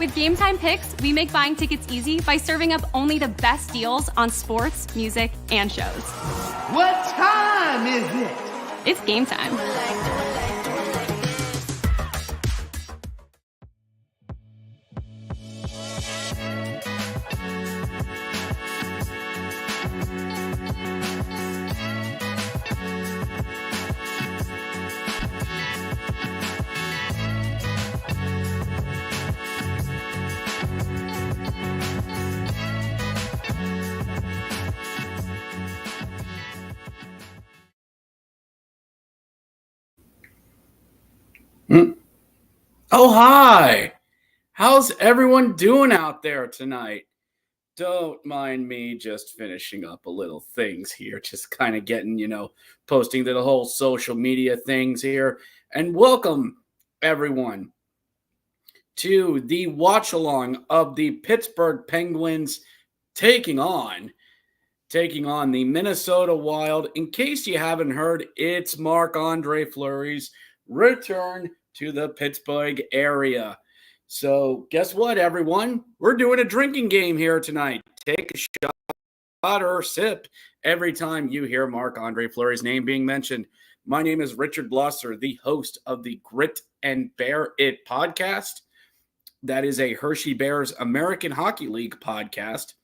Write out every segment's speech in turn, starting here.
With Gametime Picks, we make buying tickets easy by serving up only the best deals on sports, music, and shows. What time is it? It's game time. Oh, hi. How's everyone doing out there tonight? Don't mind me just finishing up a little things here, just kind of getting, posting to the whole social media things here. And welcome, everyone, to the watch along of the Pittsburgh Penguins taking on the Minnesota Wild. In case you haven't heard, it's Marc-Andre Fleury's return to the Pittsburgh area. So guess what, everyone? We're doing a drinking game here tonight. Take a shot or sip every time you hear Marc-Andre Fleury's name being mentioned. My name is Richard Blosser, the host of the Grit and Bear It podcast. That is a Hershey Bears American Hockey League podcast.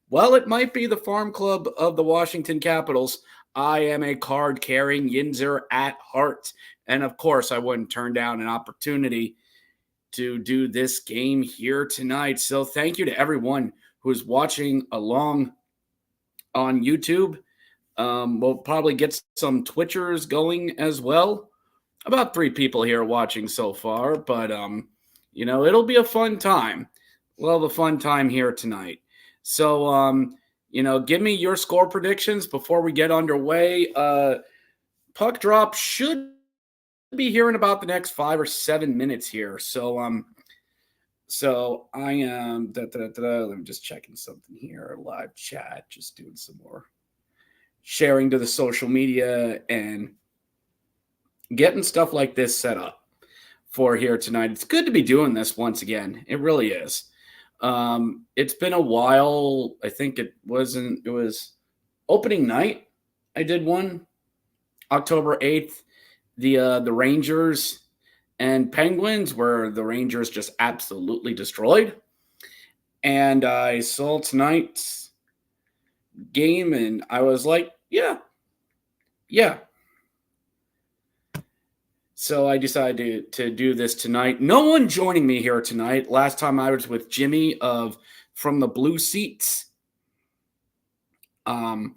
While it might be the farm club of the Washington Capitals, I am a card-carrying Yinzer at heart. And of course, I wouldn't turn down an opportunity to do this game here tonight. So thank you to everyone who is watching along on YouTube. We'll probably get some Twitchers going as well. About 3 people here watching so far, but it'll be a fun time. We'll have a fun time here tonight. So, give me your score predictions before we get underway. Puck drop should be here in about the next 5 or 7 minutes here. So I am let me just checking something here. Live chat, just doing some more sharing to the social media and getting stuff like this set up for here tonight. It's good to be doing this once again. It really is. It's been a while. I think it was opening night. I did one October 8th. The Rangers and Penguins, where the Rangers just absolutely destroyed. And I saw tonight's game and I was like, yeah. So I decided to do this tonight. No one joining me here tonight. Last time I was with Jimmy from the Blue Seats, a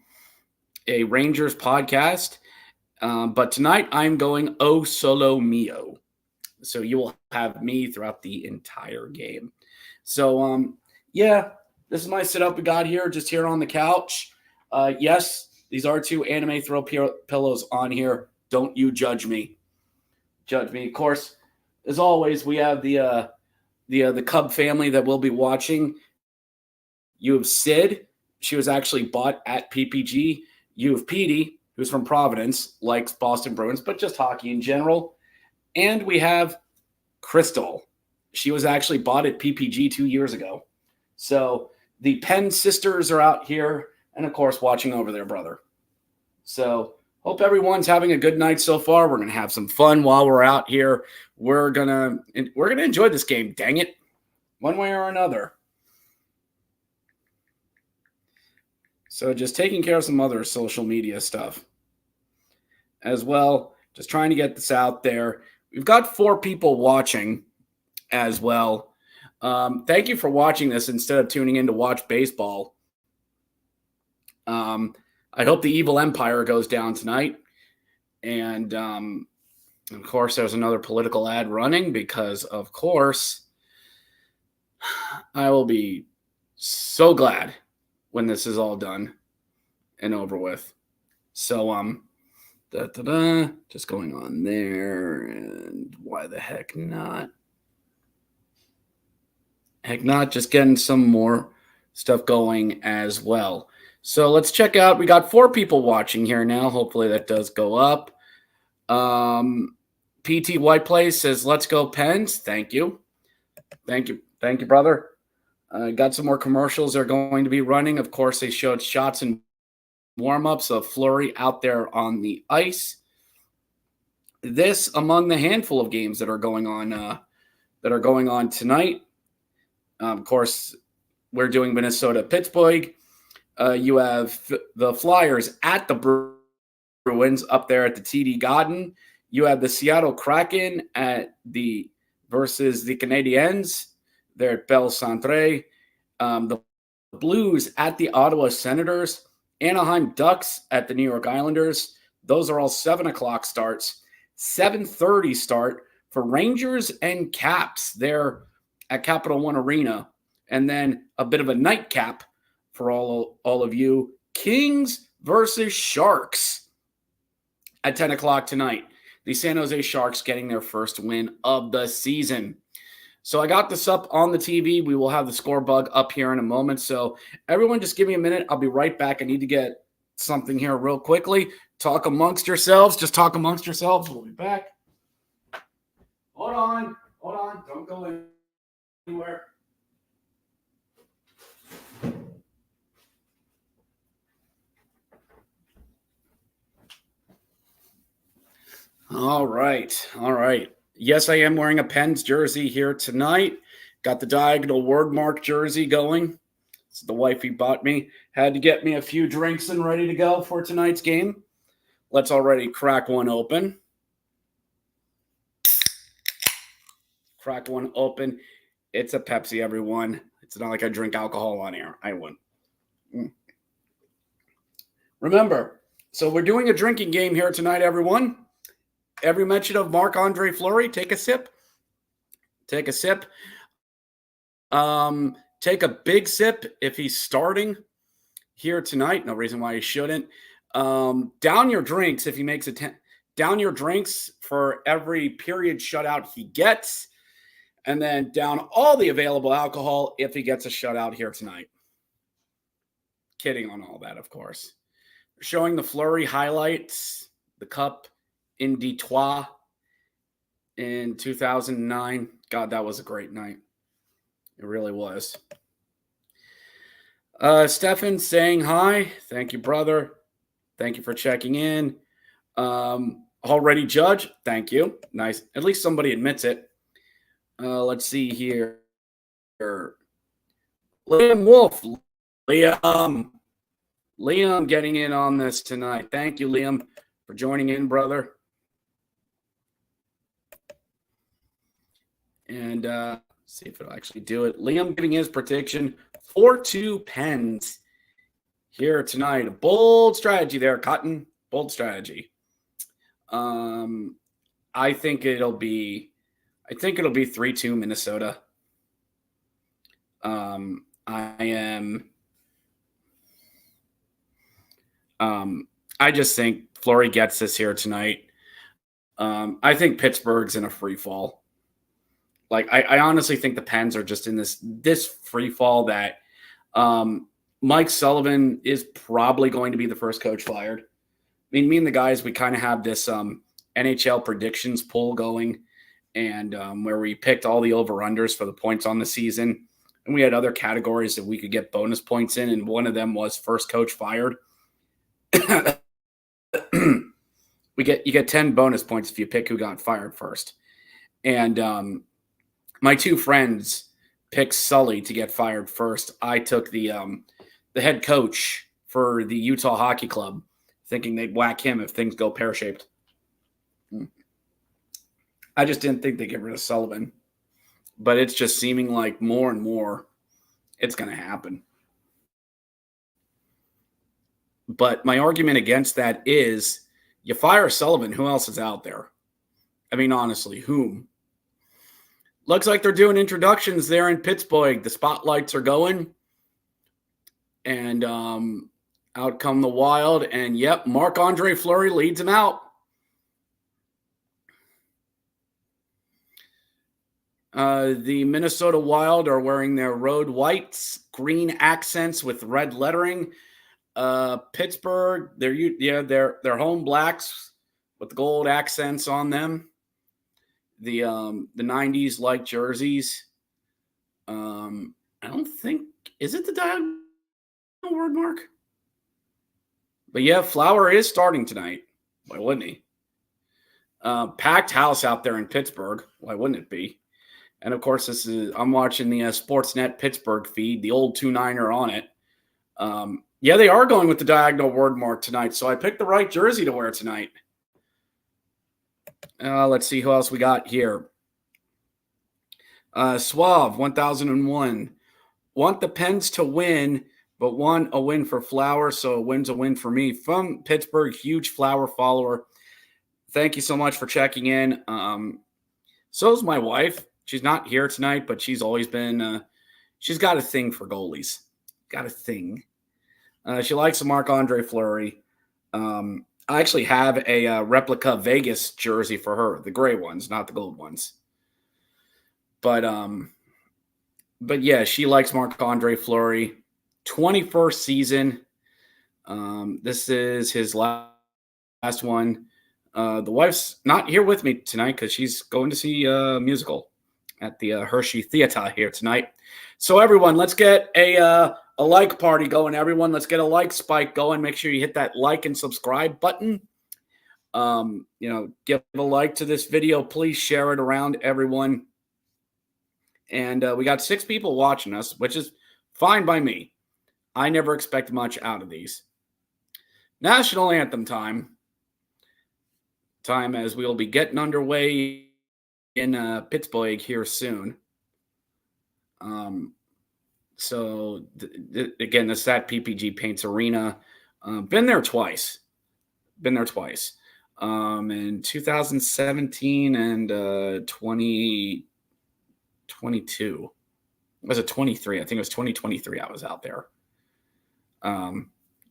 Rangers podcast. But tonight I'm going O Solo Mio. So you will have me throughout the entire game. So, this is my setup we got here, just here on the couch. Yes, these are 2 anime throw pillows on here. Don't you judge me. Of course, as always, we have the Cub family that we'll be watching. You have Sid. She was actually bought at PPG. You have Petey, who's from Providence, likes Boston Bruins, but just hockey in general. And we have Crystal. She was actually bought at PPG 2 years ago. So the Penn sisters are out here and, of course, watching over their brother. So hope everyone's having a good night so far. We're going to have some fun while we're out here. We're gonna enjoy this game, dang it, one way or another. So just taking care of some other social media stuff as well. Just trying to get this out there. We've got 4 people watching as well. Thank you for watching this instead of tuning in to watch baseball. I hope the evil empire goes down tonight. And, of course, there's another political ad running because, of course, I will be so glad when this is all done and over with. So, just going on there. And why the heck not? Just getting some more stuff going as well. So let's check out. We got 4 people watching here now. Hopefully that does go up. PT White Place says, let's go Pens. Thank you. Thank you, brother. Got some more commercials they're going to be running. Of course, they showed shots and warm-ups of Fleury out there on the ice. This among the handful of games that are going on tonight. Of course, we're doing Minnesota, Pittsburgh. You have the Flyers at the Bruins up there at the TD Garden. You have the Seattle Kraken versus the Canadiens. They're at Bell Centre. The Blues at the Ottawa Senators. Anaheim Ducks at the New York Islanders. Those are all 7 o'clock starts. 7:30 start for Rangers and Caps. They're at Capital One Arena. And then a bit of a nightcap for all of you. Kings versus Sharks at 10 o'clock tonight. The San Jose Sharks getting their first win of the season. So I got this up on the TV. We will have the score bug up here in a moment. So everyone just give me a minute. I'll be right back. I need to get something here real quickly. Talk amongst yourselves. Just talk amongst yourselves. We'll be back. Hold on. Don't go anywhere. All right. Yes, I am wearing a Pens jersey here tonight. Got the diagonal word mark jersey going. It's the wifey bought me. Had to get me a few drinks and ready to go for tonight's game. Let's already crack one open. Crack one open. It's a Pepsi, everyone. It's not like I drink alcohol on air. I wouldn't. Remember, so we're doing a drinking game here tonight, everyone. Every mention of Marc-Andre Fleury, take a sip. Take a sip. Take a big sip if he's starting here tonight. No reason why he shouldn't. Down your drinks if he makes a 10. Down your drinks for every period shutout he gets. And then down all the available alcohol if he gets a shutout here tonight. Kidding on all that, of course. Showing the Fleury highlights, the cup in Detroit in 2009. God, that was a great night. It really was. Stefan saying hi. Thank you, brother. Thank you for checking in. Already Judge. Thank you. Nice. At least somebody admits it. Let's see here. Liam Wolf. Liam getting in on this tonight. Thank you, Liam, for joining in, brother. And see if it'll actually do it. Liam giving his prediction 4-2 Pens here tonight. A bold strategy there, Cotton. Bold strategy. I think it'll be 3-2 Minnesota. I just think Fleury gets this here tonight. I think Pittsburgh's in a free fall. Like, I honestly think the Pens are just in this free fall that Mike Sullivan is probably going to be the first coach fired. I mean, me and the guys, we kind of have this NHL predictions poll going, and where we picked all the over-unders for the points on the season. And we had other categories that we could get bonus points in, and one of them was first coach fired. You get 10 bonus points if you pick who got fired first. And my two friends picked Sully to get fired first. I took the head coach for the Utah Hockey Club, thinking they'd whack him if things go pear-shaped. I just didn't think they'd get rid of Sullivan. But it's just seeming like more and more it's going to happen. But my argument against that is you fire Sullivan, who else is out there? I mean, honestly, whom? Looks like they're doing introductions there in Pittsburgh. The spotlights are going. And out come the Wild. And, yep, Marc-Andre Fleury leads them out. The Minnesota Wild are wearing their road whites, green accents with red lettering. Pittsburgh, they're home blacks with the gold accents on them. The 90s like jerseys. I don't think, is it the diagonal word mark? But yeah, Flower is starting tonight. Why wouldn't he? Packed house out there in Pittsburgh. Why wouldn't it be? And of course, I'm watching the Sportsnet Pittsburgh feed, the old 2-9er on it. Yeah, they are going with the diagonal word mark tonight, so I picked the right jersey to wear tonight. Let's see who else we got here. Suave, 1001. Want the Pens to win, but want a win for Flower, so a win's a win for me. From Pittsburgh, huge Flower follower. Thank you so much for checking in. So is my wife. She's not here tonight, but she's always been, she's got a thing for goalies. Got a thing. She likes the Marc-Andre Fleury. I actually have a replica Vegas jersey for her, the gray ones, not the gold ones. But yeah, she likes Marc-Andre Fleury. 21st season. This is his last one. The wife's not here with me tonight because she's going to see a musical at the Hershey Theater here tonight. So everyone, let's get a like party going. Everyone, let's get a like spike going. Make sure you hit that like and subscribe button. Give a like to this video. Please share it around, everyone. And we got 6 people watching us, which is fine by me. I never expect much out of these. National anthem time. As we'll be getting underway in Pittsburgh here soon. So again, this is at PPG Paints Arena. Been there twice. In 2017 and 2022. Was it 23? I think it was 2023 I was out there.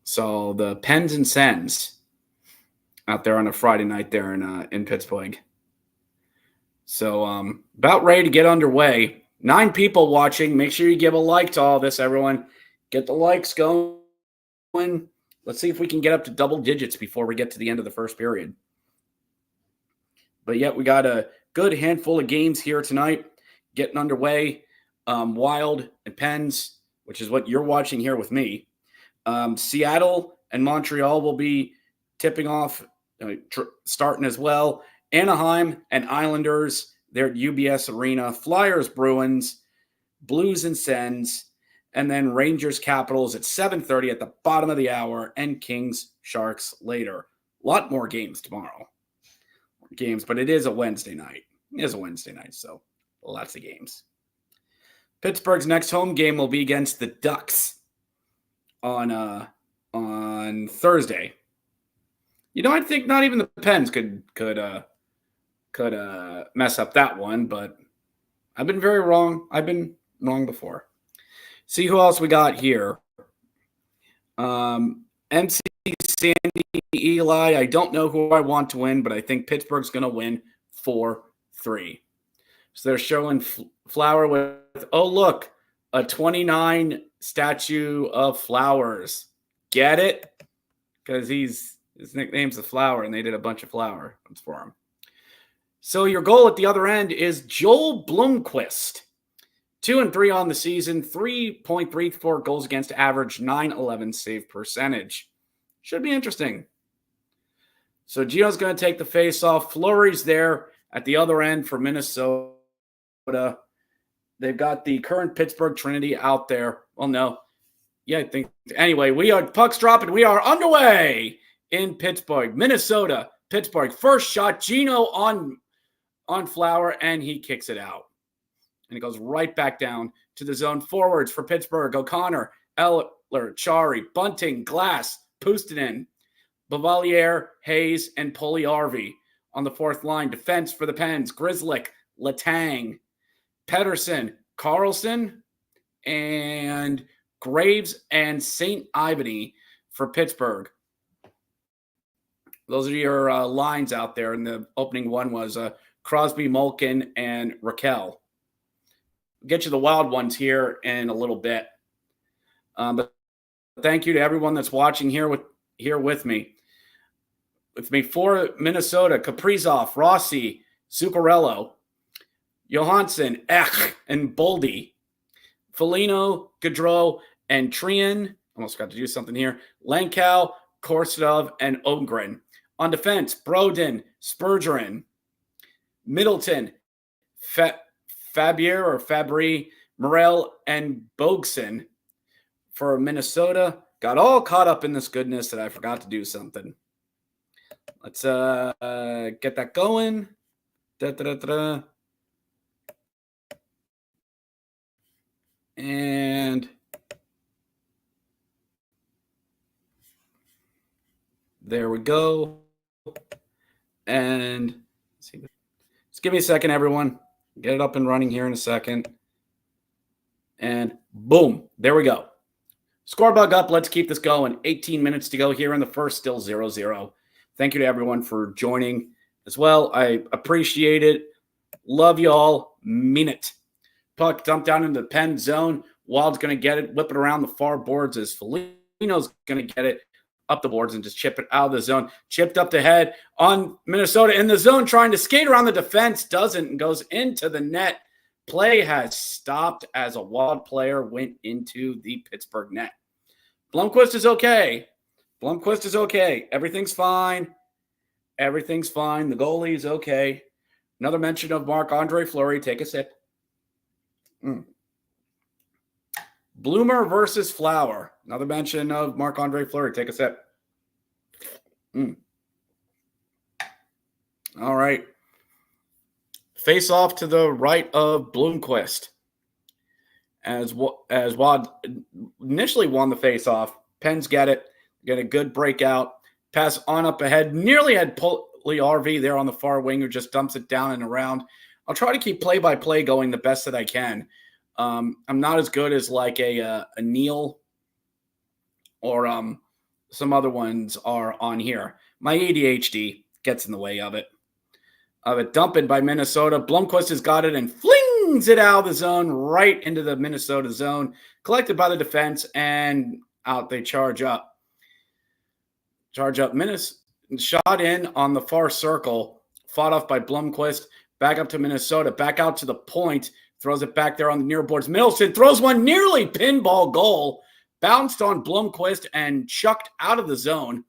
So the Pens and Sens out there on a Friday night there in Pittsburgh. So about ready to get underway. 9 people watching. Make sure you give a like to all this, everyone. Get the likes going. Let's see if we can get up to double digits before we get to the end of the first period. But yet we got a good handful of games here tonight getting underway. Wild and Pens, which is what you're watching here with me. Seattle and Montreal will be tipping off, starting as well. Anaheim and Islanders, they're at UBS Arena. Flyers, Bruins, Blues and Sens, and then Rangers, Capitals at 7:30 at the bottom of the hour, and Kings, Sharks later. A lot more games tomorrow. But it is a Wednesday night. So lots of games. Pittsburgh's next home game will be against the Ducks on Thursday. I think not even the Pens could mess up that one, but I've been very wrong. I've been wrong before. See who else we got here. MC Sandy Eli. I don't know who I want to win, but I think Pittsburgh's going to win 4-3. So they're showing Flower with, oh, look, a 29 statue of Flowers. Get it? Because his nickname's the Flower, and they did a bunch of flower for him. So your goal at the other end is Joel Blomqvist. 2-3 on the season, 3.34 goals against average, 911 save percentage. Should be interesting. So Gio's going to take the face off. Fleury's there at the other end for Minnesota. They've got the current Pittsburgh Trinity out there. Well, no. Yeah, I think. Anyway, puck's dropping. We are underway in Pittsburgh, Minnesota, Pittsburgh. First shot, Gino on Flower, and he kicks it out. And it goes right back down to the zone forwards for Pittsburgh. O'Connor, Eller, Chari, Bunting, Glass, Puustinen, Bavalier, Hayes, and Puljujärvi on the fourth line. Defense for the Pens, Grzelcyk, Letang, Pettersson, Carlson, and Graves and St. Ivany for Pittsburgh. Those are your lines out there. And the opening one was Crosby, Malkin, and Raquel. We'll get you the wild ones here in a little bit. But thank you to everyone that's watching here with me. With me for Minnesota, Kaprizov, Rossi, Zuccarello, Johansson, Ek, and Boldy. Foligno, Gaudreau, and Trian. Almost got to do something here. Lankow, Korsadov, and Ogren. On defense, Brodin, Spurgeon, Middleton, Fabry, Morel, and Bogson. For Minnesota, got all caught up in this goodness that I forgot to do something. Let's get that going. Da-da-da-da. And there we go. And let's see. Just give me a second, everyone. Get it up and running here in a second. And boom, there we go. Score bug up. Let's keep this going. 18 minutes to go here in the first, still 0-0. Thank you to everyone for joining as well. I appreciate it. Love you all. Mean it. Puck dumped down into the pen zone. Wild's going to get it. Whip it around the far boards as Foligno's going to get it up the boards and just chip it out of the zone. Chipped up the head on Minnesota in the zone, trying to skate around the defense. Doesn't, and goes into the net. Play has stopped as a Wild player went into the Pittsburgh net. Blomqvist is okay. Blomqvist is okay. Everything's fine. Everything's fine. The goalie is okay. Another mention of Marc-Andre Fleury. Take a sip. Bloomer versus Flower. Another mention of Marc-Andre Fleury. Take a sip. All right. Face off to the right of Blomqvist. As Wad initially won the face-off. Pens get it. Get a good breakout. Pass on up ahead. Nearly had RV there on the far wing who just dumps it down and around. I'll try to keep play-by-play going the best that I can. I'm not as good as like a Neil or some other ones are on here. My ADHD gets in the way of it. Dumped by Minnesota. Blomqvist has got it and flings it out of the zone right into the Minnesota zone. Collected by the defense and out they charge up. Shot in on the far circle. Fought off by Blomqvist. Back up to Minnesota. Back out to the point. Throws it back there on the near boards. Middleton throws one nearly pinball goal. Bounced on Blomqvist and chucked out of the zone.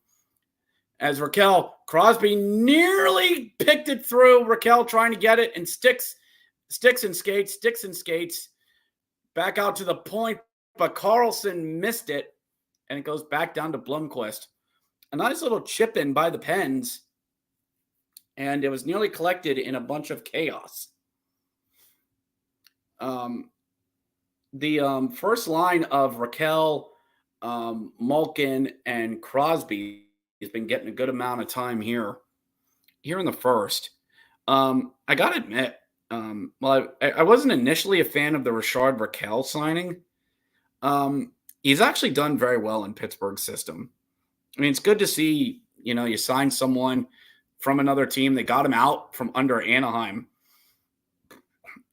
As Raquel, Crosby nearly picked it through. Raquel trying to get it and sticks and skates. Back out to the point, but Carlson missed it. And it goes back down to Blomqvist. A nice little chip in by the Pens. And it was nearly collected in a bunch of chaos. The first line of Raquel, Malkin, and Crosby has been getting a good amount of time here in the first. I got to admit, I wasn't initially a fan of the Richard Raquel signing. He's actually done very well in Pittsburgh's system. I mean, it's good to see, you sign someone from another team. They got him out from under Anaheim.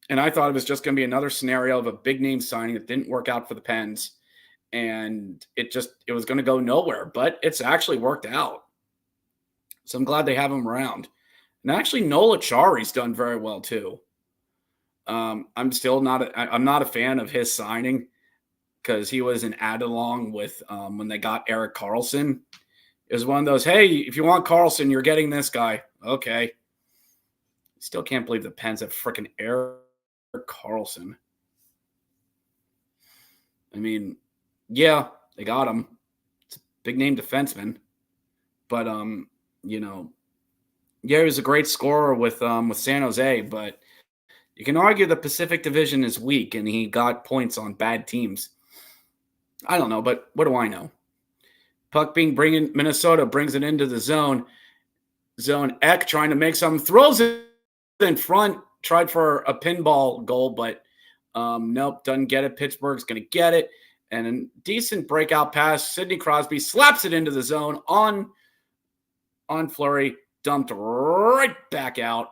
And I thought it was just going to be another scenario of a big name signing that didn't work out for the Pens. And it was going to go nowhere, but it's actually worked out. So I'm glad they have him around. And actually, Nola Chari's done very well too. I'm not a fan of his signing because he was an add along with when they got Erik Karlsson. It was one of those, hey, if you want Karlsson, you're getting this guy. Okay. Still can't believe the Pens have freaking Erik Karlsson. I mean, yeah, they got him. It's a big name defenseman. But he was a great scorer with San Jose, but you can argue the Pacific Division is weak and he got points on bad teams. I don't know, but what do I know? Puck Minnesota brings it into the zone. Eck trying to make something, throws it in front, tried for a pinball goal, but nope, doesn't get it. Pittsburgh's going to get it. And a decent breakout pass. Sidney Crosby slaps it into the zone on Fleury, dumped right back out.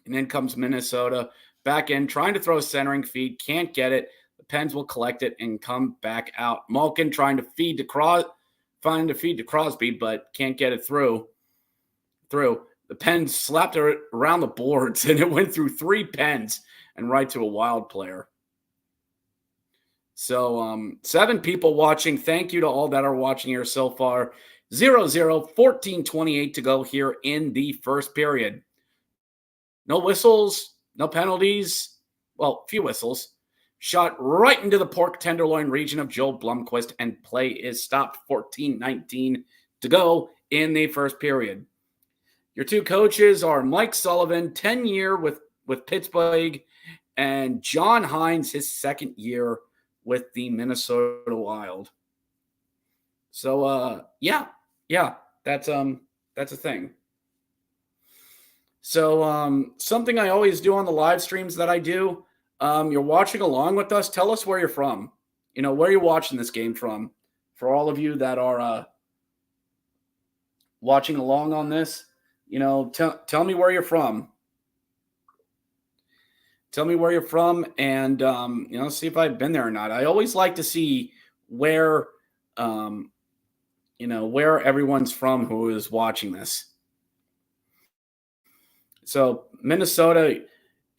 And then comes Minnesota back in, trying to throw a centering feed, can't get it. The Pens will collect it and come back out. Malkin trying to feed to Crosby, but can't get it through. The Pens slapped it around the boards, and it went through 3 Pens and right to a Wild player. So 7 people watching. Thank you to all that are watching here so far. 0-0, 14:28 to go here in the first period. No whistles, no penalties. Well, few whistles. Shot right into the pork tenderloin region of Joel Blomqvist, and play is stopped. 14:19 to go in the first period. Your two coaches are Mike Sullivan, 10-year with Pittsburgh, and John Hines, his second year with the Minnesota Wild. So yeah, that's a thing. So something I always do on the live streams that I do, you're watching along with us. Tell us where you're from. Where you're watching this game from. For all of you that are watching along on this, tell me where you're from. Tell me where you're from, and see if I've been there or not. I always like to see where where everyone's from who is watching this. So Minnesota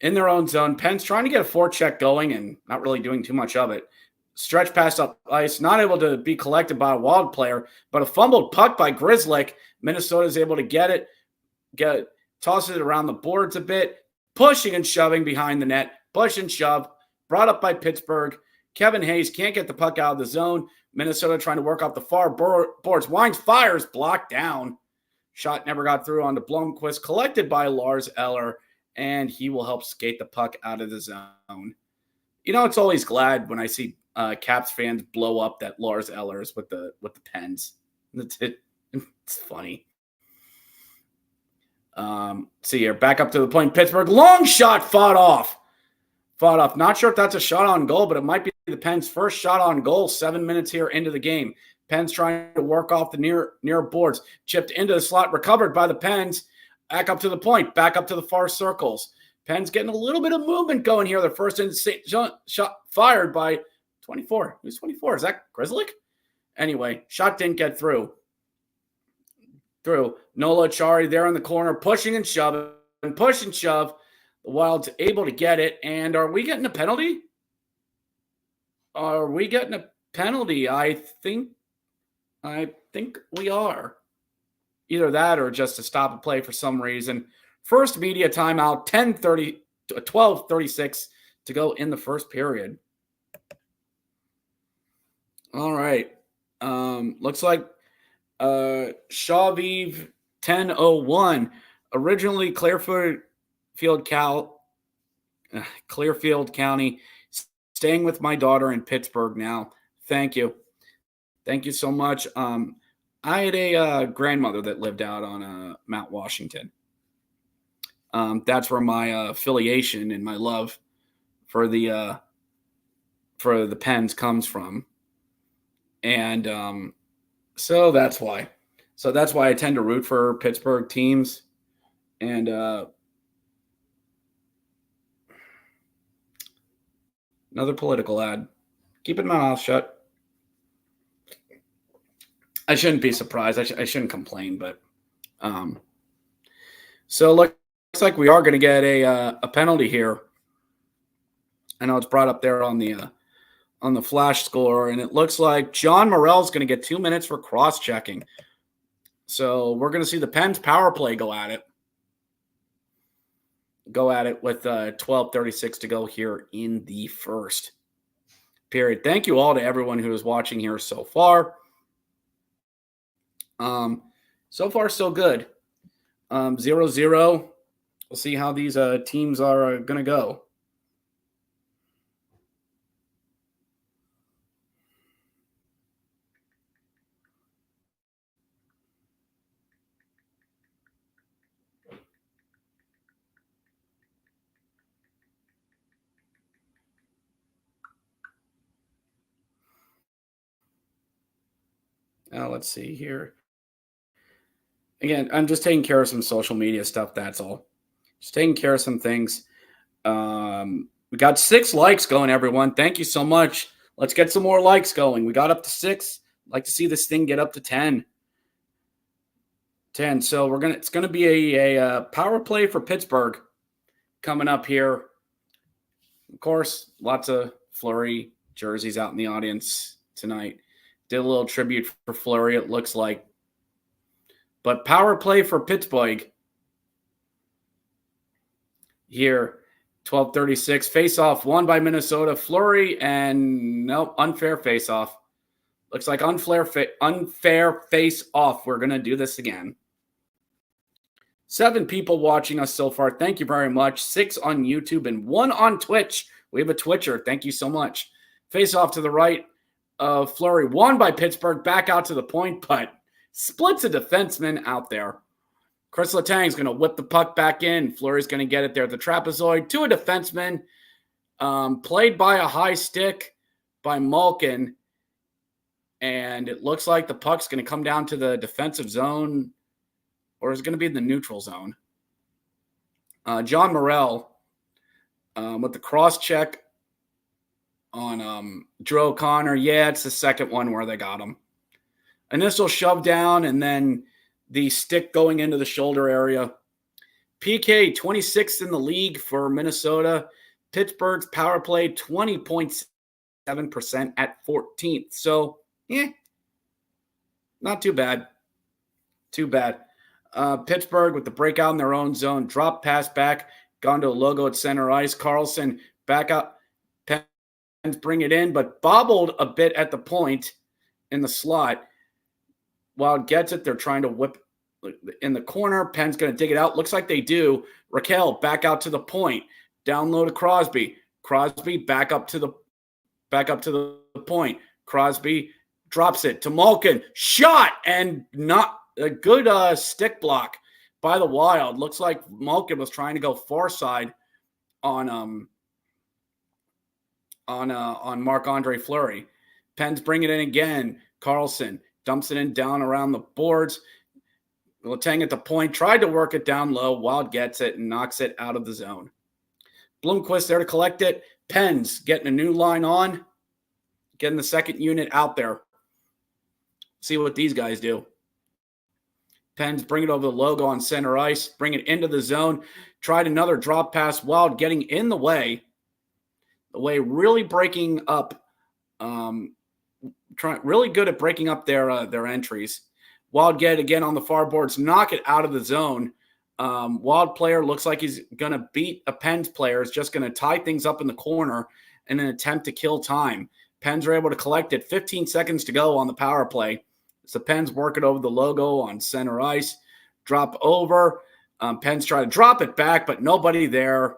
in their own zone. Penn's trying to get a forecheck going and not really doing too much of it. Stretch pass up ice, not able to be collected by a Wild player, but a fumbled puck by Grzelcyk. Minnesota is able to get it, tosses it around the boards a bit, pushing and shoving behind the net, push and shove, brought up by Pittsburgh. Kevin Hayes can't get the puck out of the zone. Minnesota trying to work off the far boards. Wines fires, blocked down. Shot never got through onto Blomqvist, collected by Lars Eller, and he will help skate the puck out of the zone. It's always glad when I see Caps fans blow up that Lars Ellers with the Pens. It's funny. See here, back up to the point. Pittsburgh, long shot, fought off. Not sure if that's a shot on goal, but it might be the Pens' first shot on goal 7 minutes here into the game. Pens trying to work off the near boards. Chipped into the slot, recovered by the Pens. Back up to the point, back up to the far circles. Pens getting a little bit of movement going here. The first shot fired by 24. Who's 24? Is that Grzelcyk? Anyway, shot didn't get through. Nola Chari there in the corner, pushing and shoving, push and shove. The Wild's able to get it. And are we getting a penalty? I think we are. Either that or just to stop a play for some reason. First media timeout, 12:36 to go in the first period. All right. Looks like Shaviv 1001. Originally Clearfield County. Staying with my daughter in Pittsburgh now. Thank you. Thank you so much. I had a grandmother that lived out on Mount Washington. That's where my affiliation and my love for the Pens comes from. And so that's why. I tend to root for Pittsburgh teams. And another political ad. Keeping my mouth shut. I shouldn't be surprised. I shouldn't complain, but so looks like we are going to get a penalty here. I know it's brought up there on the flash score, and it looks like John Morell's going to get 2 minutes for cross-checking. So we're going to see the Pens power play go at it. With 12:36 to go here in the first period. Thank you all to everyone who is watching here so far. So far, so good. 0-0. We'll see how these teams are going to go. Now let's see here. Again, I'm just taking care of some social media stuff. That's all. Just taking care of some things. We got 6 likes going, everyone. Thank you so much. Let's get some more likes going. We got up to 6. I'd like to see this thing get up to 10. 10. So it's gonna be a power play for Pittsburgh coming up here. Of course, lots of Fleury, jerseys out in the audience tonight. Did a little tribute for Fleury, it looks like. But power play for Pittsburgh here. 12:36. Face-off won by Minnesota. Fleury and nope, unfair face-off. Looks like unfair face-off. We're going to do this again. 7 people watching us so far. Thank you very much. 6 on YouTube and 1 on Twitch. We have a Twitcher. Thank you so much. Face-off to the right of Fleury. Won by Pittsburgh. Back out to the point, but splits a defenseman out there. Chris Letang's going to whip the puck back in. Fleury's going to get it there at the trapezoid to a defenseman. Played by a high stick by Malkin. And it looks like the puck's going to come down to the defensive zone, or is it going to be in the neutral zone? John Morrell with the cross check on Drew O'Connor. Yeah, it's the second one where they got him. Initial shove down and then the stick going into the shoulder area. PK, 26th in the league for Minnesota. Pittsburgh's power play, 20.7% at 14th. So, not too bad. Too bad. Pittsburgh with the breakout in their own zone. Drop pass back. Gone to a logo at center ice. Carlson back up. Pens bring it in, but bobbled a bit at the point in the slot. Wild gets it. They're trying to whip in the corner. Penn's going to dig it out. Looks like they do. Raquel back out to the point. Down low to Crosby. Crosby back up to the point. Crosby drops it to Malkin. Shot and not a good stick block by the Wild. Looks like Malkin was trying to go far side on Marc-Andre Fleury. Penn's bring it in again. Carlson dumps it in down around the boards. Letang at the point, tried to work it down low. Wild gets it and knocks it out of the zone. Blomqvist there to collect it. Penn's getting a new line on. Getting the second unit out there. See what these guys do. Penn's bring it over the logo on center ice. Bring it into the zone. Tried another drop pass. Wild getting in the way. The way really breaking up. Really good at breaking up their entries. Wild get it again on the far boards, knock it out of the zone. Wild player looks like he's going to beat a Pens player. Is just going to tie things up in the corner in an attempt to kill time. Pens are able to collect it. 15 seconds to go on the power play. So Pens work it over the logo on center ice. Drop over. Pens try to drop it back, but nobody there.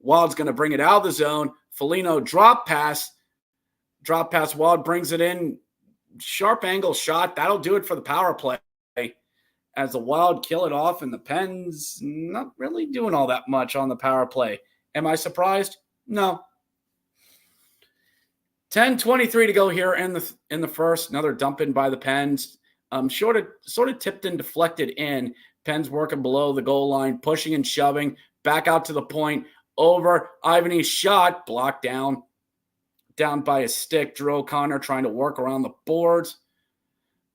Wild's going to bring it out of the zone. Foligno drop pass. Drop pass. Wild brings it in. Sharp angle shot. That'll do it for the power play. As the Wild kill it off, and the Pens not really doing all that much on the power play. Am I surprised? No. 10:23 to go here in the first. Another dump in by the Pens. Sort of tipped and deflected in. Pens working below the goal line, pushing and shoving. Back out to the point. Over. Ivany's shot. Blocked down. Down by a stick. Drew O'Connor trying to work around the boards.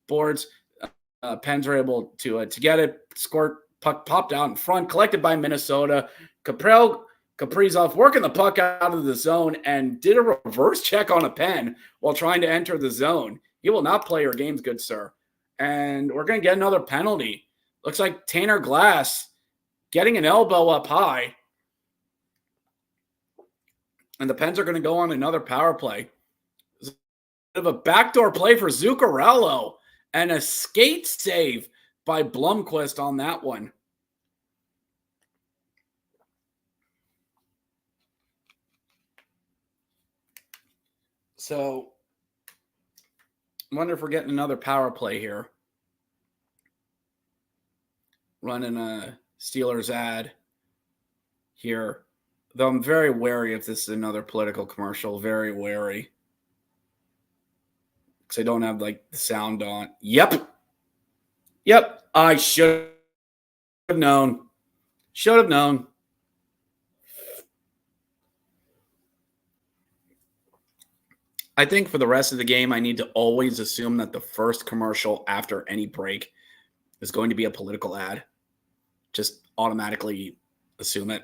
Pens are able to get it. Squirt. Puck popped out in front. Collected by Minnesota. Kaprizov working the puck out of the zone and did a reverse check on a Pen while trying to enter the zone. You will not play your games, good sir. And we're going to get another penalty. Looks like Tanner Glass getting an elbow up high. And the Pens are going to go on another power play. There's a bit of a backdoor play for Zuccarello and a skate save by Blomqvist on that one. So, I wonder if we're getting another power play here. Running a Steelers ad here. Though I'm very wary if this is another political commercial. Very wary. Because I don't have, the sound on. Yep. I should have known. I think for the rest of the game, I need to always assume that the first commercial after any break is going to be a political ad. Just automatically assume it.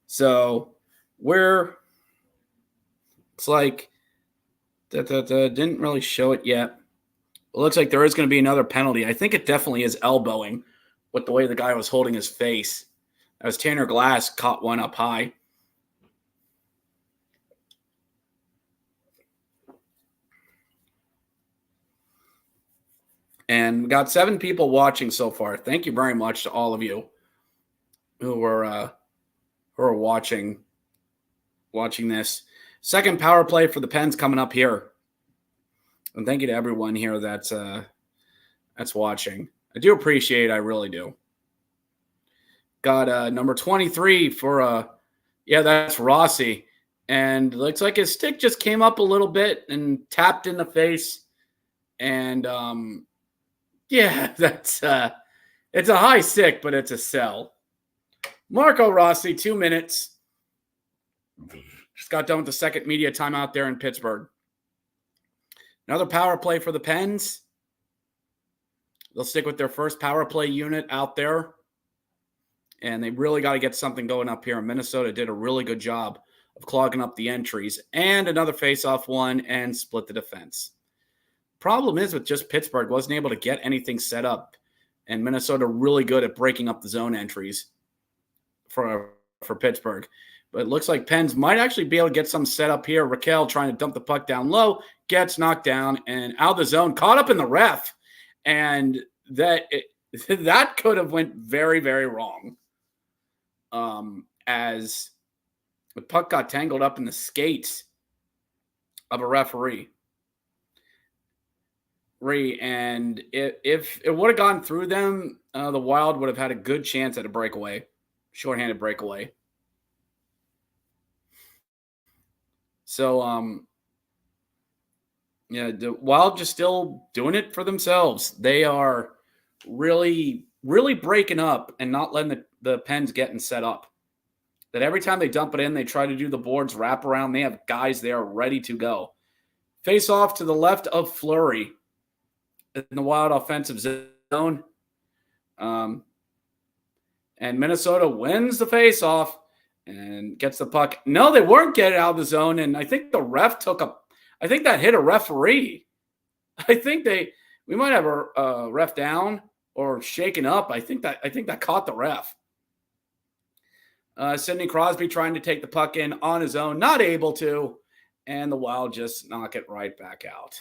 So where it's like that didn't really show it yet. It looks like there is going to be another penalty. I think it definitely is elbowing with the way the guy was holding his face. As Tanner Glass caught one up high. And we got 7 people watching so far. Thank you very much to all of you who are watching this. Second power play for the Pens coming up here. And thank you to everyone here that's watching. I do appreciate it. I really do. Got number 23 for that's Rossi. And looks like his stick just came up a little bit and tapped in the face. And that's it's a high stick, but it's a sell. Marco Rossi, 2 minutes. Just got done with the second media timeout there in Pittsburgh. Another power play for the Pens. They'll stick with their first power play unit out there. And they really got to get something going up here. Minnesota did a really good job of clogging up the entries. And another face-off one and split the defense. Problem is with just Pittsburgh, wasn't able to get anything set up. And Minnesota really good at breaking up the zone entries for Pittsburgh. But it looks like Pens might actually be able to get some set up here. Raquel trying to dump the puck down low, gets knocked down and out of the zone, caught up in the ref. And that could have went very, very wrong. As the puck got tangled up in the skates of a referee. And if it would have gone through them, the Wild would have had a good chance at a breakaway, shorthanded breakaway. So, the Wild just still doing it for themselves. They are really, really breaking up and not letting the Pens getting set up. That every time they dump it in, they try to do the boards wrap around. They have guys there ready to go. Face off to the left of Fleury in the Wild offensive zone. And Minnesota wins the face-off and gets the puck. No, they weren't getting out of the zone, and I think the ref I think that hit a referee. I think we might have a ref down or shaken up. I think that caught the ref. Sidney Crosby trying to take the puck in on his own, not able to, and the Wild just knock it right back out.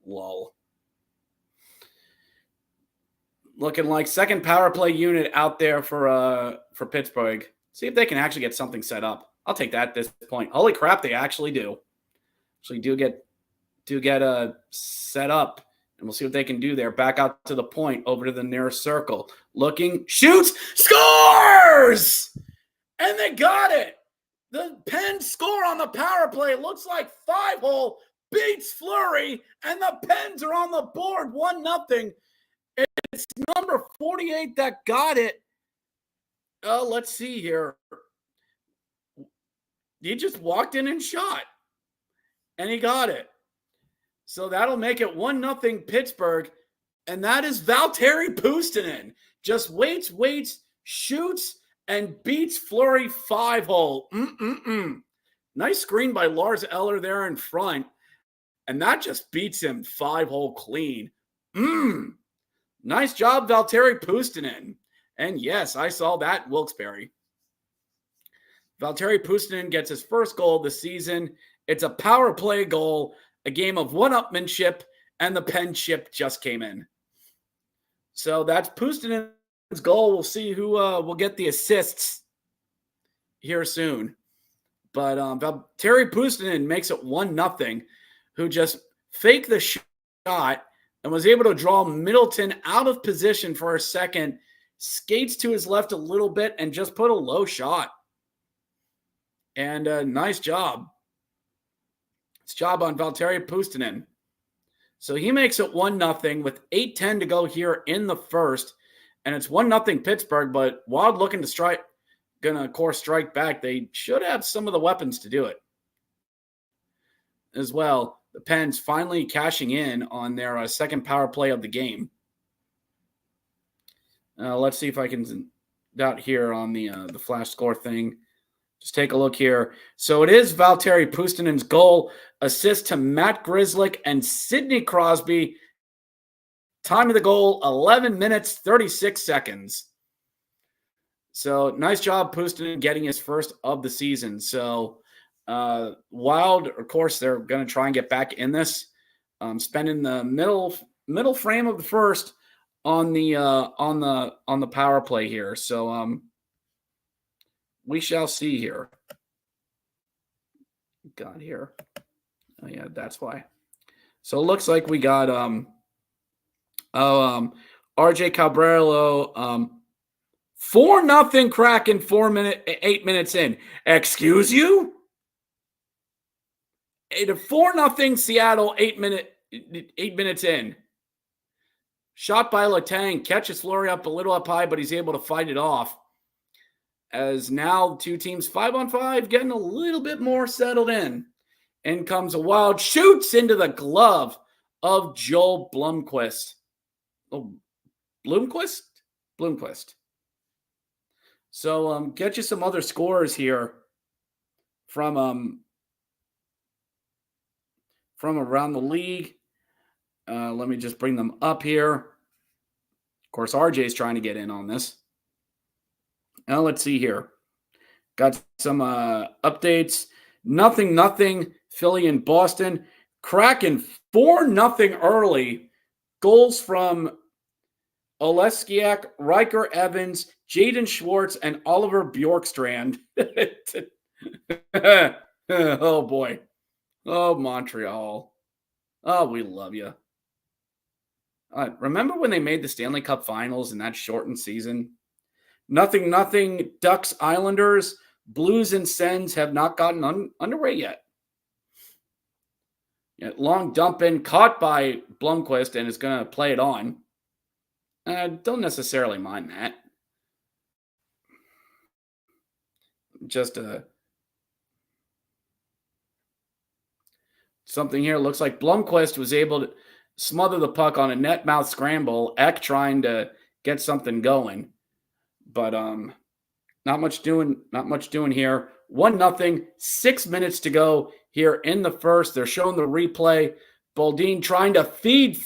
Lol. Looking like second power play unit out there for Pittsburgh. See if they can actually get something set up. I'll take that at this point. Holy crap, they actually do. Actually do get set up. And we'll see what they can do there. Back out to the point, over to the nearest circle. Looking, shoots, scores! And they got it. The Pens score on the power play. Looks like 5-hole beats Fleury, and the Pens are on the board 1-0. It's number 48 that got it. Let's see here. He just walked in and shot, and he got it. So that'll make it 1-0 Pittsburgh, and that is Valtteri Puustinen. Just waits, shoots, and beats Fleury 5-hole. Nice screen by Lars Eller there in front, and that just beats him 5-hole clean. Nice job, Valtteri Puustinen. And yes, I saw that in Wilkes-Barre. Valtteri Puustinen gets his first goal of the season. It's a power play goal, a game of one-upmanship, and the Pen ship just came in. So that's Puustinen's goal. We'll see who will get the assists here soon. But Valtteri Puustinen makes it 1-0, who just faked the shot and was able to draw Middleton out of position for a second, skates to his left a little bit, and just put a low shot. And nice job. It's job on Valtteri Puustinen. So he makes it 1-0 with 8:10 to go here in the first. And it's 1-0 Pittsburgh, but Wild looking to strike, going to, of course, strike back. They should have some of the weapons to do it as well. The Pens finally cashing in on their second power play of the game. Let's see if I can out here on the flash score thing. Just take a look here. So it is Valtteri Pustinen's goal, assist to Matt Grzelcyk and Sidney Crosby. Time of the goal, 11 minutes, 36 seconds. So nice job, Pustinen, getting his first of the season. So Wild, of course, they're going to try and get back in this. Spending the middle frame of the first on the power play here. So we shall see here. Got here. Oh yeah, that's why. So it looks like we got RJ Cabrillo 4-0 Kraken 8 minutes in. Excuse you? 4-0 Seattle 8 minutes in. Shot by Letang, catches Fleury up a little up high, but he's able to fight it off. As now two teams 5-on-5 getting a little bit more settled in. In comes a Wild, shoots into the glove of Joel Blomqvist. Oh, Blomqvist. So get you some other scores here from around the league. Let me just bring them up here. Of course, RJ's trying to get in on this. Now let's see here. Got some updates. 0-0 Philly and Boston. Kraken 4-0 early. Goals from Oleksiak, Riker Evans, Jaden Schwartz, and Oliver Bjorkstrand. Oh, boy. Oh, Montreal. Oh, we love you. Remember when they made the Stanley Cup Finals in that shortened season? 0-0 Ducks Islanders. Blues and Sens have not gotten underway yet. Long dump in, caught by Blomqvist, and is going to play it on. Don't necessarily mind that. Just something here. Looks like Blomqvist was able to smother the puck on a net mouth scramble. Eck trying to get something going, but not much doing here. 1-0, 6 minutes to go here in the first. They're showing the replay. Baldin trying to feed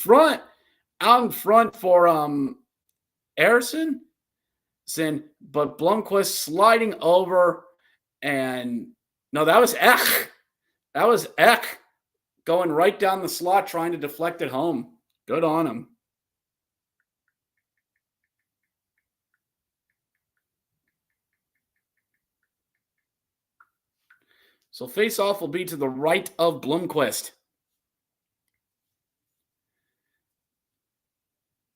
out in front for Ersson, but Blomqvist sliding over, and no, that was Eck. That was Eck going right down the slot, trying to deflect it home. Good on him. So face-off will be to the right of Blomqvist.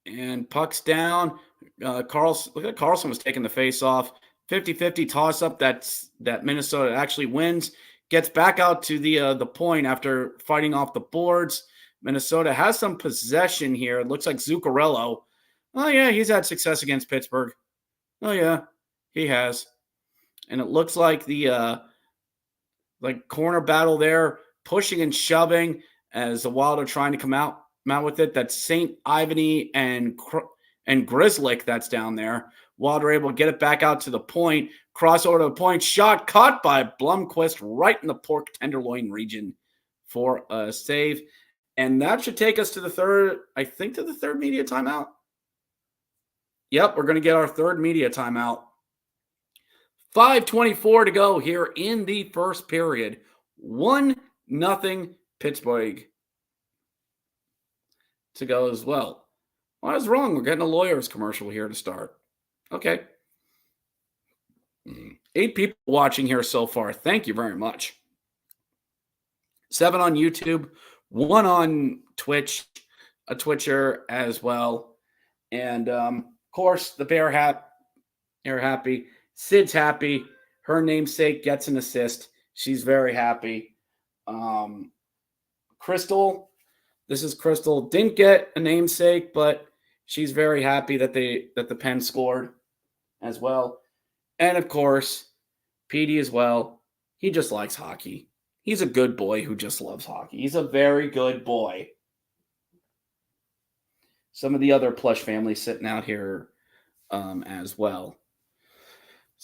And puck's down. Carlson was taking the face-off. 50-50 toss-up that Minnesota actually wins. Gets back out to the point after fighting off the boards. Minnesota has some possession here. It looks like Zuccarello. Oh, yeah, he's had success against Pittsburgh. Oh, yeah, he has. And it looks like the corner battle there, pushing and shoving as the Wild are trying to come out with it. That's St. Ivany and Grzelcyk that's down there. Wild are able to get it back out to the point, cross over to the point, shot caught by Blomqvist right in the pork tenderloin region for a save. And that should take us to the third media timeout. Yep, we're going to get our third media timeout. 5:24 to go here in the first period. 1-0 Pittsburgh to go as well. What is wrong? We're getting a lawyer's commercial here to start. Okay. 8 people watching here so far. Thank you very much. 7 on YouTube, 1 on Twitch, a Twitcher as well. And, of course, the Bear Hat, they're happy. Sid's happy. Her namesake gets an assist. She's very happy. Crystal, this is Crystal, didn't get a namesake, but she's very happy that the Pen scored as well. And of course, Petey as well. He just likes hockey. He's a good boy who just loves hockey. He's a very good boy. Some of the other plush families sitting out here as well.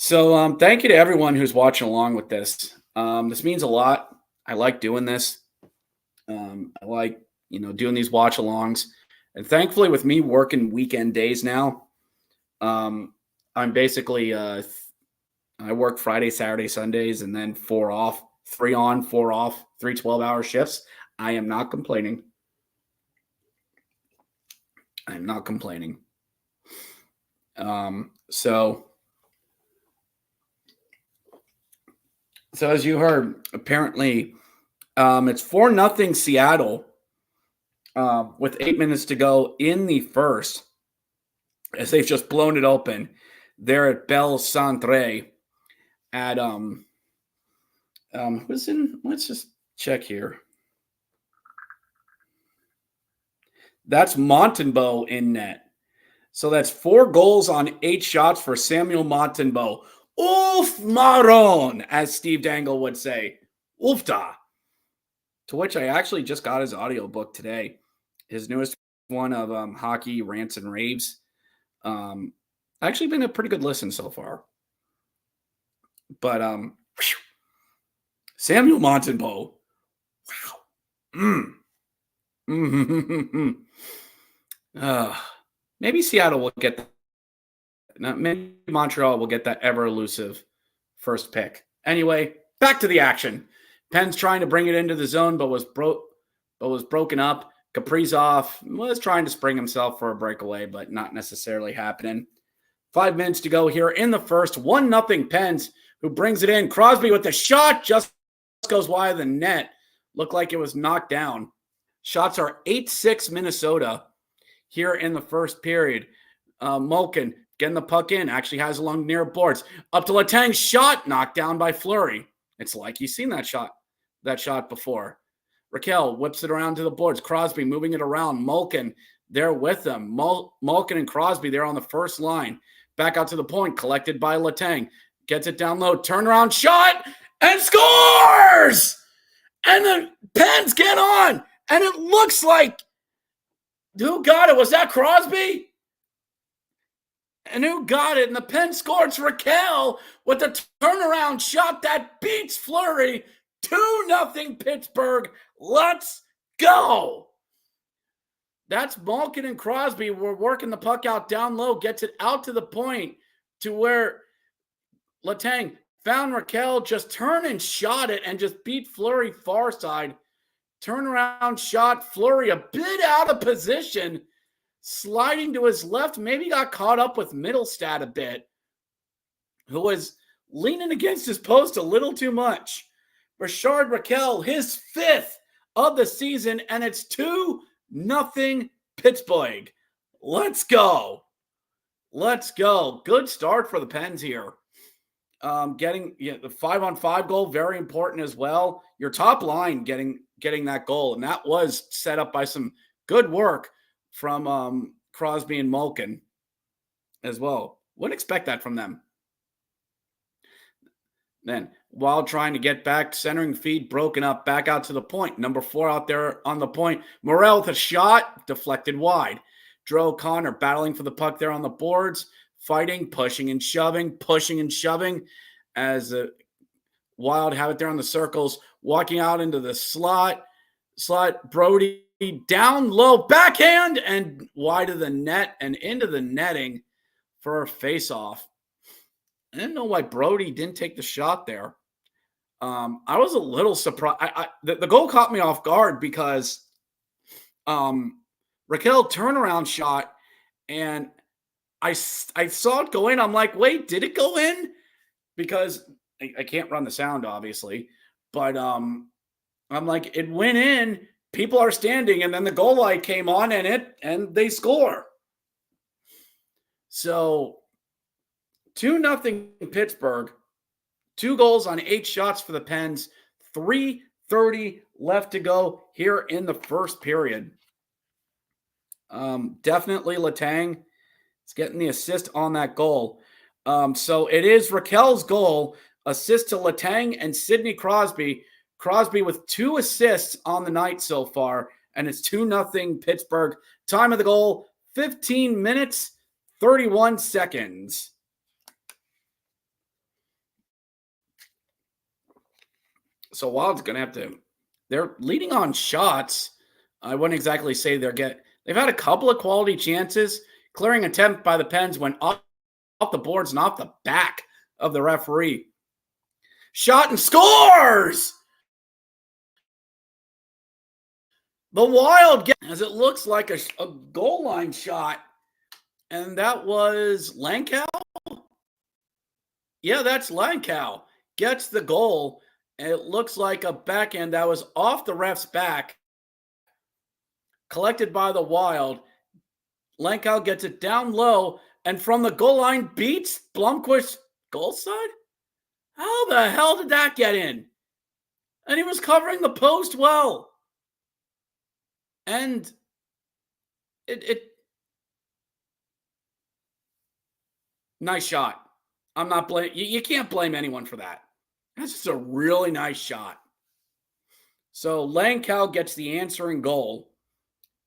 So thank you to everyone who's watching along with this. This means a lot. I like doing this. I like, doing these watch alongs. And thankfully, with me working weekend days now, I'm basically, I work Friday, Saturday, Sundays, and then 4 off, 3 on, 4 off, 3 12-hour shifts. I am not complaining. I'm not complaining. So as you heard, apparently it's 4-0 Seattle with 8 minutes to go in the first, as they've just blown it open. They're at Bel Centre at let's just check here. That's Montembeault in net. So that's 4 goals on 8 shots for Samuel Montembeault. Oof Maron, as Steve Dangle would say. Oofta. To which I actually just got his audiobook today. His newest one of Hockey Rants and Raves. Actually been a pretty good listen so far. But Samuel Montembeault. Wow. Maybe Seattle will get that. Maybe Montreal will get that ever elusive first pick. Anyway, back to the action. Penn's trying to bring it into the zone, but was broken up. Kaprizov was trying to spring himself for a breakaway, but not necessarily happening. 5 minutes to go here in the first. 1-0 Pens, who brings it in. Crosby with the shot, just goes wide of the net. Looked like it was knocked down. Shots are 8-6 Minnesota here in the first period. Malkin getting the puck in, actually has along near boards. Up to Letang, shot, knocked down by Fleury. It's like you've seen that shot before. Raquel whips it around to the boards. Crosby moving it around. Malkin there with them. Malkin and Crosby there on the first line. Back out to the point, collected by Letang. Gets it down low, turnaround shot, and scores! And the Pens get on, and it looks like, who got it? Was that Crosby? And who got it? And the Pens scored. It's Raquel with a turnaround shot that beats Fleury. 2-0 Pittsburgh. Let's go. That's Malkin and Crosby. We're working the puck out down low, gets it out to the point to where Letang found Raquel, just turn and shot it and just beat Fleury far side. Turnaround shot, Fleury a bit out of position, sliding to his left, maybe got caught up with Middlestat a bit, who was leaning against his post a little too much. Richard Raquel, his 5th of the season, and it's 2-0 Pittsburgh. Let's go. Let's go. Good start for the Pens here. Getting the 5-on-5 goal, very important as well. Your top line getting that goal, and that was set up by some good work from Crosby and Malkin as well. Wouldn't expect that from them. Then, while trying to get back, centering feed broken up, back out to the point. Number 4 out there on the point. Morel with a shot, deflected wide. Drew O'Connor battling for the puck there on the boards, fighting, pushing and shoving, as Wild have it there on the circles, walking out into the slot. Brody down low, backhand, and wide of the net and into the netting for a face-off. I didn't know why Brody didn't take the shot there. I was a little surprised. The goal caught me off guard because Raquel turnaround shot, and I saw it go in. I'm like, wait, did it go in? Because I can't run the sound, obviously. But I'm like, it went in. People are standing, and then the goal light came on, and they score. So 2-0 Pittsburgh. 2 goals on 8 shots for the Pens. 3:30 left to go here in the first period. Definitely Letang is getting the assist on that goal. So it is Raquel's goal, assist to Letang and Sidney Crosby. Crosby with 2 assists on the night so far, and it's 2-0 Pittsburgh. Time of the goal, 15 minutes, 31 seconds. So Wild's going to have to. They're leading on shots. I wouldn't exactly say they've had a couple of quality chances. Clearing attempt by the Pens went off the boards and off the back of the referee. Shot and scores! The Wild as it looks like a goal line shot. And that was Lankow? Yeah, that's Lankow. Gets the goal. And it looks like a backhand that was off the ref's back. Collected by the Wild. Lankow gets it down low. And from the goal line beats Blomqvist's goal side? How the hell did that get in? And he was covering the post well. And it nice shot. I'm not blaming you can't blame anyone for that. That's just a really nice shot. So Lankow gets the answering goal,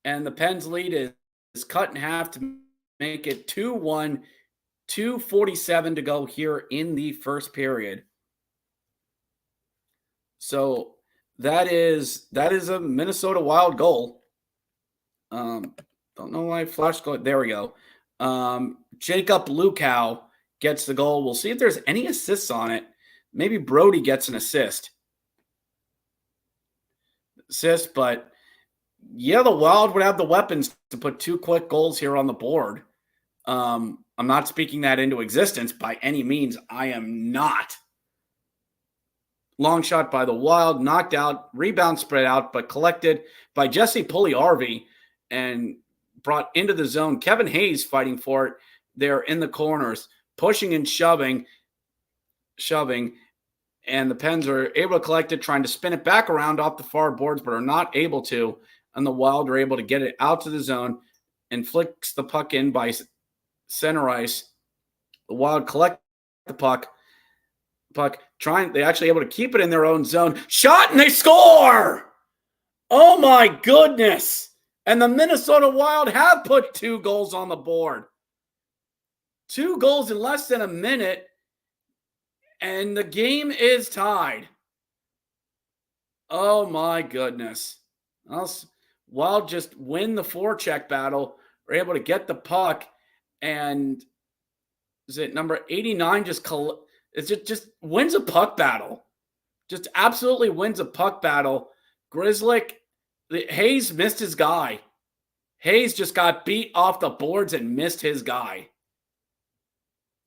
and the Pens lead is cut in half to make it 2-1, 2:47 to go here in the first period. So that is a Minnesota Wild goal. Don't know why I flashed. There we go. Jacob Lukow gets the goal. We'll see if there's any assists on it. Maybe Brody gets an assist. But yeah, the Wild would have the weapons to put 2 quick goals here on the board. I'm not speaking that into existence by any means. I am not. Long shot by the Wild, knocked out, rebound spread out, but collected by Jesse Puljujärvi and brought into the zone. Kevin Hayes fighting for it there in the corners, pushing and shoving, and the Pens are able to collect it, trying to spin it back around off the far boards, but are not able to, and the Wild are able to get it out to the zone and flicks the puck in by center ice. The Wild collect the puck, they actually able to keep it in their own zone. Shot, and they score! Oh my goodness! And the Minnesota Wild have put 2 goals on the board. 2 goals in less than a minute, and the game is tied. Oh my goodness. Wild just win the forecheck battle. We're able to get the puck, and is it number 89 just wins a puck battle. Just absolutely wins a puck battle. Hayes missed his guy. Hayes just got beat off the boards and missed his guy.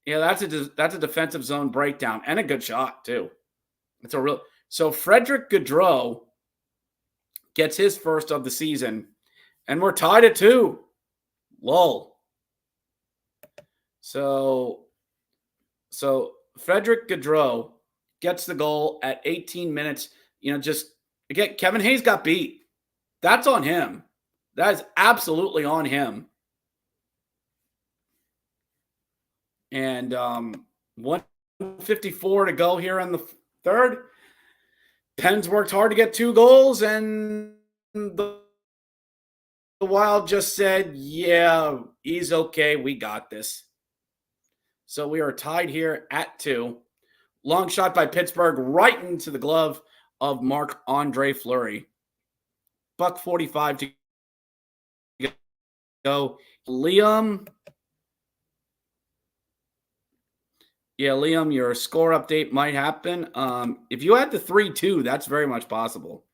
Yeah, that's a defensive zone breakdown and a good shot too. So Frederick Gaudreau gets his first of the season, and we're tied at 2. Lol. So Frederick Gaudreau gets the goal at 18 minutes. Again, Kevin Hayes got beat. That's on him. That is absolutely on him. And 1:54 to go here in the third. Pens worked hard to get 2 goals, and the Wild just said, yeah, he's okay. We got this. So we are tied here at 2. Long shot by Pittsburgh right into the glove of Marc-Andre Fleury. $1:45 to go. Liam, your score update might happen. If you had the 3-2, that's very much possible.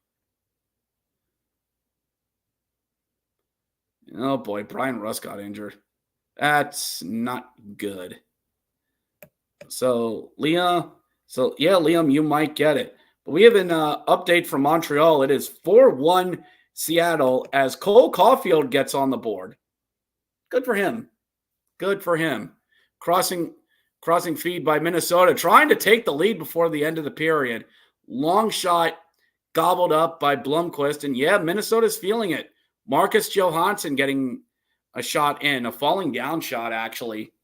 Oh boy, Brian Russ got injured. That's not good. So Liam, you might get it. But we have an update from Montreal. It is 4-1 Seattle as Cole Caulfield gets on the board. Good for him. Crossing feed by Minnesota, trying to take the lead before the end of the period. Long shot gobbled up by Blomqvist. And yeah, Minnesota's feeling it. Marcus Johansson getting a shot in, a falling down shot, actually.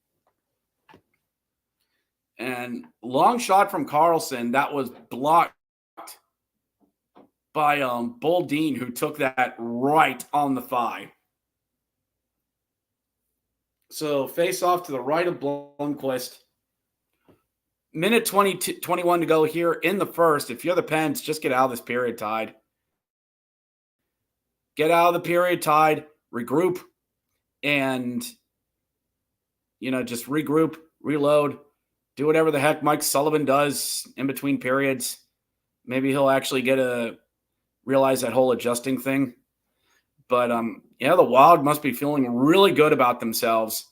And long shot from Carlson that was blocked by Boldin, who took that right on the thigh. So face off to the right of Blomqvist. minute 21 to go here in the first. If you're the Pens, just get out of this period tied. Get out of the period tied, regroup, and, just regroup, reload, do whatever the heck Mike Sullivan does in between periods. Maybe he'll actually realize that whole adjusting thing. But, the Wild must be feeling really good about themselves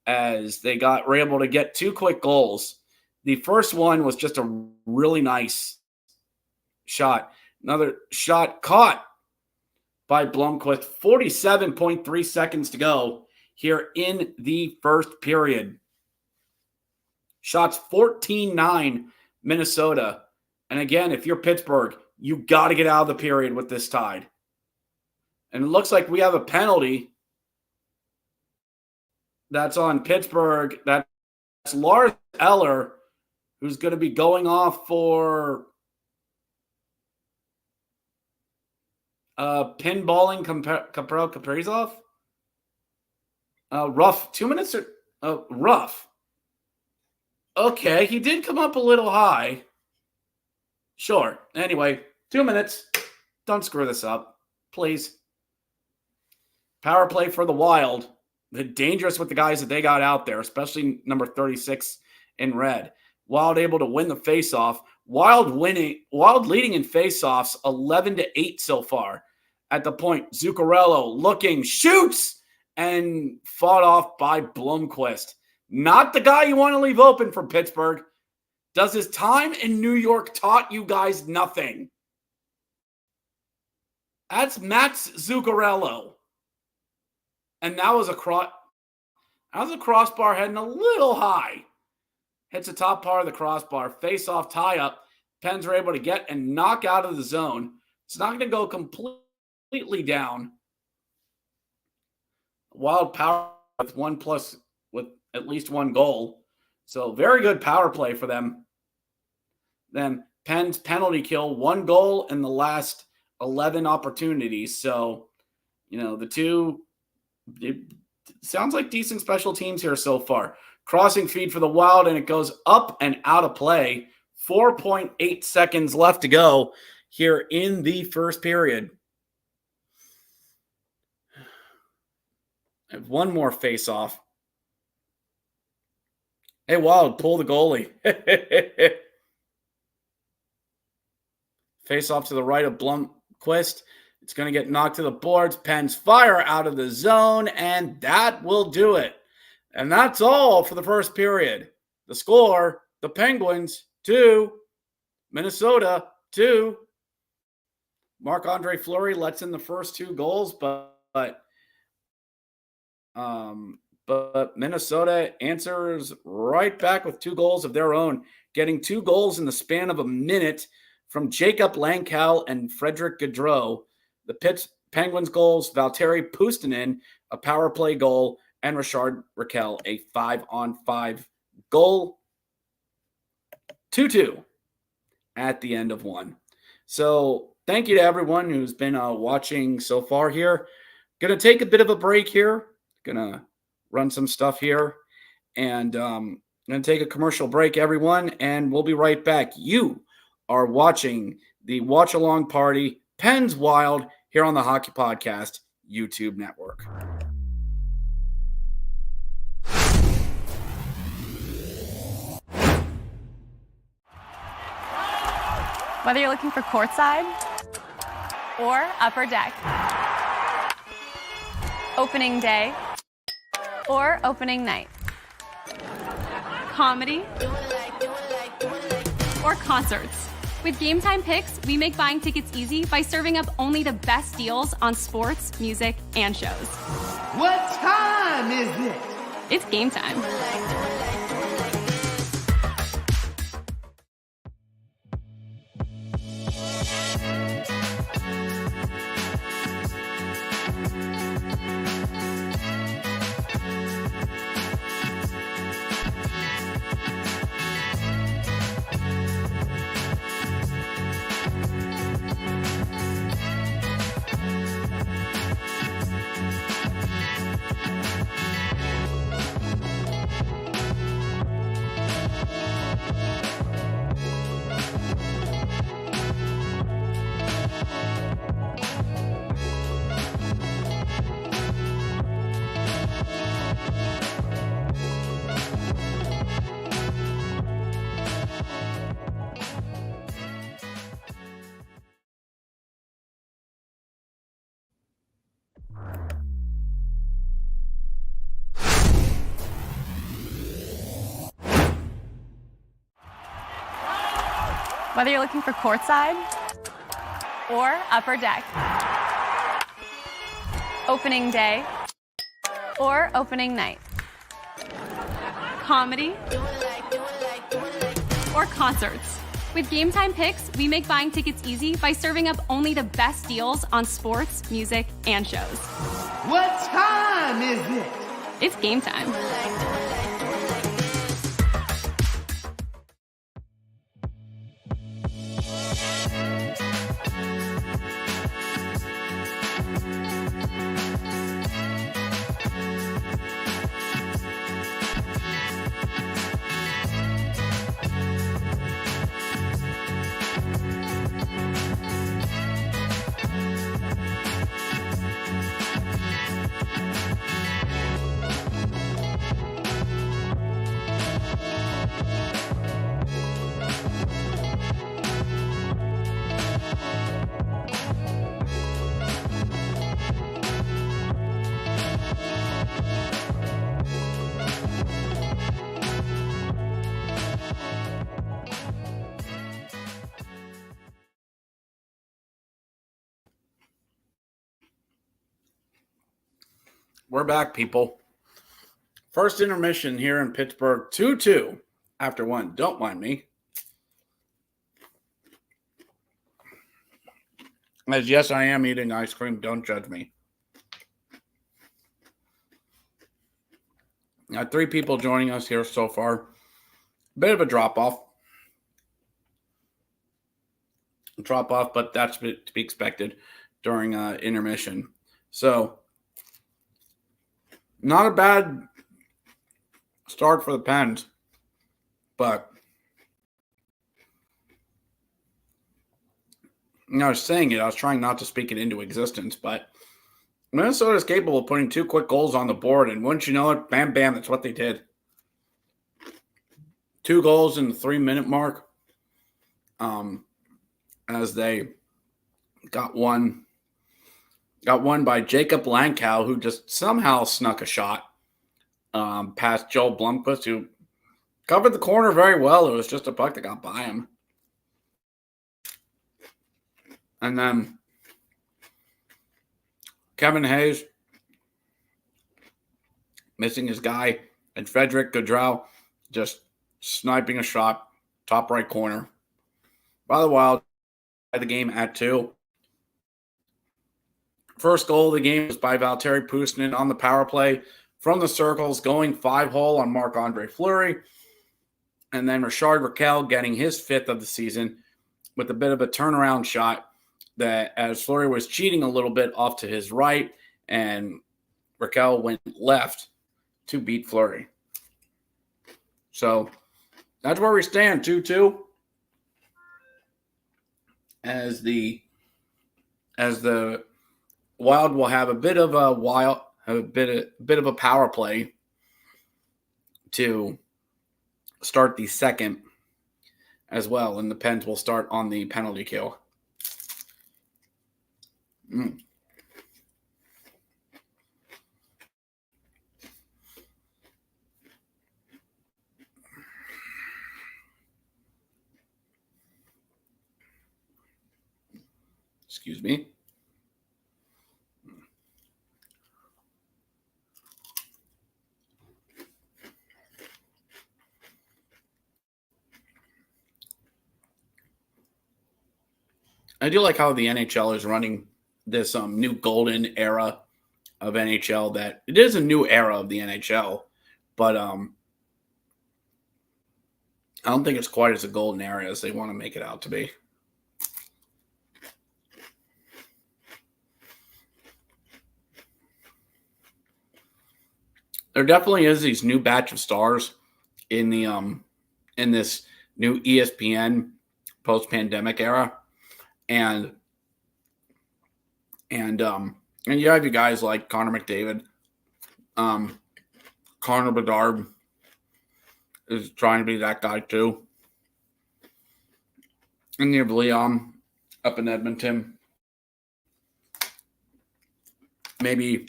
as they were able to get 2 quick goals. The first one was just a really nice shot. Another shot caught by Blomqvist. 47.3 seconds to go here in the first period. Shots 14-9 Minnesota. And again, if you're Pittsburgh, you got to get out of the period with this tied. And it looks like we have a penalty that's on Pittsburgh. That's Lars Eller, who's going to be going off for pinballing Kaprizov. Rough. 2 minutes or rough. Okay, he did come up a little high. Sure. Anyway, 2 minutes. Don't screw this up, please. Power play for the Wild. They're dangerous with the guys that they got out there, especially number 36 in red. Wild able to win the faceoff. Wild leading in faceoffs 11-8 so far. At the point, Zuccarello looking, shoots, and fought off by Blomqvist. Not the guy you want to leave open for Pittsburgh. Does his time in New York taught you guys nothing? That's Mats Zuccarello. And that was a crossbar heading a little high. Hits the top part of the crossbar. Face-off tie-up. Pens are able to get and knock out of the zone. It's not going to go completely down. Wild power with at least one goal. So very good power play for them. Then Pens penalty kill, 1 goal in the last 11 opportunities. So, the two, it sounds like decent special teams here so far. Crossing feed for the Wild, and it goes up and out of play. 4.8 seconds left to go here in the first period. I have one more face-off. Hey, Wild, pull the goalie. Face-off to the right of Blomqvist. It's going to get knocked to the boards. Pens fire out of the zone, and that will do it. And that's all for the first period. The score, the Penguins 2, Minnesota 2. Marc-Andre Fleury lets in the first 2 goals, but Minnesota answers right back with 2 goals of their own, getting 2 goals in the span of a minute from Jacob Langkow and Frederick Gaudreau. The Penguins goals, Valtteri Puustinen, a power play goal, and Raquel, a 5-on-5 goal. 2-2 at the end of 1. So thank you to everyone who's been watching so far here. Going to take a bit of a break here. Going to run some stuff here. And going to take a commercial break, everyone, and we'll be right back. You are watching the Watch Along Party, Pens Wild, here on the Hockey Podcast YouTube network. Whether you're looking for courtside or upper deck, opening day or opening night, comedy or concerts. With Gametime Picks, we make buying tickets easy by serving up only the best deals on sports, music, and shows. What time is it? It's game time. Whether you're looking for courtside or upper deck, opening day or opening night, comedy or concerts. With Gametime Picks, we make buying tickets easy by serving up only the best deals on sports, music, and shows. What time is it? It's game time. We're back, people. First intermission here in Pittsburgh, 2-2 after one. Don't mind me. As yes, I am eating ice cream. Don't judge me. Got 3 people joining us here so far. Bit of a drop-off. But that's to be expected during intermission. So, not a bad start for the Pens, but I was saying it. I was trying not to speak it into existence, but Minnesota is capable of putting 2 quick goals on the board, and wouldn't you know it, bam, bam, that's what they did. 2 goals in the 3-minute mark, as they got one by Jacob Lankow, who just somehow snuck a shot past Joel Blomqvist, who covered the corner very well. It was just a puck that got by him. And then Kevin Hayes missing his guy, and Frederick Gaudreau just sniping a shot, top right corner. By the Wild, the game at 2. First goal of the game was by Valtteri Puustinen on the power play from the circles, going 5-hole on Marc-Andre Fleury. And then Richard Raquel getting his 5th of the season with a bit of a turnaround shot that, as Fleury was cheating a little bit, off to his right, and Raquel went left to beat Fleury. So that's where we stand, 2-2. As the Wild will have a bit of a power play to start the second as well, and the Pens will start on the penalty kill. Excuse me. I do like how the NHL is running this new golden era of NHL. That it is a new era of the NHL, but I don't think it's quite as a golden era as they want to make it out to be. There definitely is these new batch of stars in the in this new ESPN post-pandemic era. And you have you guys like Connor McDavid, Connor Bedard is trying to be that guy too. And you have Leon up in Edmonton. Maybe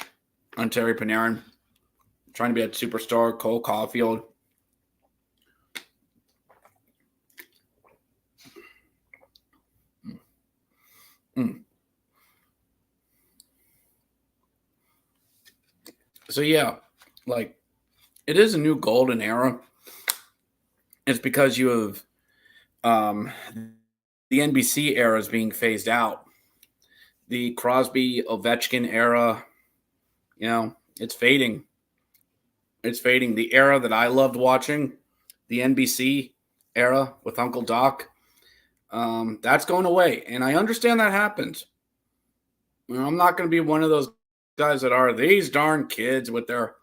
Terry Panarin trying to be a superstar. Cole Caulfield. So yeah, like it is a new golden era. It's because you have the NBC era is being phased out. The Crosby Ovechkin era, it's fading. It's fading. The era that I loved watching, the NBC era with Uncle Doc, that's going away. And I understand that happens. I'm not going to be one of those guys that are these darn kids with their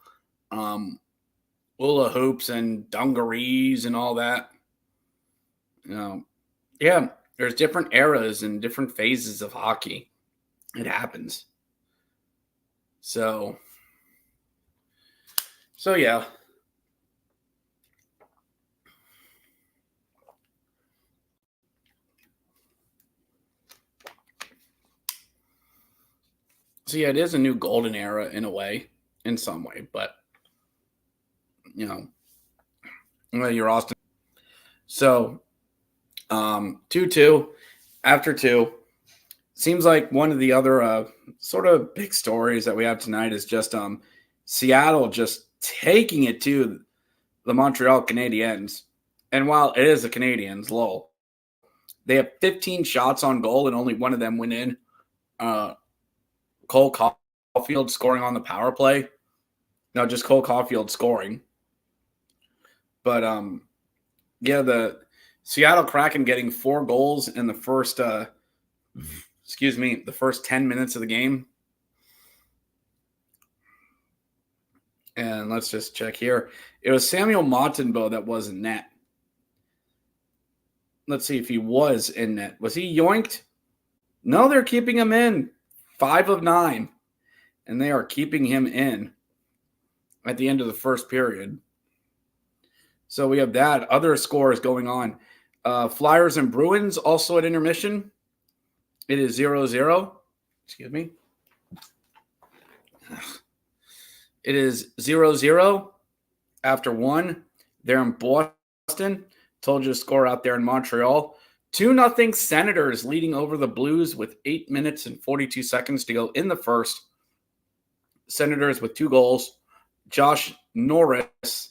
hula hoops and dungarees and all that. Yeah, there's different eras and different phases of hockey. It happens. So yeah. So yeah, it is a new golden era in a way, in some way, but you're Austin. So 2-2 after 2. Seems like one of the other sort of big stories that we have tonight is just Seattle just taking it to the Montreal Canadiens. And while it is the Canadiens, lol, they have 15 shots on goal and only one of them went in. Cole Caulfield scoring on the power play. No, just Cole Caulfield scoring. But the Seattle Kraken getting 4 goals in the first the first 10 minutes of the game. And let's just check here. It was Samuel Montembeault that was in net. Let's see if he was in net. Was he yoinked? No, they're keeping him in. 5 of 9. And they are keeping him in at the end of the first period. So we have that. Other scores going on. Flyers and Bruins also at intermission. It is 0-0. Excuse me. It is 0-0 after 1. They're in Boston. Told you to score out there in Montreal. 2-0 Senators leading over the Blues with 8 minutes and 42 seconds to go in the first. Senators with 2 goals. Josh Norris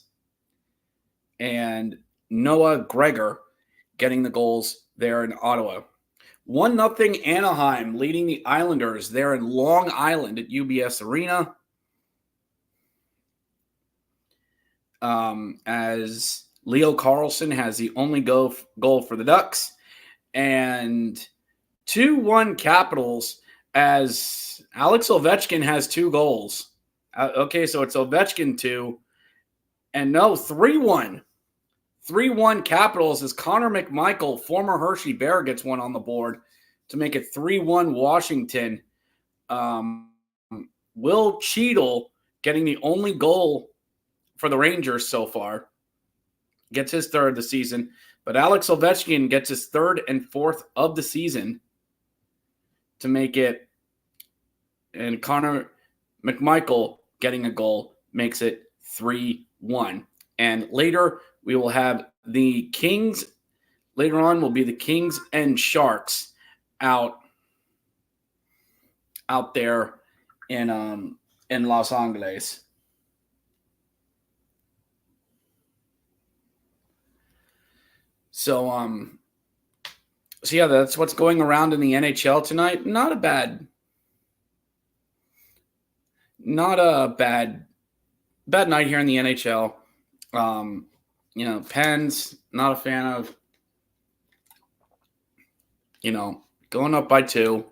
and Noah Gregor getting the goals there in Ottawa. 1-0 Anaheim leading the Islanders there in Long Island at UBS Arena. As Leo Carlson has the only goal for the Ducks. And 2-1 Capitals as Alex Ovechkin has 2 goals. Okay, so it's Ovechkin 2. And no, 3-1. 3-1 Capitals as Connor McMichael, former Hershey Bear, gets one on the board to make it 3-1 Washington. Will Cheadle getting the only goal for the Rangers so far. Gets his 3rd of the season. But Alex Ovechkin gets his 3rd and 4th of the season to make it. And Connor McMichael getting a goal makes it 3-1. And later we will have the Kings. Later on will be the Kings and Sharks out there in Los Angeles. So yeah, that's what's going around in the NHL tonight. Not a bad night here in the NHL. Pens, not a fan of, going up by 2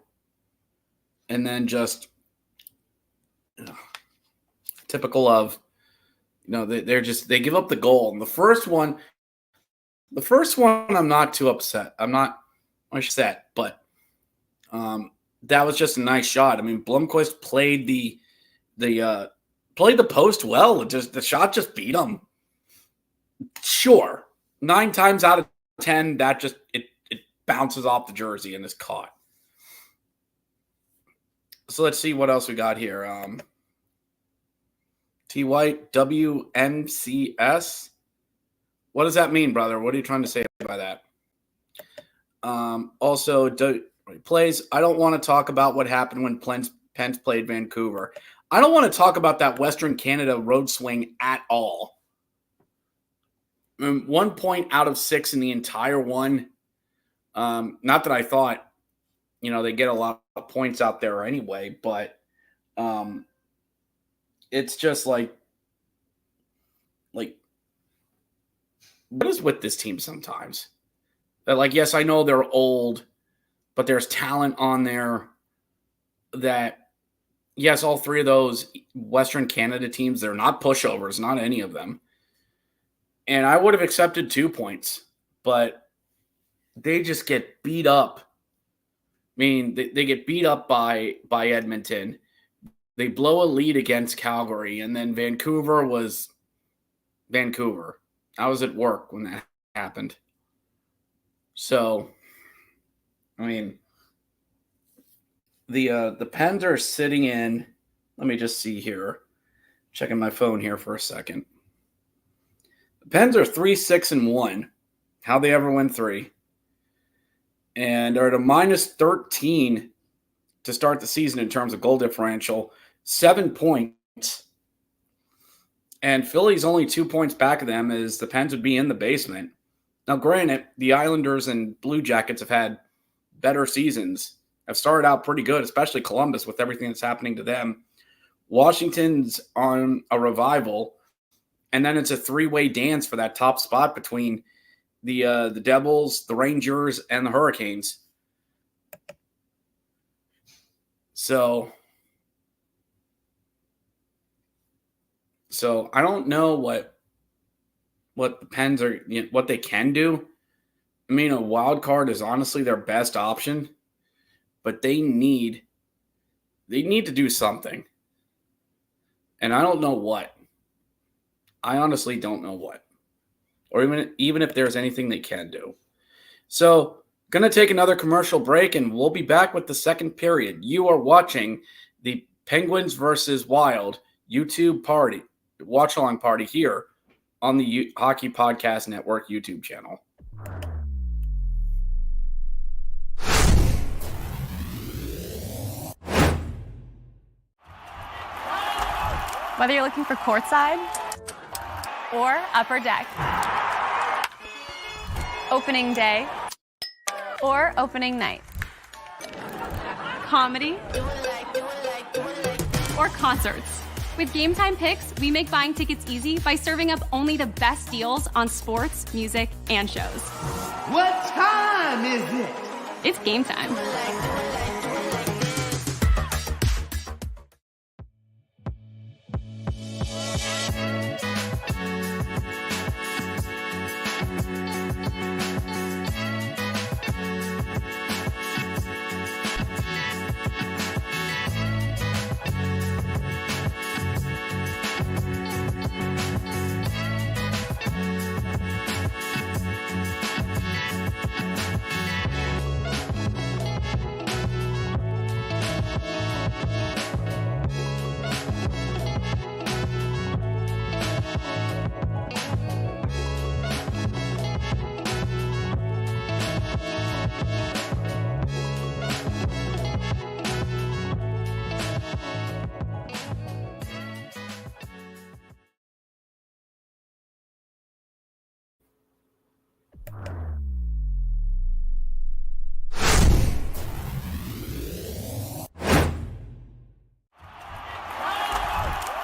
and then just typical of, they give up the goal. And the first one, I'm not too upset. I'm not upset, but that was just a nice shot. I mean, Blomqvist played the post well. The shot just beat him. Sure, 9 times out of 10, that just it bounces off the jersey and is caught. So let's see what else we got here. T White WMCS. What does that mean, brother? What are you trying to say by that? Also, plays. I don't want to talk about what happened when Pence played Vancouver. I don't want to talk about that Western Canada road swing at all. 1 point out of 6 in the entire one. Not that I thought, they get a lot of points out there anyway, but it's just like, what is with this team sometimes? That, yes, I know they're old, but there's talent on there that, yes, all 3 of those Western Canada teams, they're not pushovers, not any of them. And I would have accepted 2 points, but they just get beat up. I mean, they get beat up by Edmonton. They blow a lead against Calgary, and then Vancouver was Vancouver. I was at work when that happened. So, I mean, the Pens are sitting in. Let me just see here. Checking my phone here for a second. The Pens are 3-6-1. How'd they ever win 3? And are at a minus 13 to start the season in terms of goal differential. 7 points. And Philly's only 2 points back of them, as the Pens would be in the basement. Now, granted, the Islanders and Blue Jackets have had better seasons. Have started out pretty good, especially Columbus with everything that's happening to them. Washington's on a revival. And then it's a 3-way dance for that top spot between the Devils, the Rangers, and the Hurricanes. So I don't know what the Pens are, what they can do. I mean, a wild card is honestly their best option, but they need to do something. And I don't know what. I honestly don't know what. Or even if there's anything they can do. So, going to take another commercial break, and we'll be back with the second period. You are watching the Penguins versus Wild YouTube party, watch-along party here on the Hockey Podcast Network YouTube channel. Whether you're looking for courtside or upper deck, opening day or opening night, comedy or concerts. With Gametime Picks, we make buying tickets easy by serving up only the best deals on sports, music, and shows. What time is it? It's game time.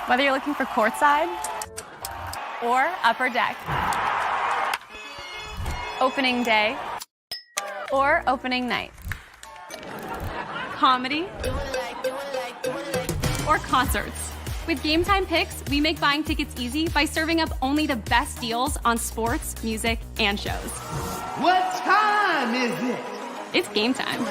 Whether you're looking for courtside or upper deck, opening day or opening night, comedy or concerts. With Gametime Picks, we make buying tickets easy by serving up only the best deals on sports, music, and shows. What time is it? It's game time.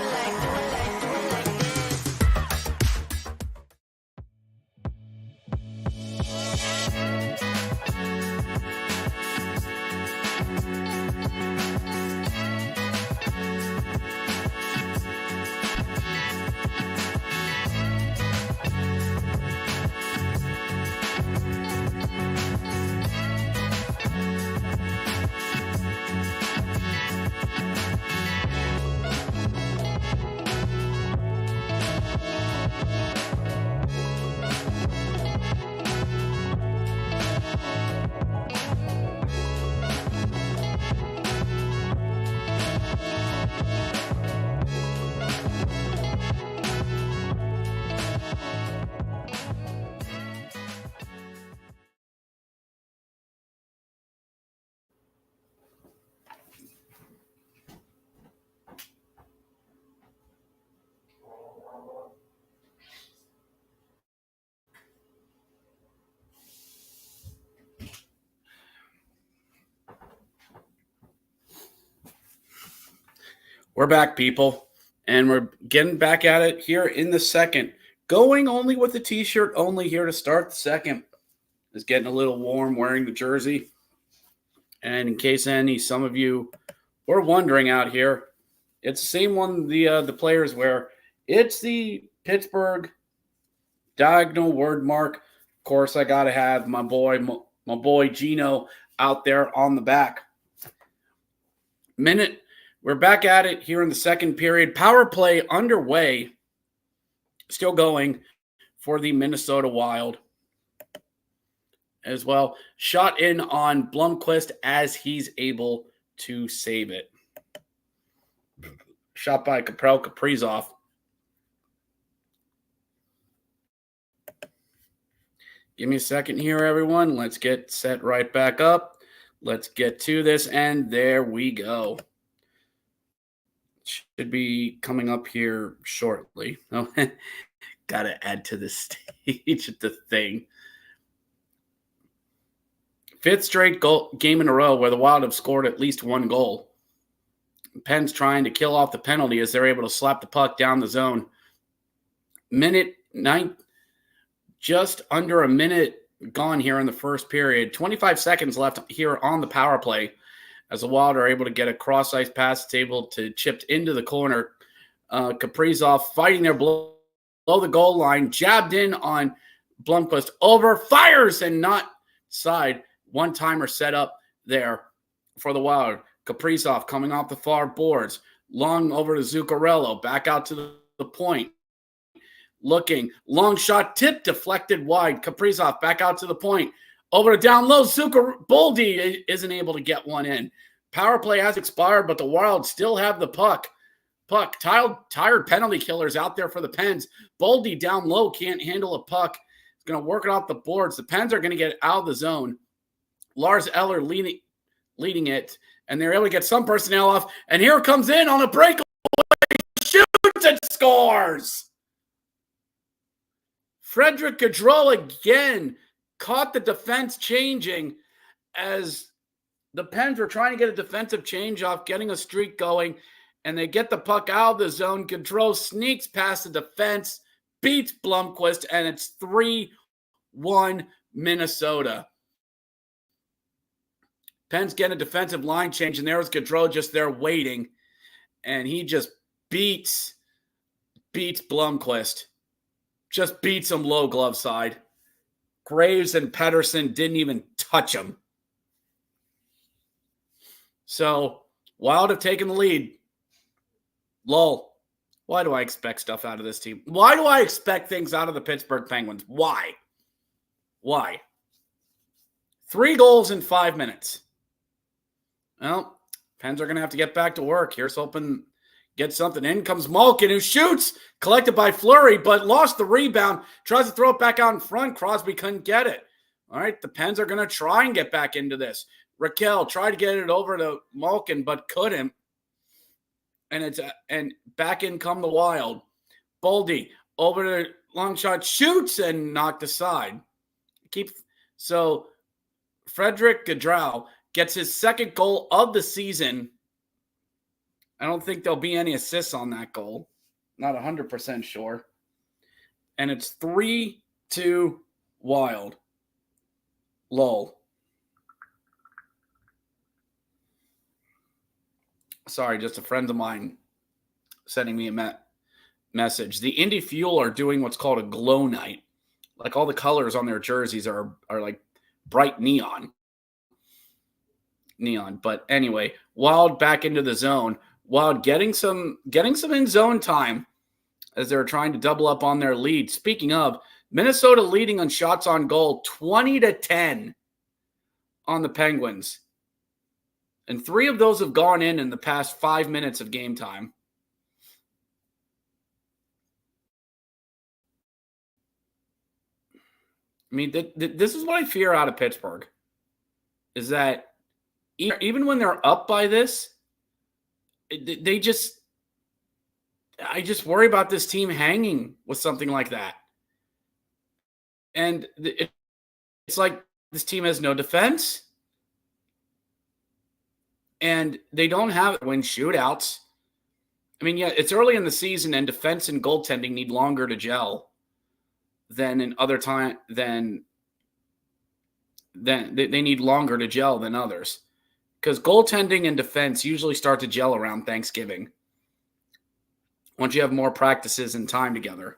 We're back, people, and we're getting back at it here in the second. Going only with the t-shirt only here to start the second. It's getting a little warm wearing the jersey. And in case some of you were wondering out here, it's the same one the players wear. It's the Pittsburgh diagonal word mark. Of course, I got to have my boy Gino out there on the back. We're back at it here in the second period. Power play underway. Still going for the Minnesota Wild as well. Shot in on Blomqvist as he's able to save it. Shot by Kaprizov. Give me a second here, everyone. Let's get set right back up. Let's get to this, and there we go. Should be coming up here shortly. Oh, got to add to the stage the thing. Fifth straight game in a row where the Wild have scored at least one goal. Penn's trying to kill off the penalty as they're able to slap the puck down the zone. Just under a minute gone here in the first period. 25 seconds left here on the power play as the Wild are able to get a cross-ice pass. It's able to chip into the corner. Kaprizov fighting there below the goal line. Jabbed in on Blomqvist. Over. Fires and not side. One-timer set up there for the Wild. Kaprizov coming off the far boards. Long over to Zuccarello. Back out to the point. Looking. Long shot. Tip deflected wide. Kaprizov back out to the point. Over to down low. Boldy isn't able to get one in. Power play has expired, but the Wild still have the puck. Tired penalty killers out there for the Pens. Boldy down low can't handle a puck. He's going to work it off the boards. The Pens are going to get out of the zone. Lars Eller leading it, and they're able to get some personnel off. And here comes in on a breakaway. Shoots and scores. Frederick Gaudreau again caught the defense changing as the Pens were trying to get a defensive change off, getting a streak going, and they get the puck out of the zone. Gaudreau sneaks past the defense, beats Blomqvist, and it's 3-1 Minnesota. Pens get a defensive line change, and there was Gaudreau just there waiting, and he just beats Blomqvist. Just beats him low glove side. Graves and Pedersen didn't even touch him. So, Wild have taken the lead. Lol. Why do I expect stuff out of this team? Why do I expect things out of the Pittsburgh Penguins? Why? 3 goals in 5 minutes. Well, Pens are going to have to get back to work. Here's hoping get something in. Comes Malkin, who shoots. Collected by Fleury, but lost the rebound. Tries to throw it back out in front. Crosby couldn't get it. All right, the Pens are going to try and get back into this. Raquel tried to get it over to Malkin, but couldn't. And back in come the Wild. Boldy over to long shot, shoots and knocked aside. So Frederick Gaudreau gets his second goal of the season. I don't think there'll be any assists on that goal. Not 100% sure. And it's 3-2 Wild. Lol. Sorry, just a friend of mine sending me a message. The Indy Fuel are doing what's called a glow night. Like all the colors on their jerseys are like bright neon. But anyway, Wild back into the zone. Wild getting some in zone time as they're trying to double up on their lead. Speaking of, Minnesota leading on shots on goal 20-10 on the Penguins. And 3 of those have gone in the past 5 minutes of game time. I mean, this is what I fear out of Pittsburgh, is that even when they're up by this, I just worry about this team hanging with something like that. And it's like this team has no defense. And they don't have win shootouts. I mean, yeah, it's early in the season, and defense and goaltending need longer to gel than in other time. Than they need longer to gel than others, because goaltending and defense usually start to gel around Thanksgiving once you have more practices and time together.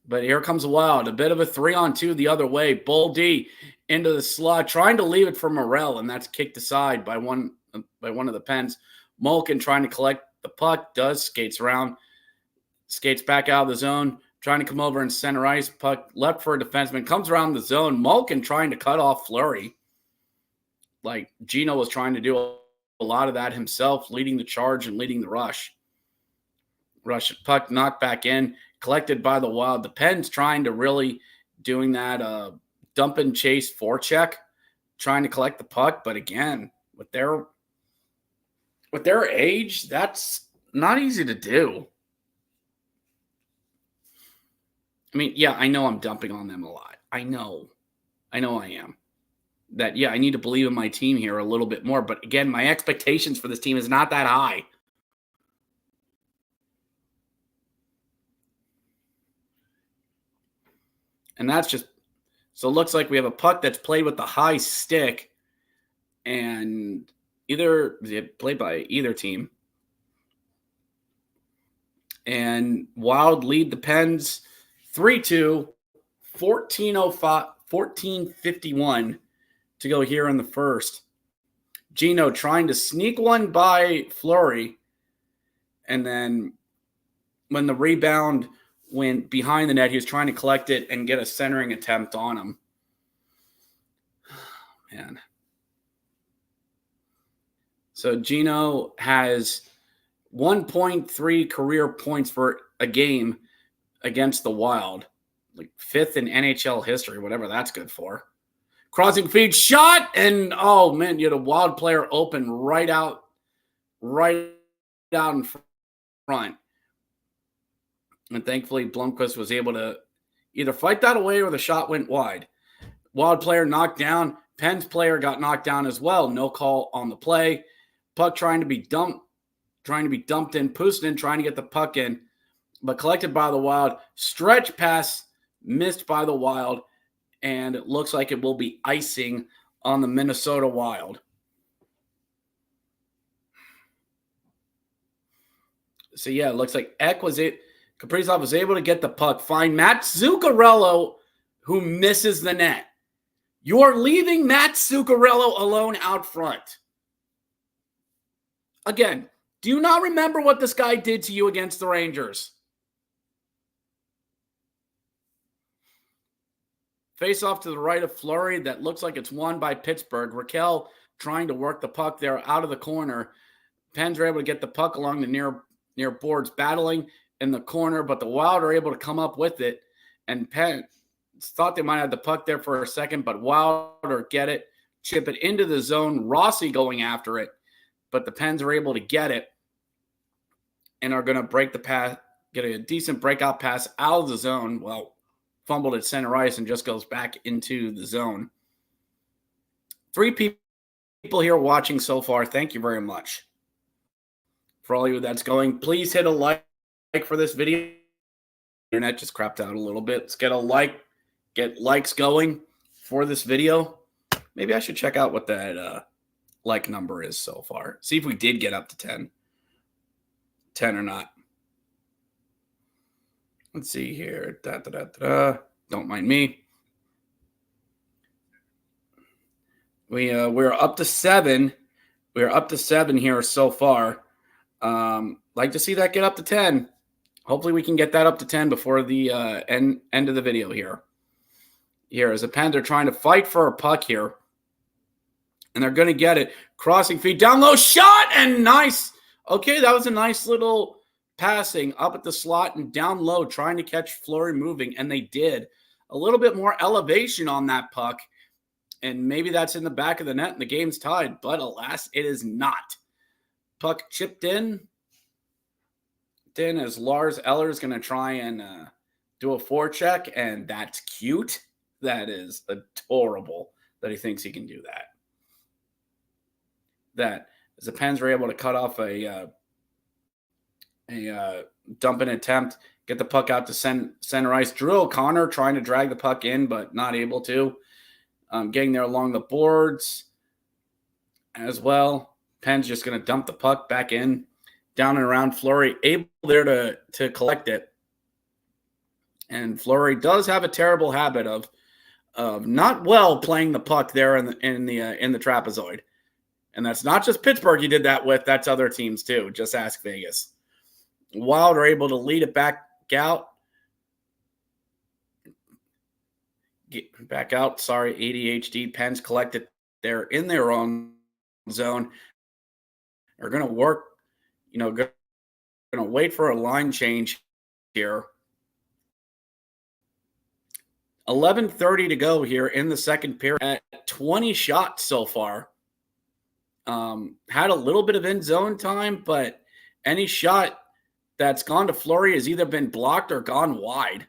But here comes Wild, a bit of a 3-on-2 the other way. Bull D into the slot, trying to leave it for Morel, and that's kicked aside by one of the Pens. Malkin trying to collect the puck, skates around, skates back out of the zone, trying to come over and center ice. Puck left for a defenseman, comes around the zone. Malkin trying to cut off Fleury. Like Gino was trying to do a lot of that himself, leading the charge and leading the rush. Puck knocked back in, collected by the Wild. The Pens trying to really doing that dump and chase forecheck, trying to collect the puck. But again, with their age, that's not easy to do. I mean, yeah, I know I'm dumping on them a lot. I know I am. That, yeah, I need to believe in my team here a little bit more. But again, my expectations for this team is not that high. And that's just, so it looks like we have a puck that's played with the high stick, and played by either team. And Wild lead the Pens 3-2, 14:51 to go here in the first. Gino trying to sneak one by Fleury, and then when the rebound went behind the net, he was trying to collect it and get a centering attempt on him. Man. So Gino has 1.3 career points for a game against the Wild. Like 5th in NHL history, whatever that's good for. Crossing feed shot, and oh man, you had a Wild player open right out in front. And thankfully, Blomqvist was able to either fight that away or the shot went wide. Wild player knocked down. Pens player got knocked down as well. No call on the play. Puck trying to be dumped in. Puusinen trying to get the puck in, but collected by the Wild. Stretch pass missed by the Wild, and it looks like it will be icing on the Minnesota Wild. So yeah, it looks like Kaprizov was able to get the puck, find Matt Zuccarello, who misses the net. You're leaving Matt Zuccarello alone out front. Again, do you not remember what this guy did to you against the Rangers? Face off to the right of Fleury. That looks like it's won by Pittsburgh. Raquel trying to work the puck there out of the corner. Pens are able to get the puck along the near boards, battling in the corner, but the Wild are able to come up with it. And Pens thought they might have the puck there for a second, but Wilder get it, chip it into the zone. Rossi going after it, but the Pens are able to get it and are going to break the pass, get a decent breakout pass out of the zone. Well, fumbled at center ice and just goes back into the zone. 3 people here watching so far. Thank you very much. For all of you that's going, please hit a like for this video. Internet just crapped out a little bit. Let's get a like, get likes going for this video. Maybe I should check out what that like number is so far. See if we did get up to 10 or not. Let's see here. Don't mind me. We're up to 7. We're up to 7 here so far. Like to see that get up to 10. Hopefully we can get that up to 10 before the end of the video here. Here as the Pens are trying to fight for a puck here. And they're going to get it. Crossing feed, down low, shot, and nice. Okay, that was a nice little passing up at the slot and down low, trying to catch Fleury moving, and they did. A little bit more elevation on that puck, and maybe that's in the back of the net and the game's tied, but alas, it is not. Puck chipped in. Then as Lars Eller is going to try and do a forecheck, and that's cute. That is adorable that he thinks he can do that. as the Pens were able to cut off a dumping attempt, get the puck out to center ice. Drew O'Connor trying to drag the puck in, but not able to. Getting there along the boards as well. Pens just going to dump the puck back in, down and around. Fleury able there to collect it. And Fleury does have a terrible habit of not well playing the puck there in the trapezoid. And that's not just Pittsburgh he did that with. That's other teams too. Just ask Vegas. Wild are able to lead it back out. Back out. Sorry, ADHD. Pens collect it there in their own zone. They're going to work, going to wait for a line change here. 11:30 to go here in the second period. At 20 shots so far. Had a little bit of in zone time, but any shot that's gone to Fleury has either been blocked or gone wide.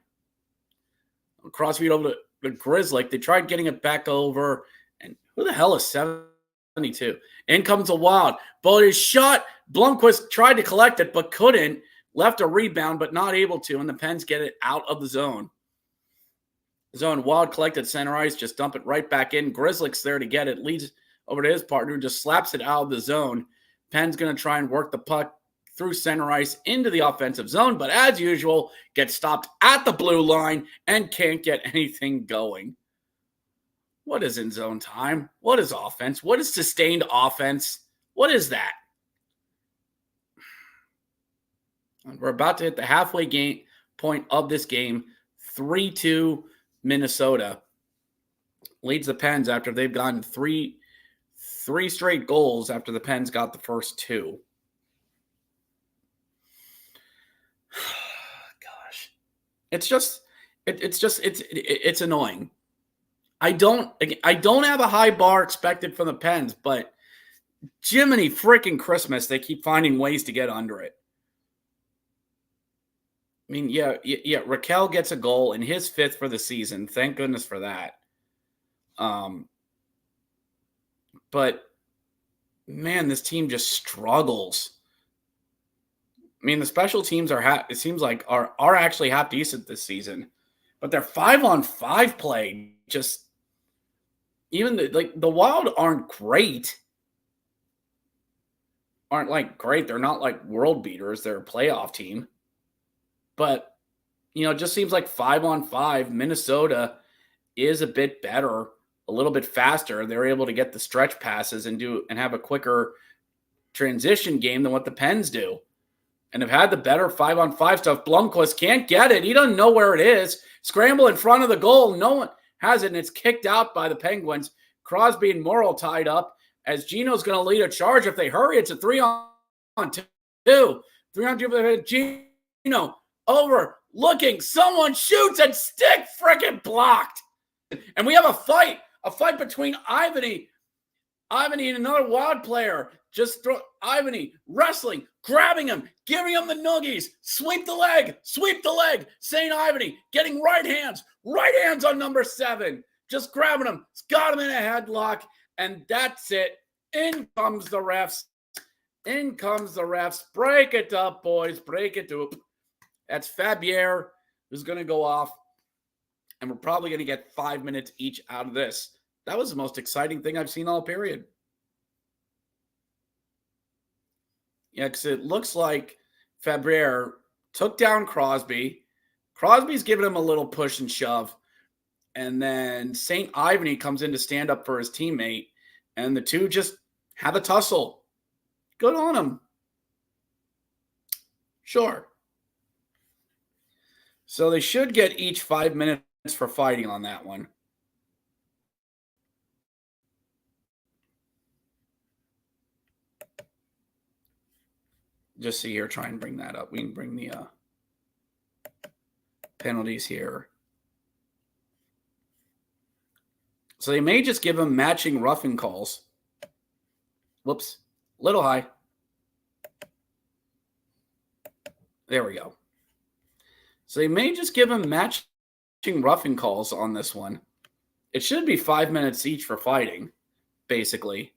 Crossfeed over to Grizzly. They tried getting it back over. And who the hell is 72? In comes a Wild. But his shot, Blomqvist tried to collect it, but couldn't. Left a rebound, but not able to. And the Pens get it out of the zone. Wild collected center ice, just dump it right back in. Grizzly's there to get it. Leads over to his partner, just slaps it out of the zone. Penn's going to try and work the puck through center ice into the offensive zone, but as usual, gets stopped at the blue line and can't get anything going. What is in zone time? What is offense? What is sustained offense? What is that? We're about to hit the halfway point of this game. 3-2 Minnesota leads the Pens after they've gotten three straight goals after the Pens got the first two. Gosh, it's annoying. I don't have a high bar expected from the Pens, but Jiminy freaking Christmas, they keep finding ways to get under it. I mean, yeah. Raquel gets a goal in his 5th for the season. Thank goodness for that. But man, this team just struggles. I mean, the special teams are actually half decent this season, but their 5-on-5 play just even the Wild aren't great. They're not like world beaters. They're a playoff team. But, it just seems like 5-on-5, Minnesota is a bit better, a little bit faster. They're able to get the stretch passes and have a quicker transition game than what the Pens do. And have had the better 5-on-5 stuff. Blomqvist can't get it. He doesn't know where it is. Scramble in front of the goal. No one has it, and it's kicked out by the Penguins. Crosby and Morrill tied up as Gino's going to lead a charge. If they hurry, it's a 3-on-2. 3-on-2 for the Gino. Over, looking, someone shoots and stick freaking blocked. And we have a fight between Ivany and another Wild player. Just throw Ivany wrestling, grabbing him, giving him the noogies. Sweep the leg. St. Ivany getting right hands on number 7. Just grabbing him. It's got him in a headlock, and that's it. In comes the refs. Break it up, boys. Break it up. That's Fabier who's going to go off, and we're probably going to get 5 minutes each out of this. That was the most exciting thing I've seen all period. Yeah, because it looks like Fabier took down Crosby. Crosby's giving him a little push and shove, and then St. Ivany comes in to stand up for his teammate, and the two just have a tussle. Good on them. Sure. So they should get each 5 minutes for fighting on that one. Just see here, try and bring that up. We can bring the penalties here. So they may just give them matching roughing calls. Whoops, little high. There we go. So they may just give him matching roughing calls on this one. It should be 5 minutes each for fighting, basically.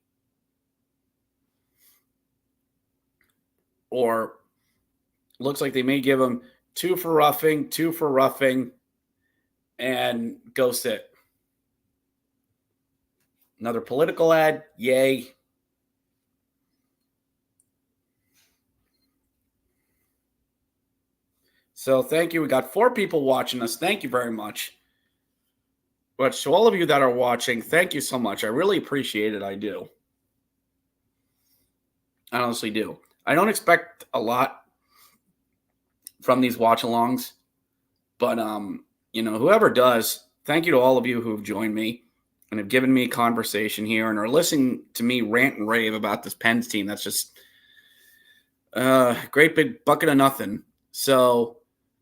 or looks like they may give him 2 for roughing, and go sit. Another political ad. Yay. So thank you. We got 4 people watching us. Thank you very much. But to all of you that are watching, thank you so much. I really appreciate it. I do. I honestly do. I don't expect a lot from these watch-alongs, but whoever does, thank you to all of you who have joined me and have given me conversation here and are listening to me rant and rave about this Pens team. That's just great big bucket of nothing. So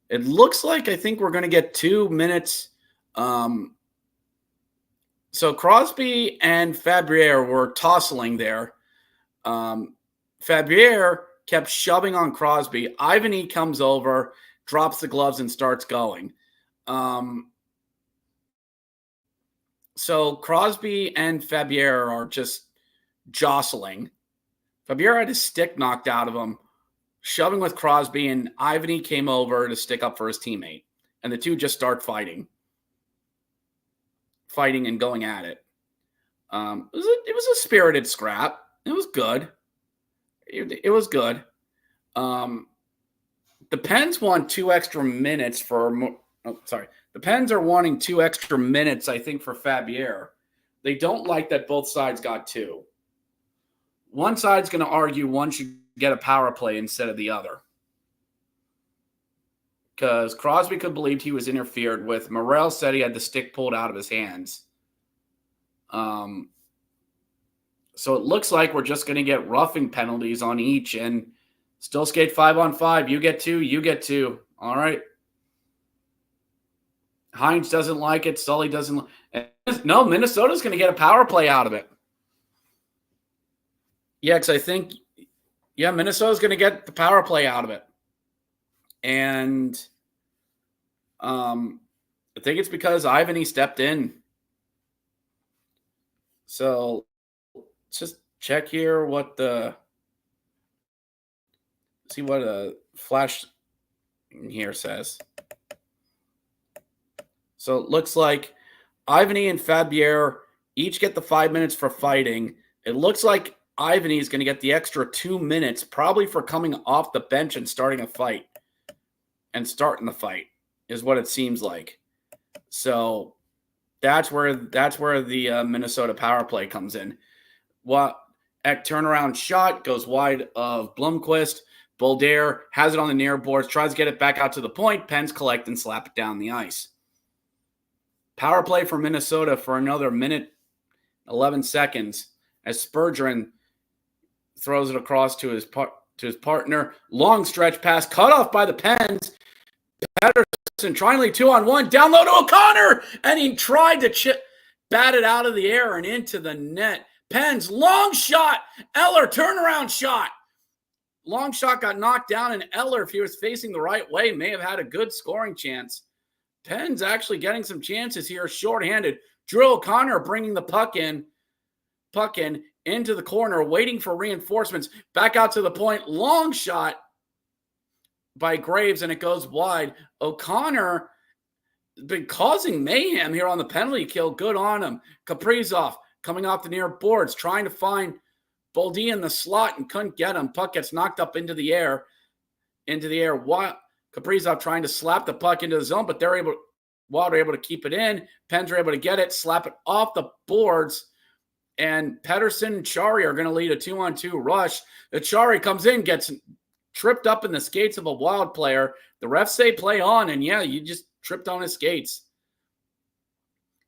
it looks like I think we're going to get 2 minutes. So Crosby and Fabier were tossling there. Fabier kept shoving on Crosby. Ivany comes over, drops the gloves, and starts going. So Crosby and Fabier are just jostling. Fabier had his stick knocked out of him, shoving with Crosby, and Ivany came over to stick up for his teammate. And the two just start fighting and going at it. It was a spirited scrap. It was good. It was good. The Pens want 2 extra minutes the Pens are wanting 2 extra minutes, I think, for Fabier. They don't like that both sides got 2. One side's going to argue one should get a power play instead of the other. Because Crosby could believe he was interfered with. Morrell said he had the stick pulled out of his hands. So it looks like we're just going to get roughing penalties on each and still skate 5-on-5. You get 2, you get 2. All right. Hines doesn't like it. Sully doesn't. No, Minnesota's going to get a power play out of it. Yeah, because I think, Minnesota's going to get the power play out of it. And I think it's because Ivany stepped in. So let's just check here see what a flash here says. So it looks like Ivany and Fabier each get the 5 minutes for fighting. It looks like Ivany is going to get the extra 2 minutes, probably for coming off the bench and starting the fight, is what it seems like. So that's where the Minnesota power play comes in. At turnaround shot goes wide of Blomqvist. Boldair has it on the near boards, tries to get it back out to the point. Pens collect and slap it down the ice. Power play for Minnesota for another minute, 11 seconds, as Spurgeon throws it across to his partner. Long stretch pass, cut off by the Pens. Pettersson trying to lead 2-on-1, down low to O'Connor, and he tried to bat it out of the air and into the net. Pens, long shot, Eller, turnaround shot. Long shot got knocked down, and Eller, if he was facing the right way, may have had a good scoring chance. Pens actually getting some chances here, shorthanded. Drew O'Connor bringing the puck in into the corner, waiting for reinforcements. Back out to the point, long shot by Graves, and it goes wide. O'Connor been causing mayhem here on the penalty kill. Good on him. Kaprizov coming off the near boards, trying to find Boldy in the slot and couldn't get him. Puck gets knocked up into the air. Kaprizov trying to slap the puck into the zone, but Wild are able to keep it in. Pens are able to get it, slap it off the boards, and Pettersson and Chari are going to lead a 2-on-2 rush. The Chari comes in, gets tripped up in the skates of a Wild player. The refs say play on, and you just tripped on his skates.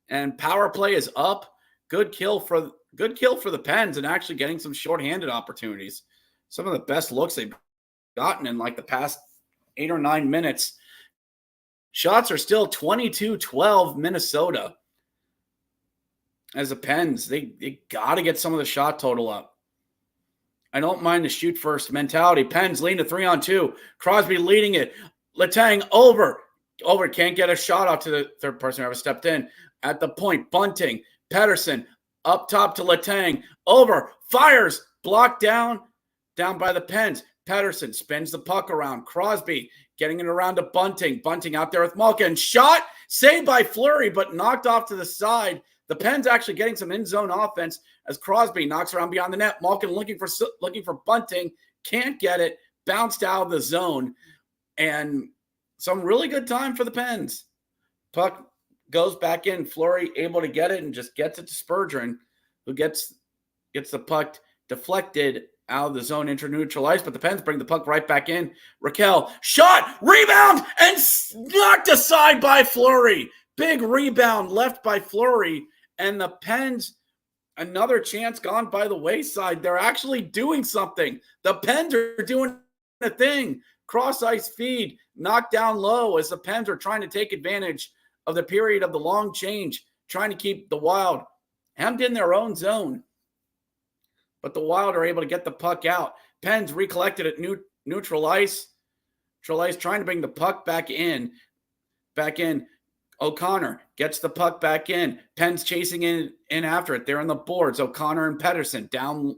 And power play is up. Good kill for the Pens, and actually getting some shorthanded opportunities. Some of the best looks they've gotten in like the past 8 or 9 minutes. Shots are still 22-12 Minnesota. As the Pens, they got to get some of the shot total up. I don't mind the shoot first mentality. Pens leading to 3-on-2. Crosby leading it. Letang over, can't get a shot out to the third person who ever stepped in. At the point, Bunting, Pettersson, up top to Letang, over, fires, blocked down by the Pens. Pedersen spins the puck around. Crosby getting it around to Bunting. Bunting out there with Malkin. Shot, saved by Fleury, but knocked off to the side. The Pens actually getting some in-zone offense as Crosby knocks around beyond the net. Malkin looking for Bunting. Can't get it. Bounced out of the zone. And some really good time for the Pens. Puck goes back in. Fleury able to get it and just gets it to Spurgeon, who gets the puck deflected out of the zone into neutral ice, but the Pens bring the puck right back in. Raquel, shot, rebound, and knocked aside by Fleury. Big rebound left by Fleury, and the Pens, another chance gone by the wayside. They're actually doing something. The Pens are doing a thing. Cross ice feed, knocked down low as the Pens are trying to take advantage of the period of the long change, trying to keep the Wild hemmed in their own zone. But the Wild are able to get the puck out. Pens recollected at neutral ice. Neutral ice trying to bring the puck back in. O'Connor gets the puck back in. Pens chasing in after it. They're on the boards. O'Connor and Pedersen down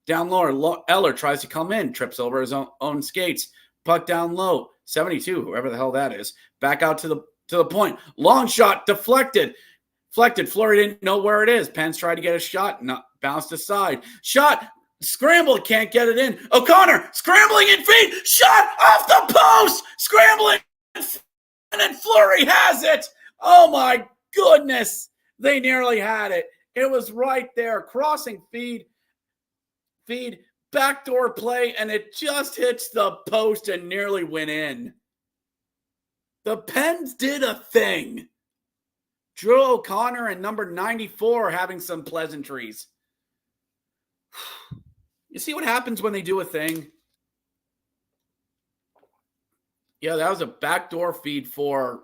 lower. Eller tries to come in. Trips over his own skates. Puck down low. 72, whoever the hell that is. Back out to the point. Long shot deflected. Fleury didn't know where it is. Pens tried to get a shot. Bounced aside. Shot. Scrambled. Can't get it in. O'Connor scrambling in feet. Shot off the post. Scrambling. And then Fleury has it. Oh, my goodness. They nearly had it. It was right there. Crossing feed. Backdoor play. And it just hits the post and nearly went in. The Pens did a thing. Drew O'Connor and number 94 having some pleasantries. You see what happens when they do a thing? Yeah, that was a backdoor feed for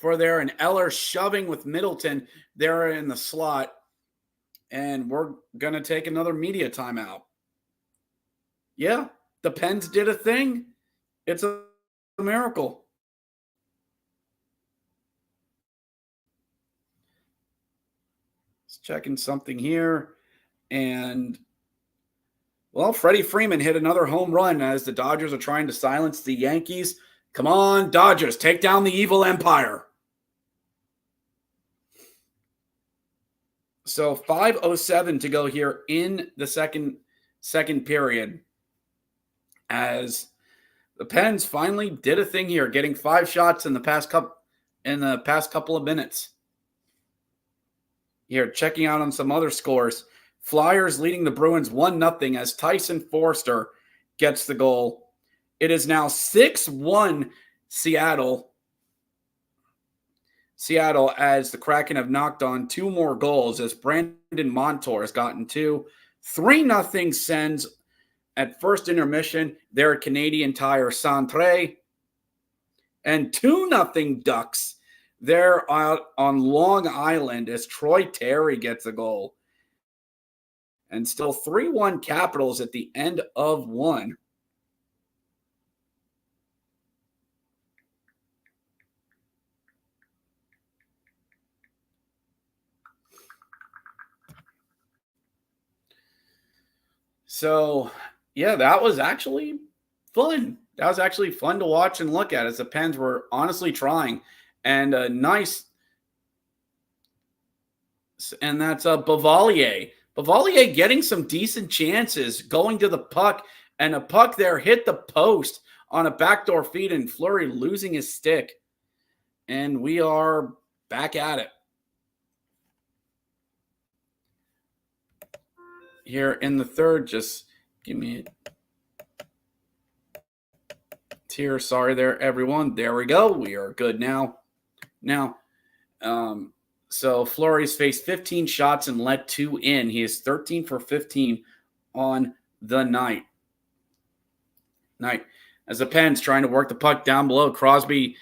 there, and Eller shoving with Middleton there in the slot. And we're going to take another media timeout. Yeah, the Pens did a thing. It's a miracle. Just checking something here. And, well, Freddie Freeman hit another home run as the Dodgers are trying to silence the Yankees. Come on, Dodgers, take down the evil empire. So 5:07 to go here in the second period as the Pens finally did a thing here, getting 5 shots in the past couple of minutes. Here, checking out on some other scores. Flyers leading the Bruins 1-0 as Tyson Forster gets the goal. It is now 6-1 Seattle. Seattle as the Kraken have knocked on 2 more goals as Brandon Montour has gotten 2. 3-0 Sens at first intermission. They're at Canadian Tire Centre. And 2-0 Ducks. They're out on Long Island as Troy Terry gets a goal. And still 3-1 Capitals at the end of 1. So, yeah, that was actually fun. That was actually fun to watch and look at as the Pens were honestly trying. And nice. And that's Bavalier. Bavalier getting some decent chances, going to the puck, and a puck there hit the post on a backdoor feed, and Fleury losing his stick. And we are back at it. Here in the third, just give me it. Here, sorry there, everyone. There we go. We are good now. So Fleury's faced 15 shots and let 2 in. He is 13 for 15 on the night. As the Pens trying to work the puck down below. Crosby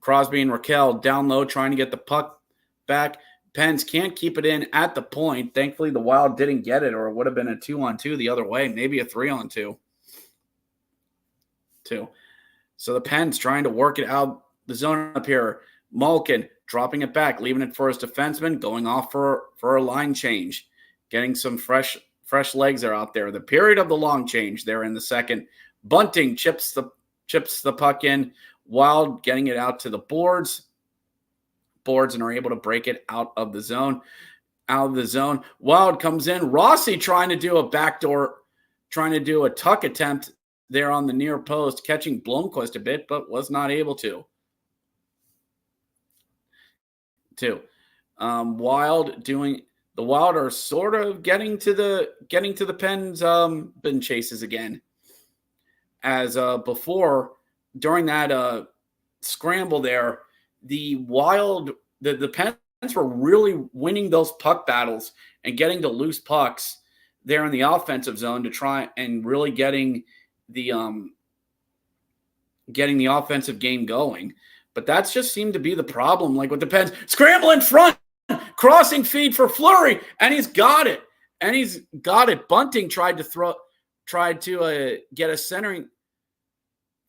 and Raquel down low trying to get the puck back. Pens can't keep it in at the point. Thankfully, the Wild didn't get it, or it would have been a 2-on-2 the other way, maybe a 3-on-2. So the Pens trying to work it out the zone up here. Malkin dropping it back, leaving it for his defenseman, going off for a line change, getting some fresh Fresh legs are out there. The period of the long change there in the second. Bunting chips the puck in. Wild getting it out to the boards. And are able to break it out of the zone. Wild comes in. Rossi trying to do a backdoor, trying to do a tuck attempt there on the near post, catching Blomqvist a bit, but was not able to. The Wild are sort of getting to the Pens bin chases again. As before, during that scramble there, the Wild, the Pens were really winning those puck battles and getting to loose pucks there in the offensive zone to try and really getting the offensive game going. But that's just seemed to be the problem. Like with the Pens, scramble in front, crossing feed for Fleury, and he's got it. Bunting tried to get a centering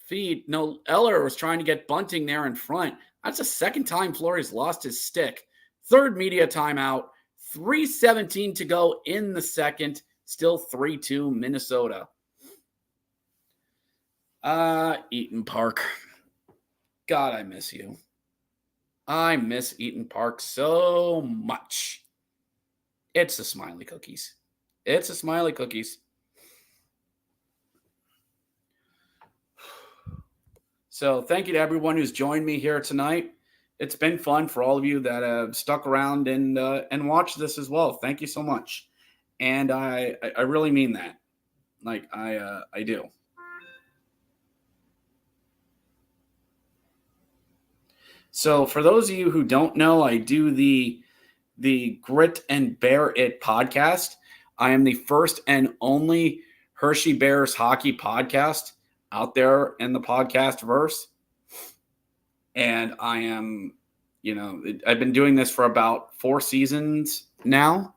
feed. No, Eller was trying to get Bunting there in front. That's the second time Fleury's lost his stick. Third media timeout. 3:17 to go in the second. Still 3-2 Minnesota. Eaton Park. God, I miss you. I miss Eaton Park so much. It's the smiley cookies. So thank you to everyone who's joined me here tonight. It's been fun for all of you that have stuck around and watched this as well. Thank you so much. And I really mean that. Like I do. So for those of you who don't know, I do the Grit and Bear It podcast. I am the first and only Hershey Bears hockey podcast out there in the podcast verse. And I am, I've been doing this for about 4 seasons now,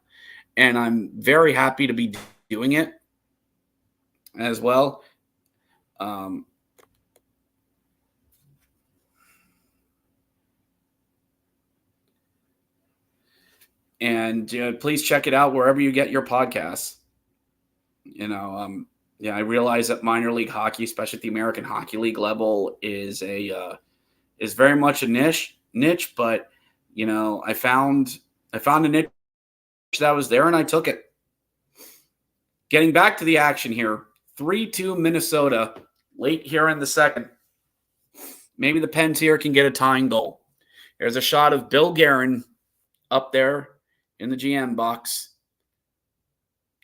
and I'm very happy to be doing it as well. And please check it out wherever you get your podcasts. I realize that minor league hockey, especially at the American Hockey League level, is very much a niche. But I found a niche that was there, and I took it. Getting back to the action here, 3-2 Minnesota late here in the second. Maybe the Pens here can get a tying goal. There's a shot of Bill Guerin up there in the GM box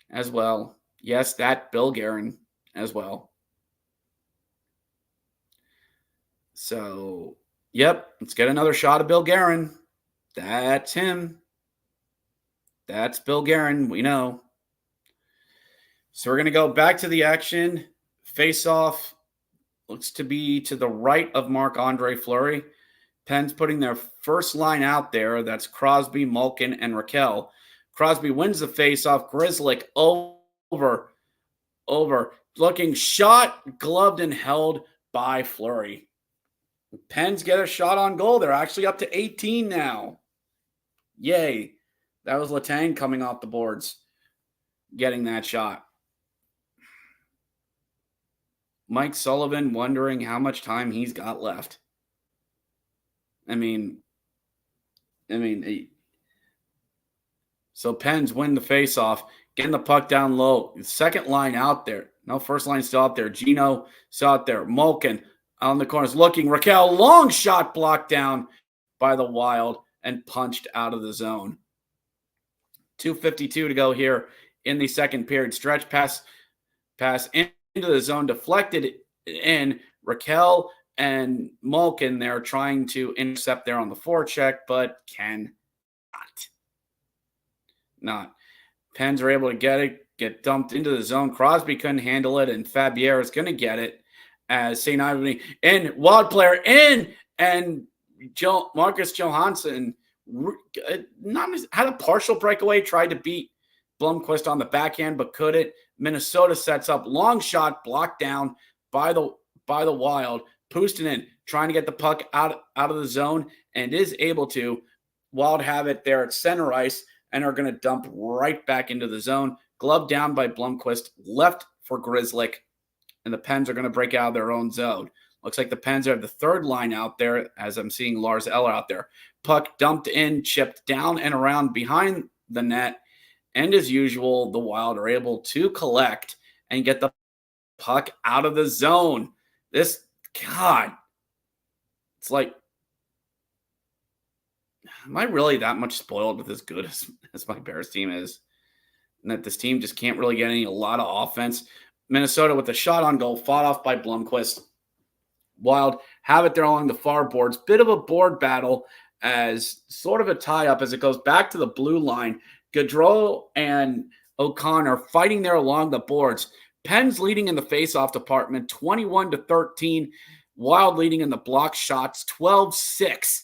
as well. Yes, that Bill Guerin as well. So, yep, let's get another shot of Bill Guerin. That's him. That's Bill Guerin, we know. So we're going to go back to the action. Face-off looks to be to the right of Marc-Andre Fleury. Pens putting their first line out there. That's Crosby, Malkin, and Raquel. Crosby wins the faceoff. Grzelcyk over. Looking shot, gloved, and held by Fleury. Pens get a shot on goal. They're actually up to 18 now. Yay. That was Letang coming off the boards, getting that shot. Mike Sullivan wondering how much time he's got left. So Pens win the faceoff, getting the puck down low. Second line out there. No, first line still out there. Gino still out there. Malkin on the corners looking. Raquel, long shot blocked down by the Wild and punched out of the zone. 2:52 to go here in the second period. Stretch pass into the zone, deflected in. Raquel and Malkin there trying to intercept there on the forecheck, but not. Pens are able to get dumped into the zone. Crosby couldn't handle it, and Fabier is going to get it as St. Ivany in, Wild player in, and Marcus Johansson had a partial breakaway, tried to beat Blomqvist on the backhand, but couldn't. Minnesota sets up, long shot blocked down by the Wild. Puustinen trying to get the puck out of the zone and is able to. Wild have it there at center ice and are going to dump right back into the zone. Glove down by Blomqvist, left for Grzelcyk, and the Pens are going to break out of their own zone. Looks like the Pens are the third line out there, as I'm seeing Lars Eller out there. Puck dumped in, chipped down and around behind the net, and as usual, the Wild are able to collect and get the puck out of the zone. This, God, it's like, am I really that much spoiled with as good as my Bears team is? And that this team just can't really get a lot of offense. Minnesota with a shot on goal, fought off by Blomqvist. Wild have it there along the far boards. Bit of a board battle as sort of a tie-up as it goes back to the blue line. Gaudreau and O'Connor fighting there along the boards. Pens leading in the face-off department, 21-13. Wild leading in the block shots, 12-6.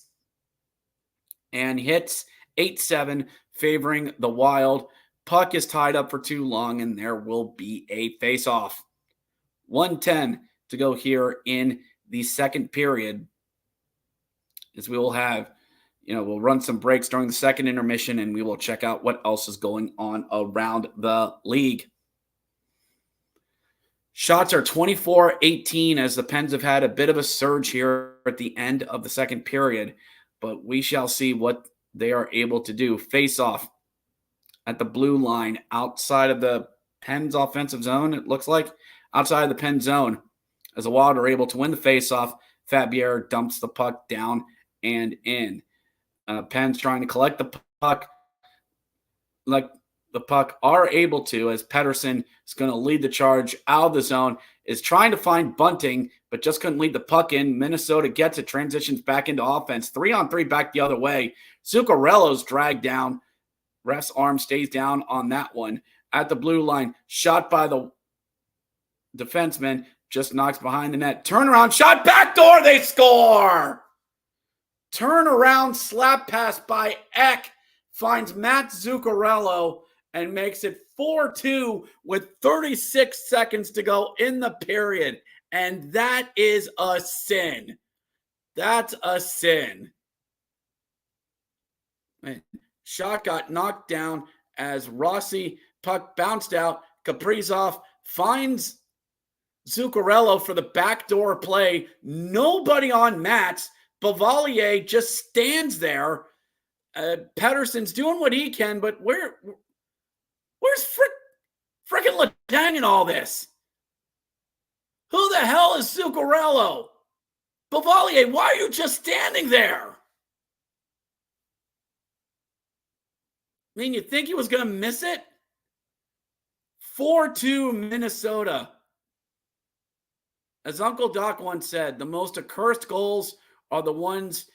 And hits 8-7, favoring the Wild. Puck is tied up for too long, and there will be a face-off. 1:10 to go here in the second period, as we will have, we'll run some breaks during the second intermission, and we will check out what else is going on around the league. Shots are 24-18 as the Pens have had a bit of a surge here at the end of the second period, but we shall see what they are able to do. Face off at the blue line outside of the Pens offensive zone, it looks like, outside of the Pen zone. As the Wild are able to win the face-off, Fabier dumps the puck down and in. Pens trying to collect the puck like the puck are able to, as Pettersson is going to lead the charge out of the zone, is trying to find Bunting, but just couldn't lead the puck in. Minnesota gets it, transitions back into offense. 3-on-3 back the other way. Zuccarello's dragged down. Ref's arm stays down on that one. At the blue line, shot by the defenseman, just knocks behind the net. Turnaround shot, backdoor, they score! Turnaround slap pass by Ek finds Matt Zuccarello and makes it 4-2 with 36 seconds to go in the period. And that is a sin. That's a sin. Shot got knocked down as Rossi, puck bounced out. Kaprizov finds Zuccarello for the backdoor play. Nobody on Mats. Bavalier just stands there. Pettersson's doing what he can, but where's frickin' Letang in all this? Who the hell is Zuccarello? Bavalier, why are you just standing there? I mean, you think he was going to miss it? 4-2 Minnesota. As Uncle Doc once said, the most accursed goals are the ones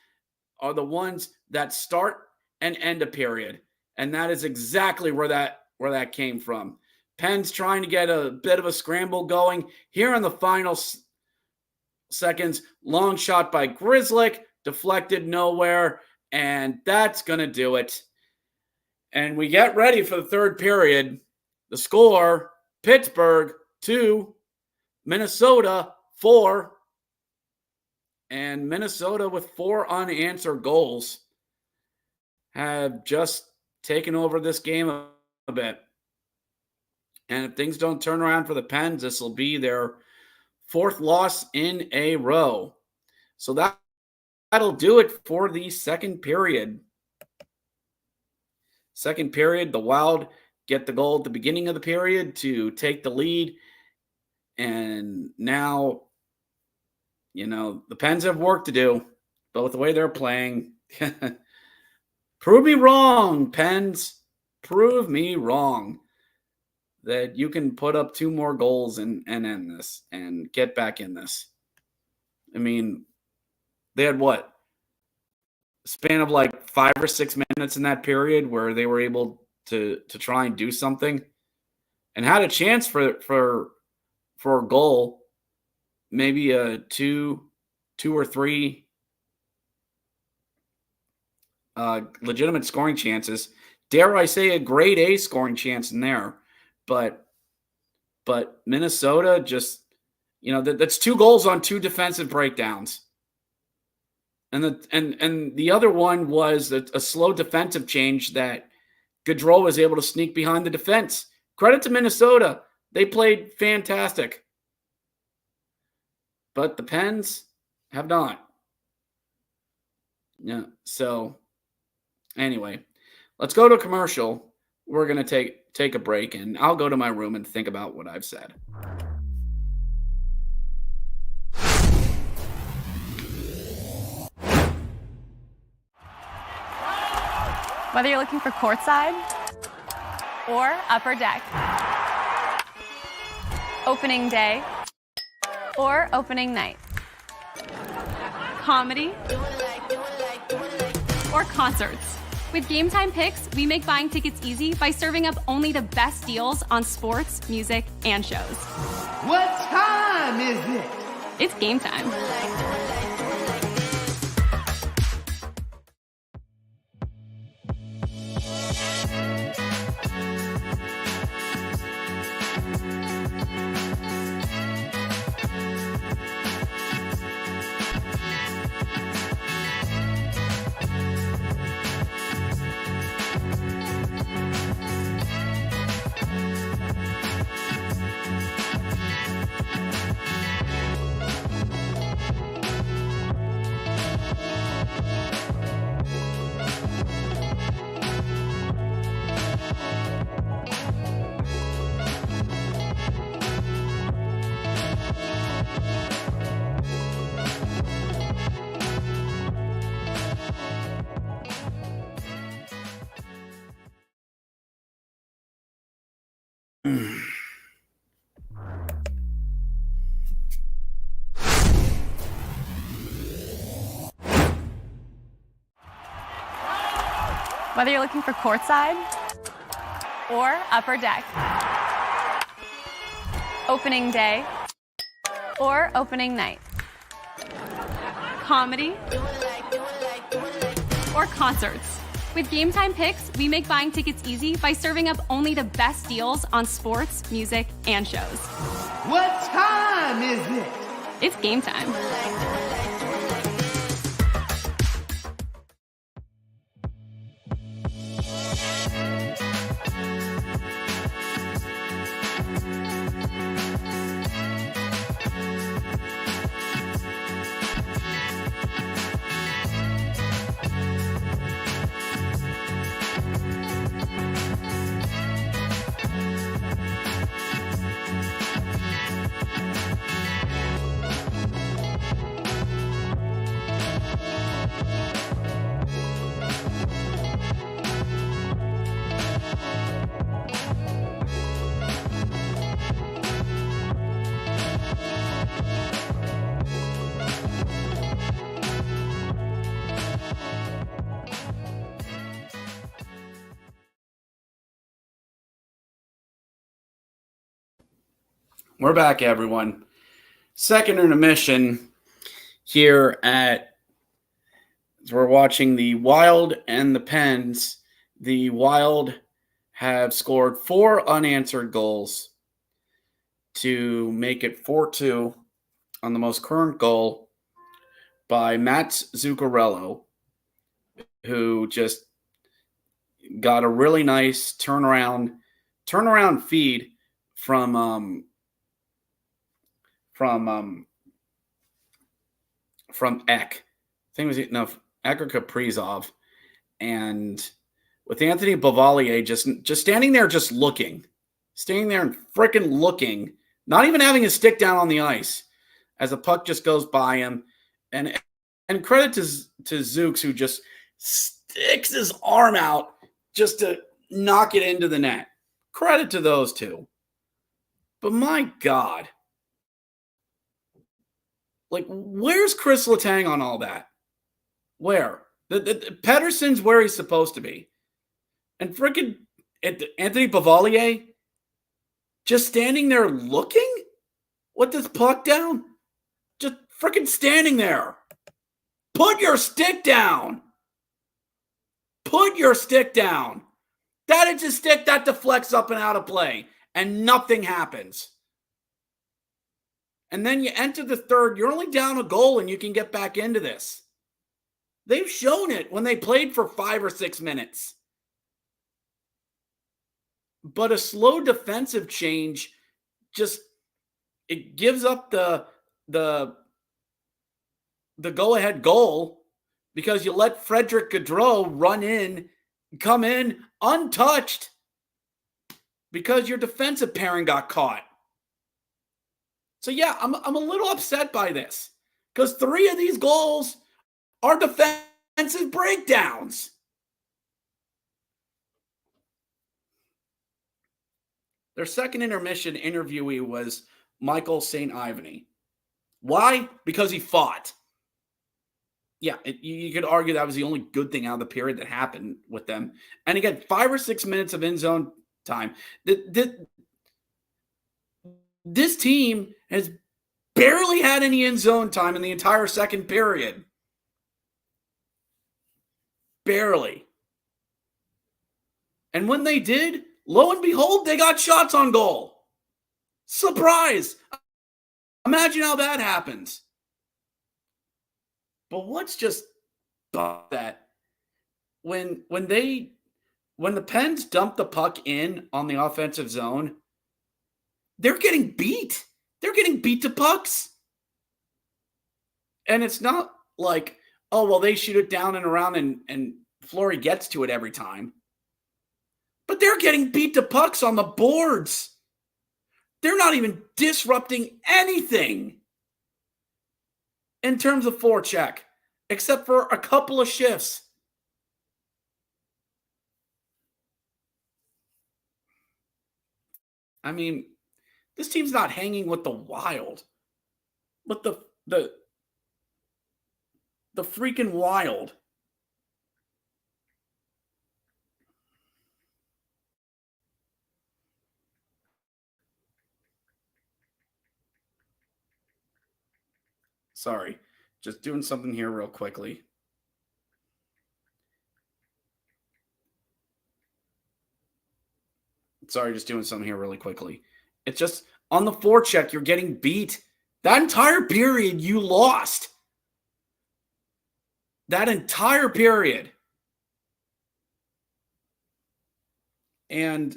that start and end a period. And that is exactly where that came from. Pens trying to get a bit of a scramble going here in the final seconds. Long shot by Grzelcyk, deflected nowhere, and that's going to do it. And we get ready for the third period. The score, Pittsburgh 2, Minnesota 4. And Minnesota, with 4 unanswered goals, have just taken over this game a bit. And if things don't turn around for the Pens, this will be their 4th loss in a row. So that'll do it for the second period. Second period, the Wild get the goal at the beginning of the period to take the lead. And now, the Pens have work to do, but with the way they're playing, prove me wrong, Pens. Prove me wrong that you can put up 2 more goals and end this and get back in this. I mean, they had what? Span of like 5 or 6 minutes in that period where they were able to try and do something and had a chance for a goal, maybe a two or three legitimate scoring chances. Dare I say a grade A scoring chance in there, but Minnesota just, that's 2 goals on 2 defensive breakdowns. And the other one was a slow defensive change that Gaudreau was able to sneak behind the defense Credit to Minnesota. They played fantastic. But the Pens have not. Yeah. So anyway, let's go to a commercial. We're going to take a break, and I'll go to my room and think about what I've said. Whether you're looking for courtside or upper deck, opening day or opening night, comedy or concerts. With Gametime Picks, we make buying tickets easy by serving up only the best deals on sports, music, and shows. What time is it? It's game time. Whether you're looking for courtside or upper deck, opening day or opening night, comedy or concerts. With Gametime Picks, we make buying tickets easy by serving up only the best deals on sports, music, and shows. What time is it? It's game time. We're back, everyone. Second intermission here we're watching the Wild and the Pens. The Wild have scored 4 unanswered goals to make it 4-2 on the most current goal by Mats Zuccarello, who just got a really nice turnaround feed from Ek. I think it was Ek or Kaprizov, and with Anthony Bavalier just standing there, just standing there and freaking looking, not even having his stick down on the ice as the puck just goes by him, and credit to Zooks, who just sticks his arm out just to knock it into the net. Credit to those two. But my God, like, where's Chris Letang on all that? Where? The Pedersen's where he's supposed to be. And freaking Anthony Bavalier just standing there looking with this puck down. Just freaking standing there. Put your stick down. Put your stick down. That is a stick that deflects up and out of play, and nothing happens. And then you enter the third, you're only down a goal and you can get back into this. They've shown it when they played for 5 or 6 minutes. but a slow defensive change just it gives up the go-ahead goal because you let Frederick Gaudreau come in untouched because your defensive pairing got caught. So yeah, I'm a little upset by this because 3 of these goals are defensive breakdowns. Their second intermission interviewee was Michael St. Ivany. Why? Because he fought. Yeah, you could argue that was the only good thing out of the period that happened with them. And again, 5 or 6 minutes of in-zone time. This team has barely had any in-zone time in the entire second period. Barely. And when they did, lo and behold, they got shots on goal. Surprise! Imagine how that happens. But what's just that? When the Pens dump the puck in on the offensive zone, they're getting beat. They're getting beat to pucks. And it's not like, oh, well, they shoot it down and around and Fleury gets to it every time. But they're getting beat to pucks on the boards. They're not even disrupting anything in terms of forecheck, except for a couple of shifts. I mean, this team's not hanging with the Wild, but the freaking Wild. Sorry, just doing something here real quickly. Sorry, just doing something here really quickly. It's just on the forecheck, you're getting beat. That entire period, you lost. That entire period. And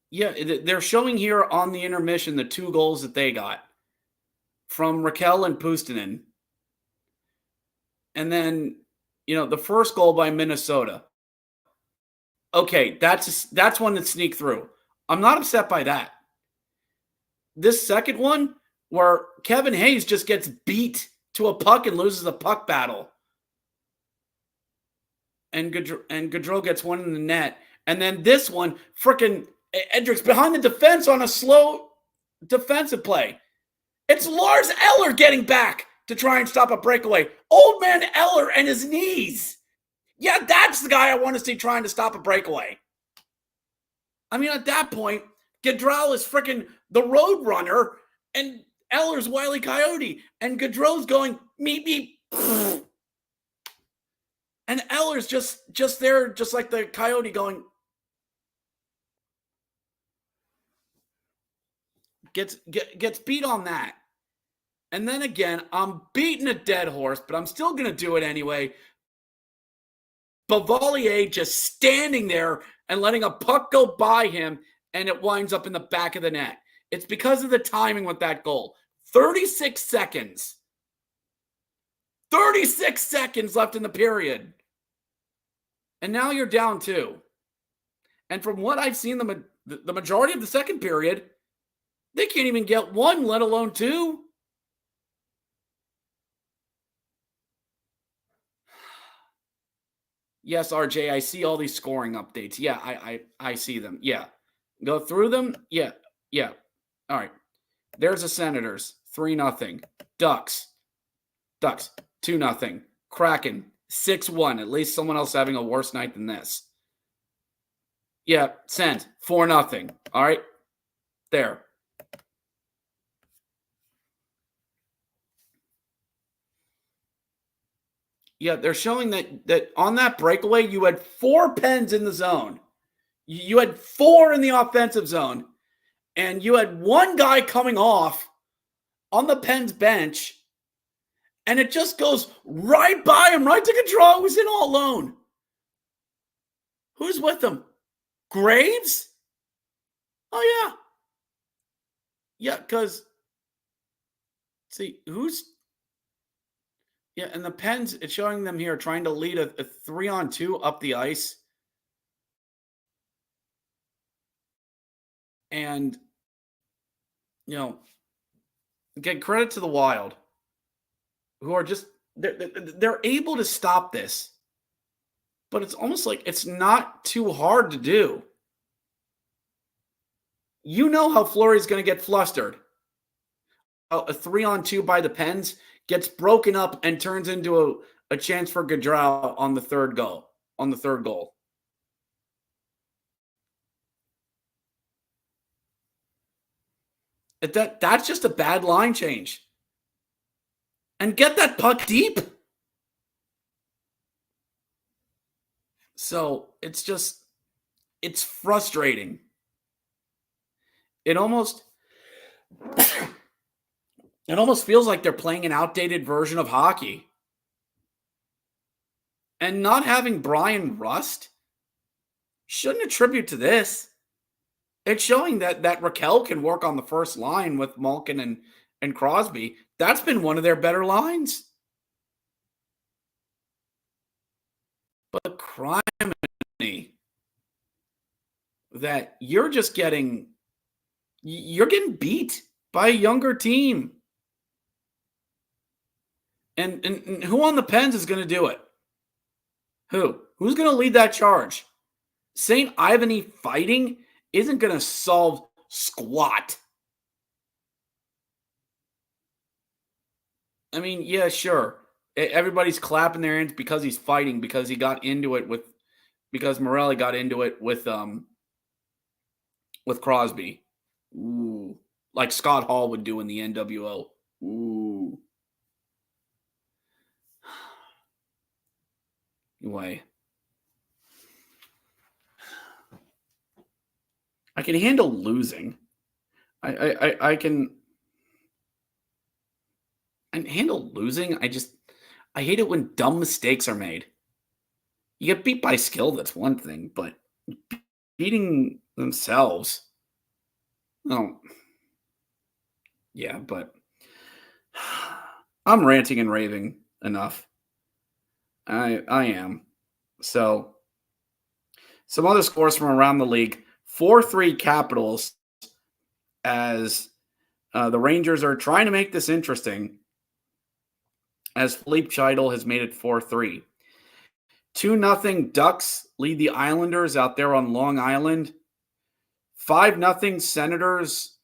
yeah, they're showing here on the intermission the 2 goals that they got from Raquel and Puustinen. And then, the first goal by Minnesota. Okay, that's one that sneaked through. I'm not upset by that. This second one, where Kevin Hayes just gets beat to a puck and loses a puck battle. And Gaudreau gets one in the net. And then this one, frickin' Edrick's behind the defense on a slow defensive play. It's Lars Eller getting back to try and stop a breakaway. Old man Eller and his knees. Yeah, that's the guy I want to see trying to stop a breakaway. I mean, at that point, Gaudreau is freaking the road runner, and Eller's Wile E. Coyote, and Gaudreau's going, meep, meep. And Eller's just there, just like the Coyote going, gets beat on that. And then again, I'm beating a dead horse, but I'm still going to do it anyway. Bavalier just standing there and letting a puck go by him, and it winds up in the back of the net. It's because of the timing with that goal. 36 seconds. 36 seconds left in the period. And now you're down 2. And from what I've seen, the majority of the second period, they can't even get 1, let alone 2. Yes, RJ, I see all these scoring updates. Yeah, I see them. Yeah. Go through them. Yeah. All right. There's the Senators, 3-0. Ducks, 2-0. Kraken, 6-1. At least someone else having a worse night than this. Yeah, Sens, 4-0. All right. There. Yeah, they're showing that on that breakaway, you had 4 Pens in the zone. You had 4 in the offensive zone. And you had 1 guy coming off on the Pens bench. And it just goes right by him, right to Gaudreau, who's in all alone. Who's with them? Graves? Oh, yeah. Yeah, because, see, yeah, and the Pens, it's showing them here trying to lead a 3-on-2 up the ice. And, get credit to the Wild, who are just, they're able to stop this. But it's almost like it's not too hard to do. You know how Fleury's going to get flustered. A 3-on-2 by the Pens gets broken up and turns into a chance for Gaudreau on the third goal. That's just a bad line change. And get that puck deep. So it's frustrating. It almost feels like they're playing an outdated version of hockey. And not having Brian Rust shouldn't attribute to this. It's showing that Raquel can work on the first line with Malkin and Crosby. That's been one of their better lines. But criminy that you're getting beat by a younger team. And who on the Pens is going to do it? Who's going to lead that charge? St. Ivany fighting isn't going to solve squat. I mean, yeah, sure. Everybody's clapping their hands because he's fighting, because he got into it because Morelli got into it with Crosby. Ooh. Like Scott Hall would do in the NWO. Ooh. Anyway. I can handle losing. I can handle losing. I hate it when dumb mistakes are made. You get beat by skill, that's one thing, but beating themselves. Oh. Yeah, but I'm ranting and raving enough. I am. So, some other scores from around the league. 4-3 Capitals as the Rangers are trying to make this interesting, as Philippe Scheidel has made it 4-3. 2-0 Ducks lead the Islanders out there on Long Island. 5-0 Senators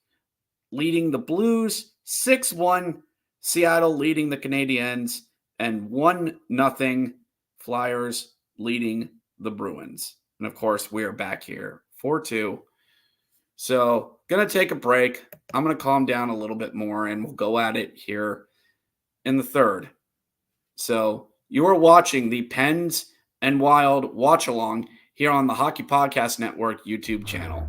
leading the Blues. 6-1 Seattle leading the Canadiens. And 1-0 Flyers leading the Bruins. And of course, we are back here. 4-2. So, going to take a break. I'm going to calm down a little bit more, and we'll go at it here in the third. So, you are watching the Pens and Wild watch-along here on the Hockey Podcast Network YouTube channel.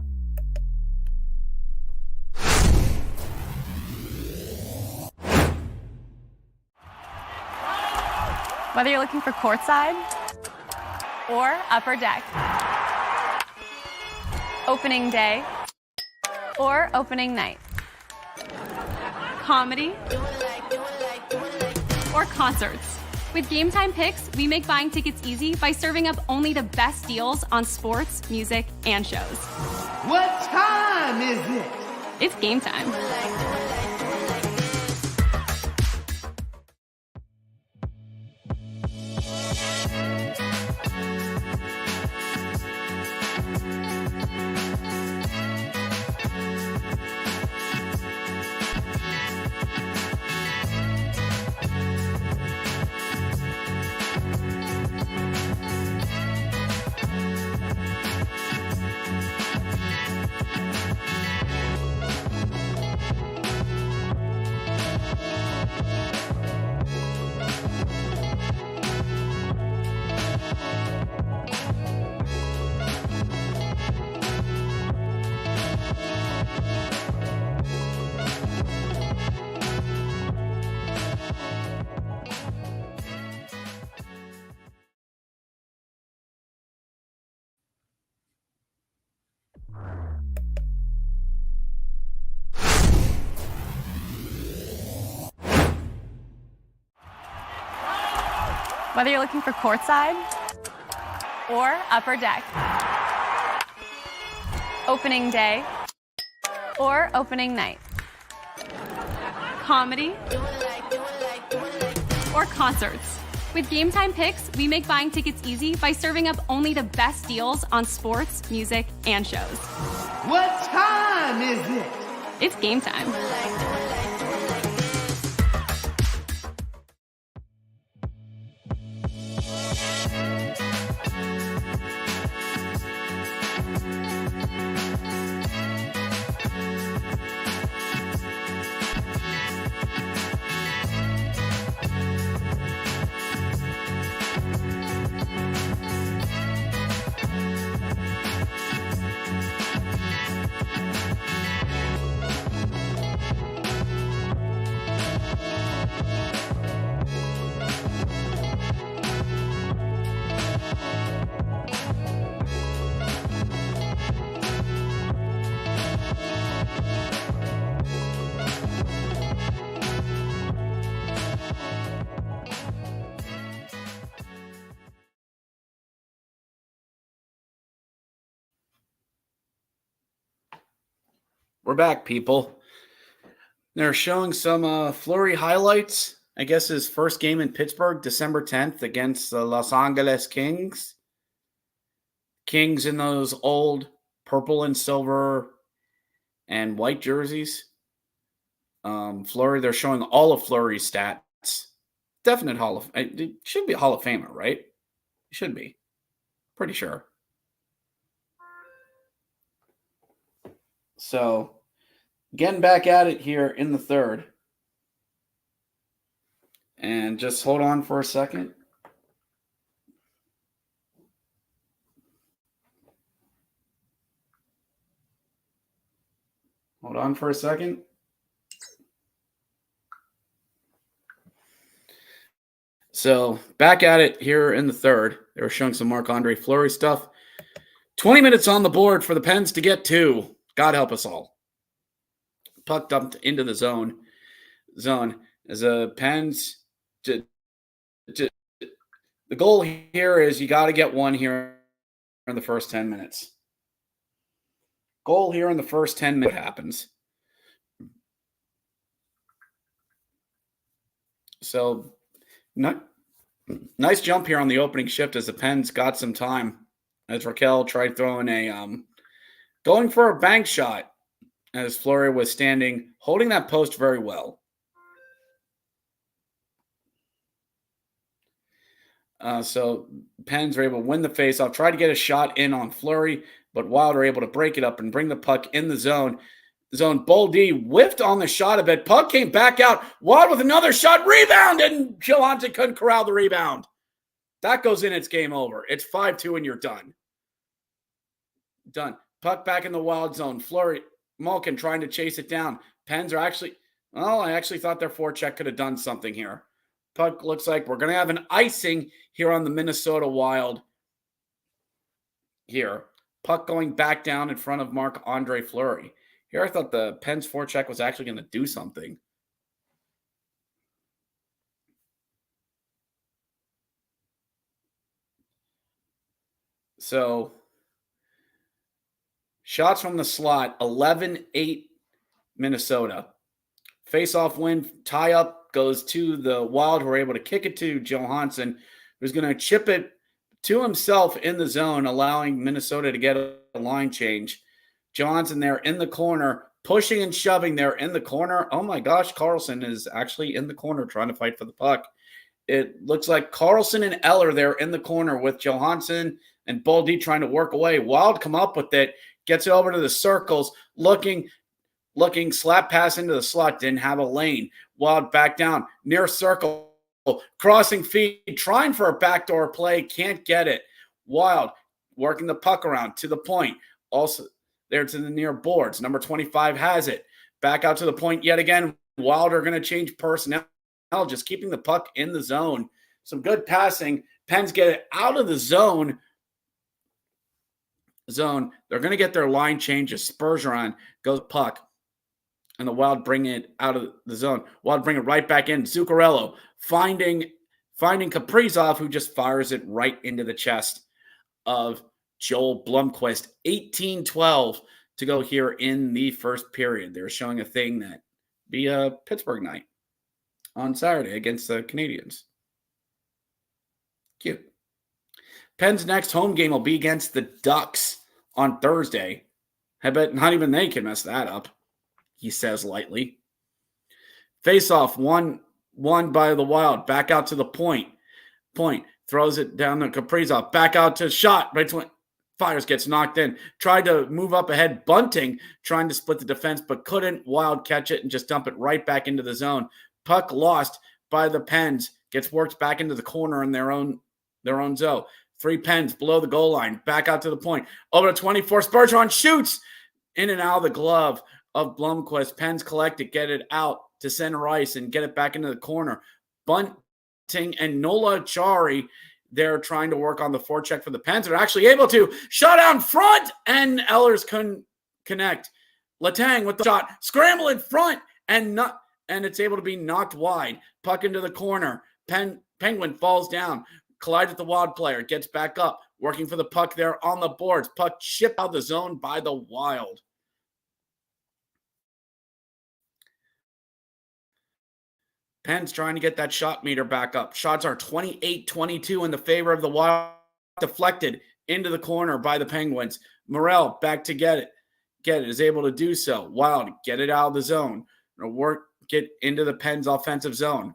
Whether you're looking for courtside or upper deck, opening day or opening night, comedy or concerts. With Gametime Picks, we make buying tickets easy by serving up only the best deals on sports, music, and shows. What time is it? It's game time. Whether you're looking for courtside or upper deck, opening day or opening night, comedy or concerts. With Gametime Picks, we make buying tickets easy by serving up only the best deals on sports, music, and shows. What time is it? It's game time. We're back, people. They're showing some Fleury highlights. I guess his first game in Pittsburgh, December 10th, against the Los Angeles Kings. Kings in those old purple and silver and white jerseys. Fleury, they're showing all of Fleury's stats. Definite it should be a Hall of Famer, right? It should be. Pretty sure. So, getting back at it here in the third. And just hold on for a second. Hold on for a second. So, back at it here in the third. They were showing some Marc-Andre Fleury stuff. 20 minutes on the board for the Pens to get two. God help us all. Puck dumped into the zone as the Pens. The goal here is you got to get one here in the first 10 minutes. Goal here in the first 10 minutes happens. So, nice jump here on the opening shift as the Pens got some time. As Raquel tried throwing going for a bank shot as Fleury was standing, holding that post very well. So Pens are able to win the faceoff, try to get a shot in on Fleury, but Wild are able to break it up and bring the puck in the zone. Boldy whiffed on the shot a bit. Puck came back out. Wild with another shot. Rebound, and Johansson couldn't corral the rebound. That goes in, it's game over. It's 5-2 and you're done. Done. Puck back in the Wild zone. Fleury, Malkin trying to chase it down. Pens are I actually thought their forecheck could have done something here. Puck looks like we're going to have an icing here on the Minnesota Wild. Here. Puck going back down in front of Marc-Andre Fleury. Here I thought the Pens forecheck was actually going to do something. So, shots from the slot, 11-8 Minnesota. Face-off win, tie-up goes to the Wild, who are able to kick it to Johansson, who's going to chip it to himself in the zone, allowing Minnesota to get a line change. Johansson there in the corner, pushing and shoving there in the corner. Oh my gosh, Carlson is actually in the corner trying to fight for the puck. It looks like Carlson and Eller there in the corner with Johansson and Boldy trying to work away. Wild come up with it, gets it over to the circles, looking, slap pass into the slot, didn't have a lane. Wild back down, near circle, crossing feed, trying for a backdoor play, can't get it. Wild working the puck around to the point. Also there to the near boards. Number 25 has it. Back out to the point yet again. Wild are going to change personnel, just keeping the puck in the zone. Some good passing. Pens get it out of the zone. They're going to get their line change. Bergeron goes puck. And the Wild bring it out of the zone. Wild bring it right back in. Zuccarello finding finding Kaprizov, who just fires it right into the chest of Joel Blomqvist. 18-12 to go here in the first period. They're showing a thing that be a Pittsburgh night on Saturday against the Canadiens. Cute. Penn's next home game will be against the Ducks on Thursday. I bet not even they can mess that up, he says lightly. Face-off, won by the Wild. Back out to the point. Throws it down to Kaprizov. Back out to shot. Fires, gets knocked in. Tried to move up ahead. Bunting trying to split the defense, but couldn't. Wild catch it and just dump it right back into the zone. Puck lost by the Pens. Gets worked back into the corner in their own zone. 3 Pens below the goal line. Back out to the point. Over to 24. Spurgeon shoots in and out of the glove of Blomqvist. Pens collect it, get it out to center ice and get it back into the corner. Bunting and Nola Chari, they're trying to work on the forecheck for the Pens. They're actually able to shut out front, and Ehlers couldn't connect. Letang with the shot, scramble in front, and it's able to be knocked wide. Puck into the corner. Penguin falls down, collides with the Wild player, gets back up, working for the puck there on the boards. Puck chipped out of the zone by the Wild. Pens trying to get that shot meter back up. Shots are 28-22 in the favor of the Wild. Deflected into the corner by the Penguins. Morel back to get it. Is able to do so. Wild get it out of the zone. Get into the Pens offensive zone.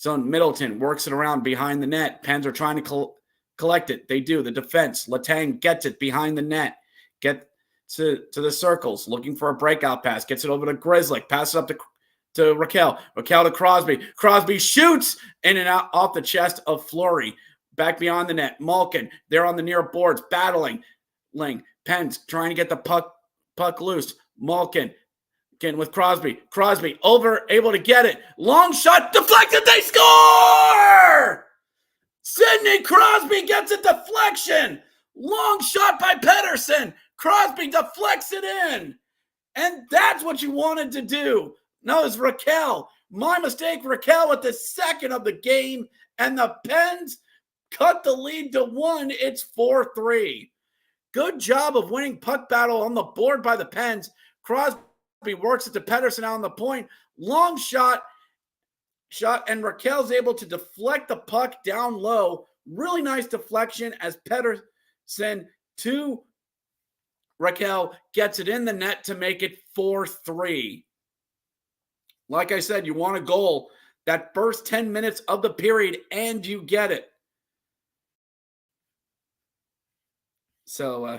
Middleton works it around behind the net. Pens are trying to collect it. They do. The defense. Letang gets it behind the net. Get to the circles. Looking for a breakout pass. Gets it over to Grizzly. Passes up to Raquel. Raquel to Crosby. Crosby shoots in and out off the chest of Fleury. Back beyond the net. Malkin. They're on the near boards. Battling. Pens trying to get the puck loose. Malkin. Again with Crosby. Crosby able to get it. Long shot. Deflected. They score! Sidney Crosby gets a deflection. Long shot by Pettersson. Crosby deflects it in. And that's what you wanted to do. No, it's Raquel. My mistake, Raquel with the second of the game. And the Pens cut the lead to 1. It's 4-3. Good job of winning puck battle on the board by the Pens. Crosby works it to Pettersson out on the point. Long shot, and Raquel's able to deflect the puck down low. Really nice deflection as Pettersson to Raquel gets it in the net to make it 4-3. Like I said, you want a goal that first 10 minutes of the period, and you get it. So,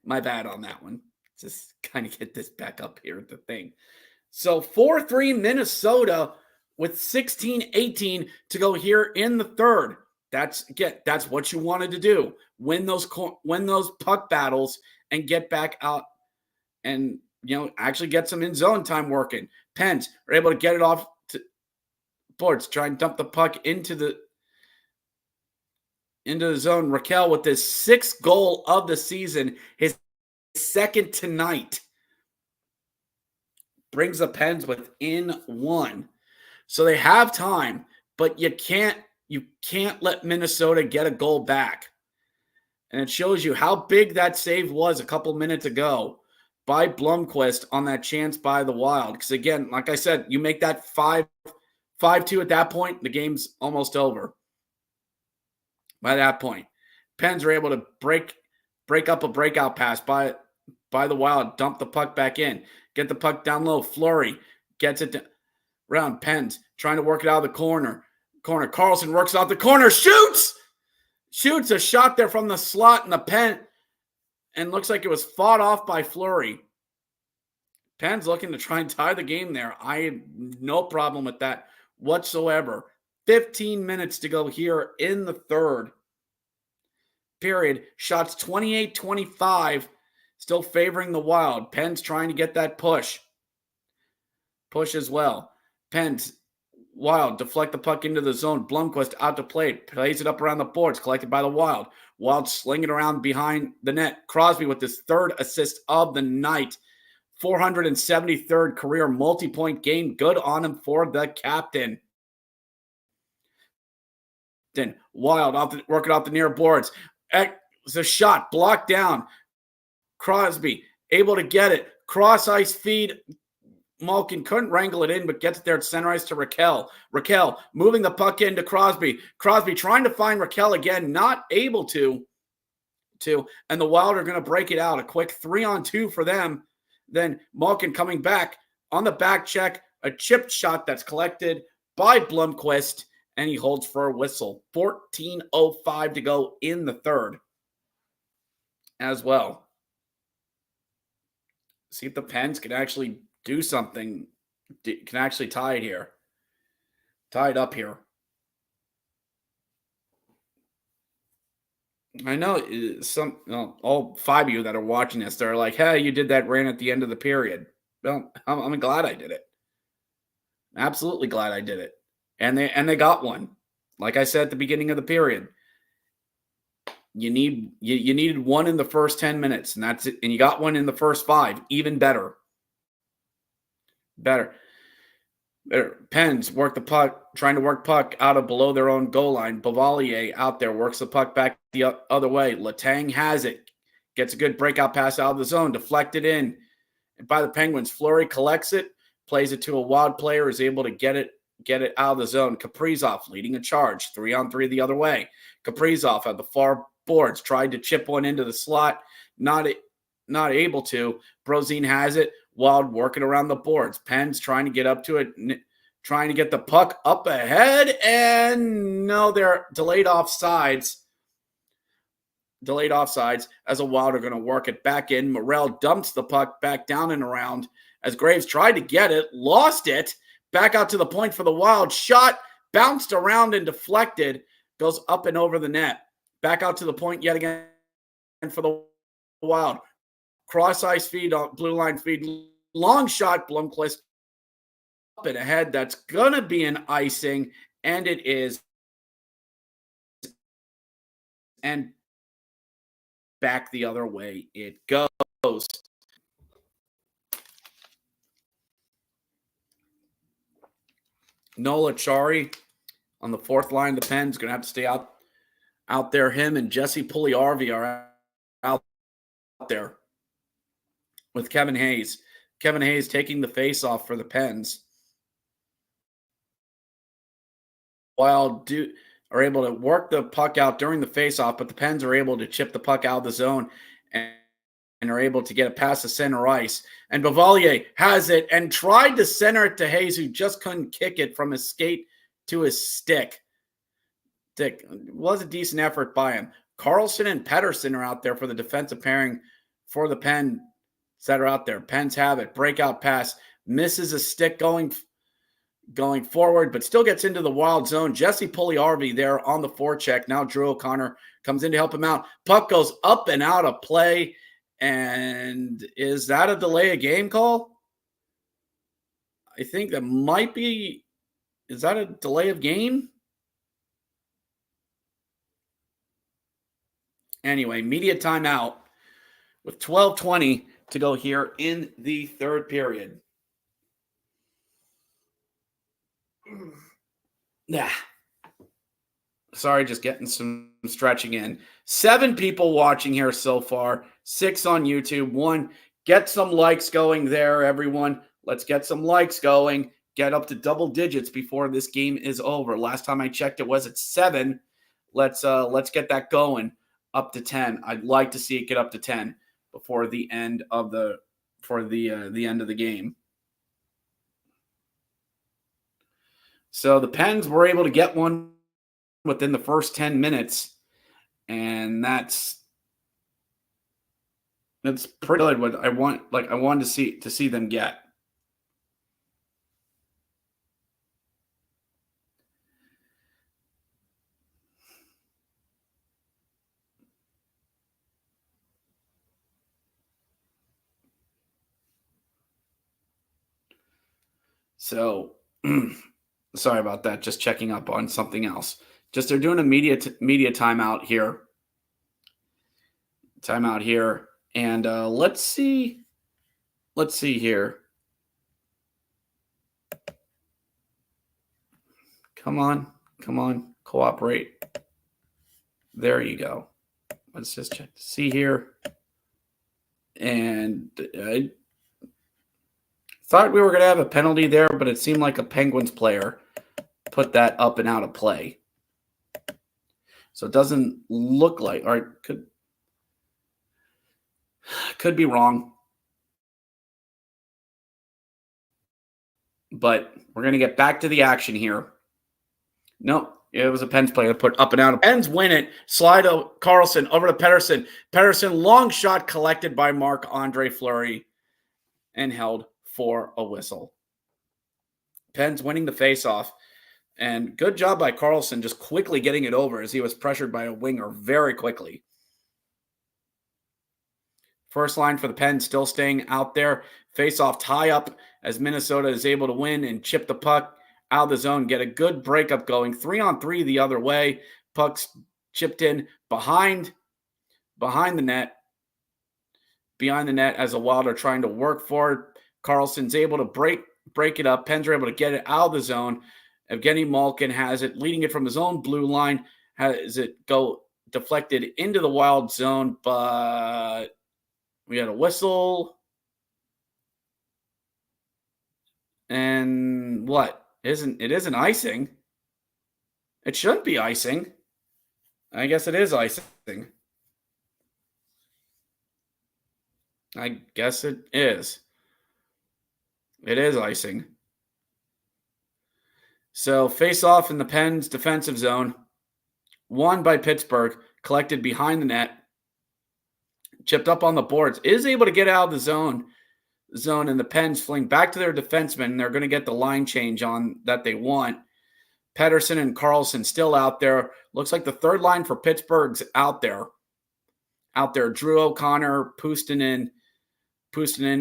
my bad on that one. Just kind of get this back up here at the thing. So, 4-3 Minnesota with 16-18 to go here in the third. That's what you wanted to do. Win those puck battles and get back out and, actually get some in-zone time working. Pens are able to get it off to boards, try and dump the puck into the zone. Raquel with his 6th goal of the season, his second tonight, brings the Pens within 1. So they have time, but you can't let Minnesota get a goal back. And it shows you how big that save was a couple minutes ago by Blomqvist on that chance by the Wild. Because again, like I said, you make that 5-2 at that point, the game's almost over. By that point, Pens are able to break up a breakout pass by the Wild, dump the puck back in, get the puck down low. Fleury gets it around. Pens trying to work it out of the corner. Carlson works out the corner, shoots a shot there from the slot in the pen, and looks like it was fought off by Fleury. Pens looking to try and tie the game there. I have no problem with that whatsoever. 15 minutes to go here in the third period. Shots 28-25, still favoring the Wild. Pens trying to get that push as well. Pens, Wild, deflect the puck into the zone. Blomqvist out to play. Plays it up around the boards, collected by the Wild. Wild slinging around behind the net. Crosby with his 3rd assist of the night. 473rd career multi-point game. Good on him for the captain. Then Wild working off the near boards. It's a shot blocked down. Crosby able to get it. Cross ice feed. Malkin couldn't wrangle it in, but gets it there at center ice to Raquel. Raquel moving the puck into Crosby. Crosby trying to find Raquel again, not able to. And the Wild are going to break it out. A quick 3-on-2 for them. Then Malkin coming back on the back check. A chipped shot that's collected by Blomqvist, and he holds for a whistle. 14:05 to go in the third as well. See if the Pens can actually do something, can actually tie it here. Tie it up here. I know all 5 of you that are watching this, they're like, hey, you did that rant at the end of the period. Well, I'm glad I did it. Absolutely glad I did it. And they got one. Like I said at the beginning of the period, you needed one in the first 10 minutes, and that's it. And you got one in the first 5, even better. Better. Pens work the puck, trying to work puck out of below their own goal line. Bavalier out there works the puck back the other way. Letang has it, gets a good breakout pass out of the zone, deflected in by the Penguins. Fleury collects it, plays it to a Wild player, is able to get it out of the zone. Kaprizov leading a charge, 3-on-3 the other way. Kaprizov at the far boards tried to chip one into the slot, not able to. Brozine has it. Wild working around the boards. Pens trying to get up to it, trying to get the puck up ahead, and no, they're delayed offsides. Delayed offsides as a Wild are going to work it back in. Morel dumps the puck back down and around as Graves tried to get it, lost it, back out to the point for the Wild. Shot, bounced around and deflected, goes up and over the net. Back out to the point yet again for the Wild. Cross ice feed, blue line feed, long shot, Blomqvist up and ahead. That's going to be an icing, and it is. And back the other way it goes. Nola Chari on the fourth line. The Pens going to have to stay out there. Him and Jesse Puljujarvi are out there with Kevin Hayes. Kevin Hayes taking the face-off for the Pens. Wild are able to work the puck out during the face-off, but the Pens are able to chip the puck out of the zone and are able to get it past the center ice. And Bavalier has it and tried to center it to Hayes, who just couldn't kick it from his skate to his stick. It was a decent effort by him. Carlson and Pettersson are out there for the defensive pairing for the Pens that are out there. Pens have it. Breakout pass. Misses a stick going forward, but still gets into the Wild zone. Jesse Puljujarvi there on the forecheck. Now Drew O'Connor comes in to help him out. Puck goes up and out of play. And is that a delay of game call? I think that might be. Is that a delay of game? Anyway, media timeout with 12:20 to go here in the third period. Yeah. Sorry, just getting some stretching in. 7 people watching here so far. 6 on YouTube. 1, get some likes going there, everyone. Let's get some likes going. Get up to double digits before this game is over. Last time I checked, it was at 7. Let's get that going up to 10. I'd like to see it get up to 10 before the end of the end of the game. So the Pens were able to get one within the first 10 minutes, and that's pretty good. What I wanted to see them get. So, sorry about that. Just checking up on something else. They're doing a media timeout here. And let's see here. Come on, cooperate. There you go. Let's just check to see here. And I thought we were going to have a penalty there, but it seemed like a Penguins player put that up and out of play. So it doesn't look like, or it could be wrong. But we're going to get back to the action here. Nope. It was a Pens player that put up and out. Pens win it. Slide to Carlson over to Pettersson. Pettersson, long shot collected by Marc-Andre Fleury and held for a whistle. Pens winning the faceoff. And good job by Carlson just quickly getting it over as he was pressured by a winger very quickly. First line for the Pens still staying out there. Faceoff tie up as Minnesota is able to win and chip the puck out of the zone, get a good breakup going. 3-on-3 the other way. Puck's chipped in behind the net. Behind the net as the Wild are trying to work for it. Carlson's able to break it up. Pens are able to get it out of the zone. Evgeny Malkin has it, leading it from his own blue line. Has it go deflected into the Wild zone, but we had a whistle. And what? It isn't icing. It shouldn't be icing. I guess it is icing. I guess it is. It is icing. So face off in the Pens defensive zone. Won by Pittsburgh. Collected behind the net. Chipped up on the boards. Is able to get out of the zone, and the Pens fling back to their defensemen. They're going to get the line change on that they want. Pettersson and Carlson still out there. Looks like the third line for Pittsburgh's out there. Drew O'Connor, Puustinen,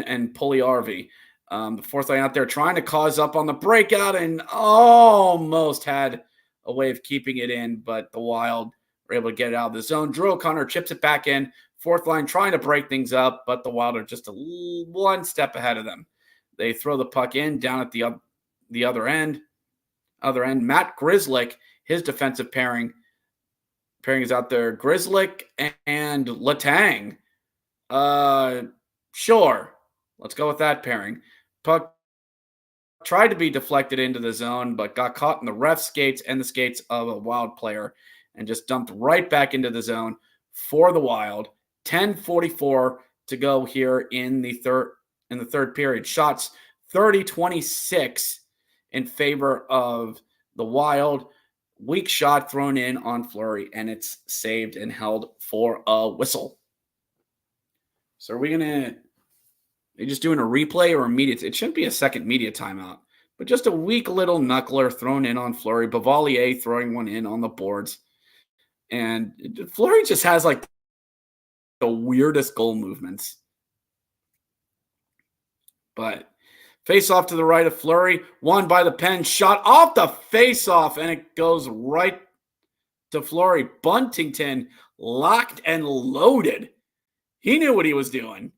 and Puljujärvi. The fourth line out there trying to cause up on the breakout and almost had a way of keeping it in, but the Wild were able to get it out of the zone. Drew O'Connor chips it back in. Fourth line trying to break things up, but the Wild are just one step ahead of them. They throw the puck in down at the other end. Matt Grzelcyk, his defensive pairing is out there. Grzelcyk and Letang. Sure. Let's go with that pairing. Puck tried to be deflected into the zone, but got caught in the ref's skates and the skates of a Wild player and just dumped right back into the zone for the Wild. 10:44 to go here in the third period. Shots 30-26 in favor of the Wild. Weak shot thrown in on Fleury, and it's saved and held for a whistle. So are they just doing a replay or immediate? It shouldn't be a second media timeout, but just a weak little knuckler thrown in on Fleury. Bavalier throwing one in on the boards. And Fleury just has like the weirdest goal movements. But face off to the right of Fleury, won by the Pens, shot off the face off, and it goes right to Fleury. Buntington locked and loaded. He knew what he was doing.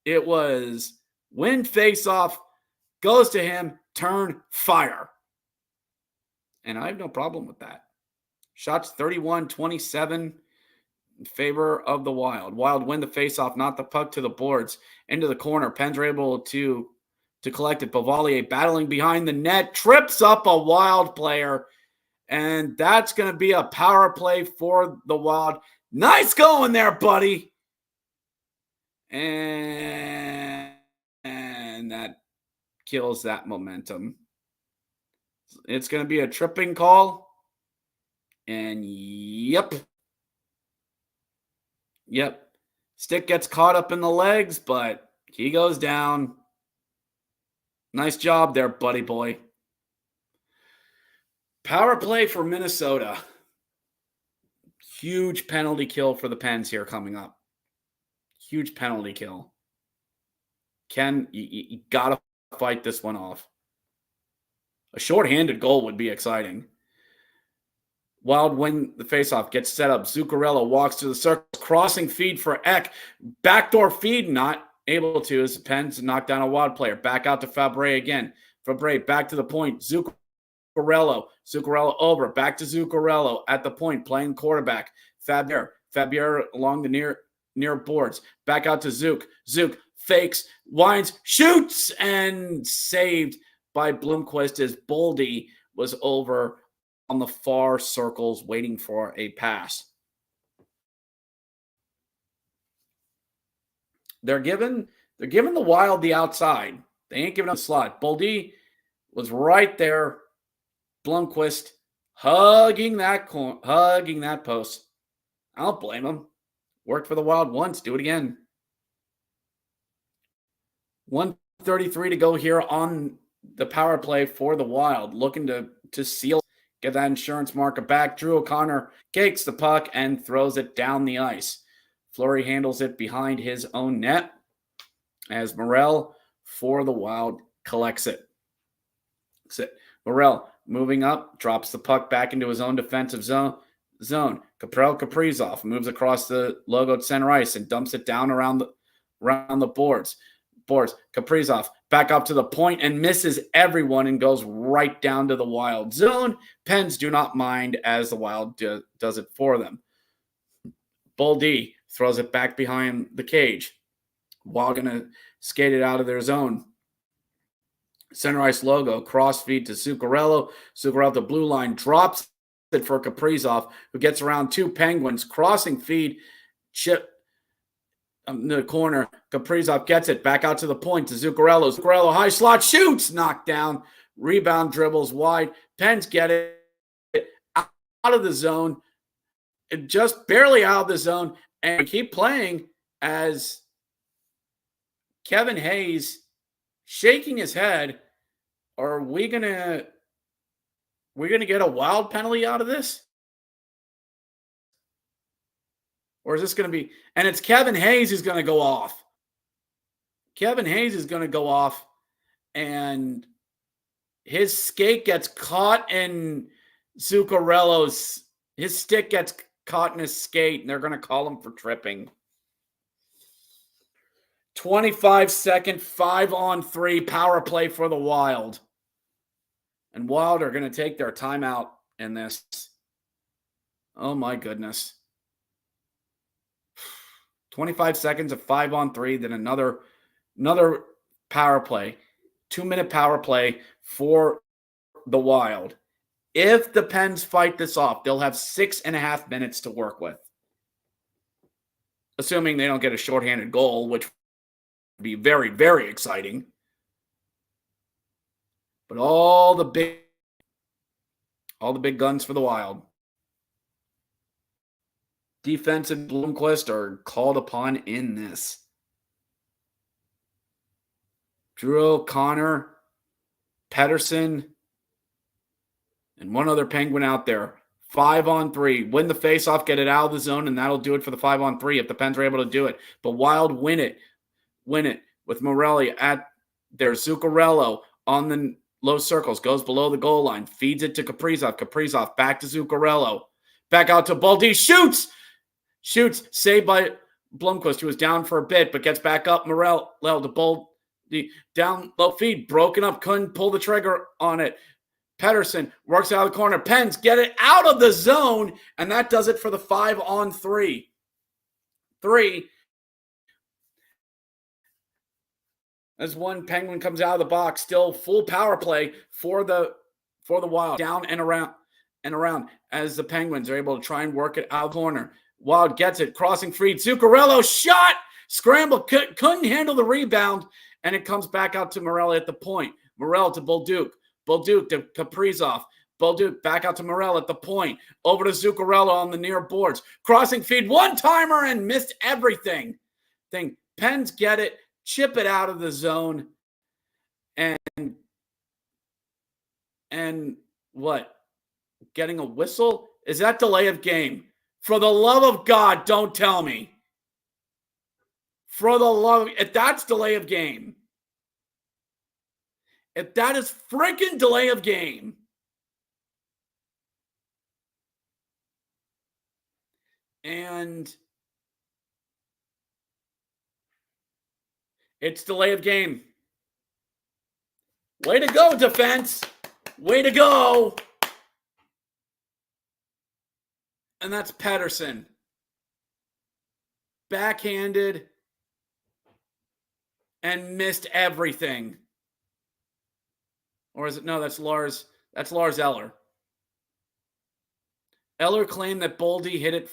It was win face off, goes to him, turn, fire. And I have no problem with that. Shots 31-27 in favor of the Wild. Wild win the faceoff, not the puck to the boards, into the corner. Pens are able to collect it. Bavalier battling behind the net, trips up a Wild player, and that's going to be a power play for the Wild. Nice going there, buddy. And that kills that momentum. It's going to be a tripping call. And yep. Stick gets caught up in the legs, but he goes down. Nice job there, buddy boy. Power play for Minnesota. Huge penalty kill for the Pens here coming up. Huge penalty kill. Ken, you got to fight this one off. A shorthanded goal would be exciting. Wild win the faceoff, gets set up. Zuccarello walks to the circle, crossing feed for Ek. Backdoor feed, not able to, as the Pens knock down a Wild player. Back out to Fabre again. Fabre back to the point. Zuccarello over, back to Zuccarello at the point, playing quarterback. Fabier along the near boards. Back out to Zook. Zook fakes, winds, shoots, and saved by Bloomquist as Boldy was over on the far circles waiting for a pass. They're giving the Wild the outside. They ain't giving up the slot. Boldy was right there. Blomqvist hugging that post. I don't blame him. Worked for the Wild once. Do it again. 1:33 to go here on the power play for the Wild. Looking to seal, get that insurance marker back. Drew O'Connor kicks the puck and throws it down the ice. Fleury handles it behind his own net as Morel for the Wild collects it. Morel moving up, drops the puck back into his own defensive zone. Kaprizov moves across the logoed center ice and dumps it down around the boards. Kaprizov back up to the point and misses everyone and goes right down to the Wild zone. Pens do not mind as the Wild does it for them. Boldy throws it back behind the cage. Wild going to skate it out of their zone. Center ice logo, cross feed to Zuccarello. Zuccarello, the blue line, drops it for Kaprizov, who gets around two Penguins. Crossing feed, chip in the corner. Kaprizov gets it back out to the point to Zuccarello. Zuccarello, high slot, shoots, knocked down. Rebound, dribbles wide. Pens get it out of the zone, just barely out of the zone, and keep playing as Kevin Hayes shaking his head. Are we gonna get a Wild penalty out of this? Or is this going to be, and it's Kevin Hayes who's going to go off. Kevin Hayes is going to go off, and his skate gets caught in Zuccarello's, his stick gets caught in his skate, and they're going to call him for tripping. 25-second, 5-on-3 power play for the Wild. And Wild are going to take their timeout in this. Oh, my goodness. 25 seconds of 5-on-3, then another power play. 2-minute power play for the Wild. If the Pens fight this off, they'll have 6.5 minutes to work with. Assuming they don't get a shorthanded goal, which would be very, very exciting. But all the big guns for the Wild. Defense and Bloomquist are called upon in this. Drew O'Connor, Pettersson, and one other Penguin out there. 5-on-3. Win the faceoff, get it out of the zone, and that'll do it for the 5-on-3 if the Pens are able to do it. But Wild win it with Morelli at their Zuccarello on the low circles, goes below the goal line, feeds it to Kaprizov. Kaprizov back to Zuccarello. Back out to Boldy, shoots, saved by Blomqvist, who was down for a bit, but gets back up. Morel to Boldy, down low feed, broken up, couldn't pull the trigger on it. Pettersson works out of the corner. Pens get it out of the zone, and that does it for the 5-on-3. As one Penguin comes out of the box, still full power play for the Wild. Down and around as the Penguins are able to try and work it out of the corner. Wild gets it, crossing free. Zuccarello shot, scramble, couldn't handle the rebound, and it comes back out to Morelli at the point. Morel to Bolduc to Kaprizov. Bolduc back out to Morel at the point. Over to Zuccarello on the near boards. Crossing feed, one-timer, and missed everything. Pens get it, chip it out of the zone, and what? Getting a whistle? Is that delay of game? For the love of God, don't tell me. If that's delay of game. If that is freaking delay of game. And it's delay of game. Way to go, defense. Way to go. And that's Pettersson. backhanded, and missed everything. Or is it? No, that's Lars Eller. Eller claimed that Boldy hit it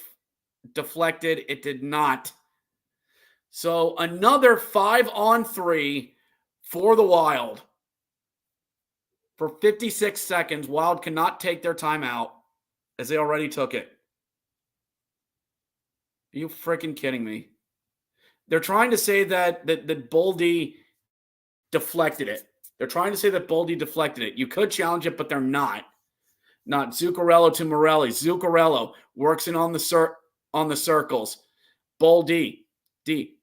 deflected. It did not. So another 5-on-3 for the Wild. For 56 seconds, Wild cannot take their timeout as they already took it. Are you freaking kidding me? They're trying to say that Boldy deflected it. They're trying to say that Boldy deflected it. You could challenge it, but they're not. Not Zuccarello to Morelli. Zuccarello works in on the circles. Boldy,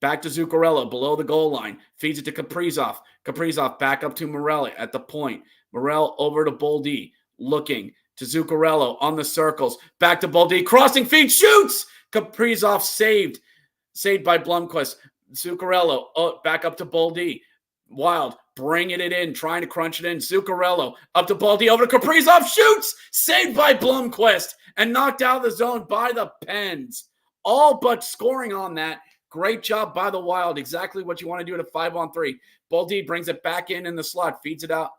back to Zuccarello below the goal line. Feeds it to Kaprizov. Kaprizov back up to Morelli at the point. Morel over to Boldy. Looking to Zuccarello on the circles. Back to Boldy. Crossing feed. Shoots! Kaprizov saved. Saved by Blomqvist. Zuccarello back up to Boldy. Wild bringing it in, trying to crunch it in. Zuccarello up to Boldy, over to Kaprizov. Shoots! Saved by Blomqvist and knocked out of the zone by the Pens. All but scoring on that. Great job by the Wild. Exactly what you want to do at a 5-on-3. Boldy brings it back in the slot. Feeds it out.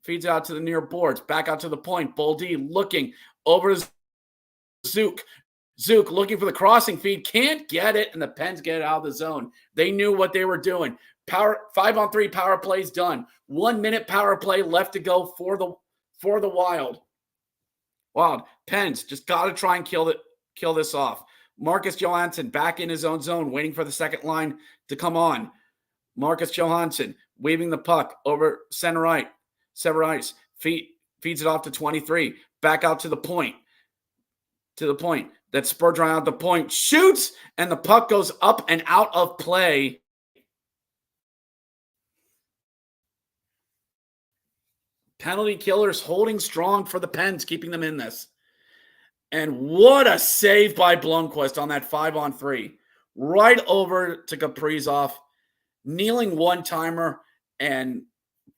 Feeds out to the near boards. Back out to the point. Boldy looking over to Zook. Zook looking for the crossing feed. Can't get it, and the Pens get it out of the zone. They knew what they were doing. 5-on-3 power plays done. 1 minute power play left to go for the Wild. Wild. Pens just got to try and kill this off. Marcus Johansson back in his own zone, waiting for the second line to come on. Marcus Johansson waving the puck over center ice. Feeds it off to 23. Back out to the point. That's Spurgeon out the point. Shoots, and the puck goes up and out of play. Penalty killers holding strong for the Pens, keeping them in this. And what a save by Blomqvist on that 5-on-3. Right over to Kaprizov. Kneeling one-timer, and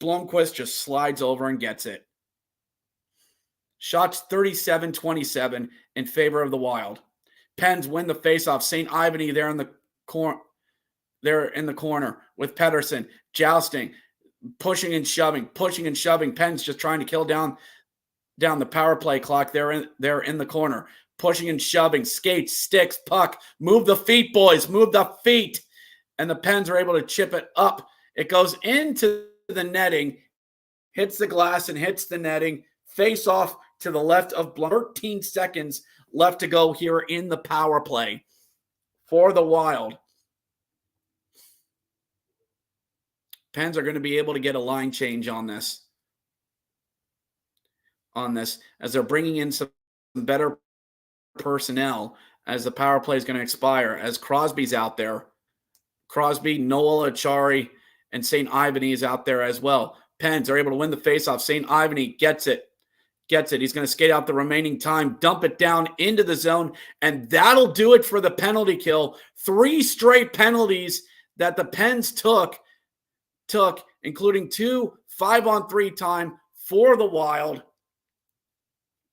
Blomqvist just slides over and gets it. Shots 37-27 in favor of the Wild. Pens win the faceoff. St. Ivany there in the corner. With Pettersson jousting, pushing and shoving. Pens just trying to kill down the power play clock. They're in the corner, pushing and shoving. Skates, sticks, puck. Move the feet, boys. Move the feet. And the Pens are able to chip it up. It goes into the netting, hits the glass and hits the netting. Face off to the left of 13 seconds left to go here in the power play for the Wild. Pens are going to be able to get a line change on this as they're bringing in some better personnel as the power play is going to expire, as Crosby's out there. Crosby, Noel Achari, and St. Ivany is out there as well. Pens are able to win the faceoff. St. Ivany gets it. He's going to skate out the remaining time, dump it down into the zone, and that'll do it for the penalty kill. 3 straight penalties that the Pens took, including 2 5-on-3 time for the Wild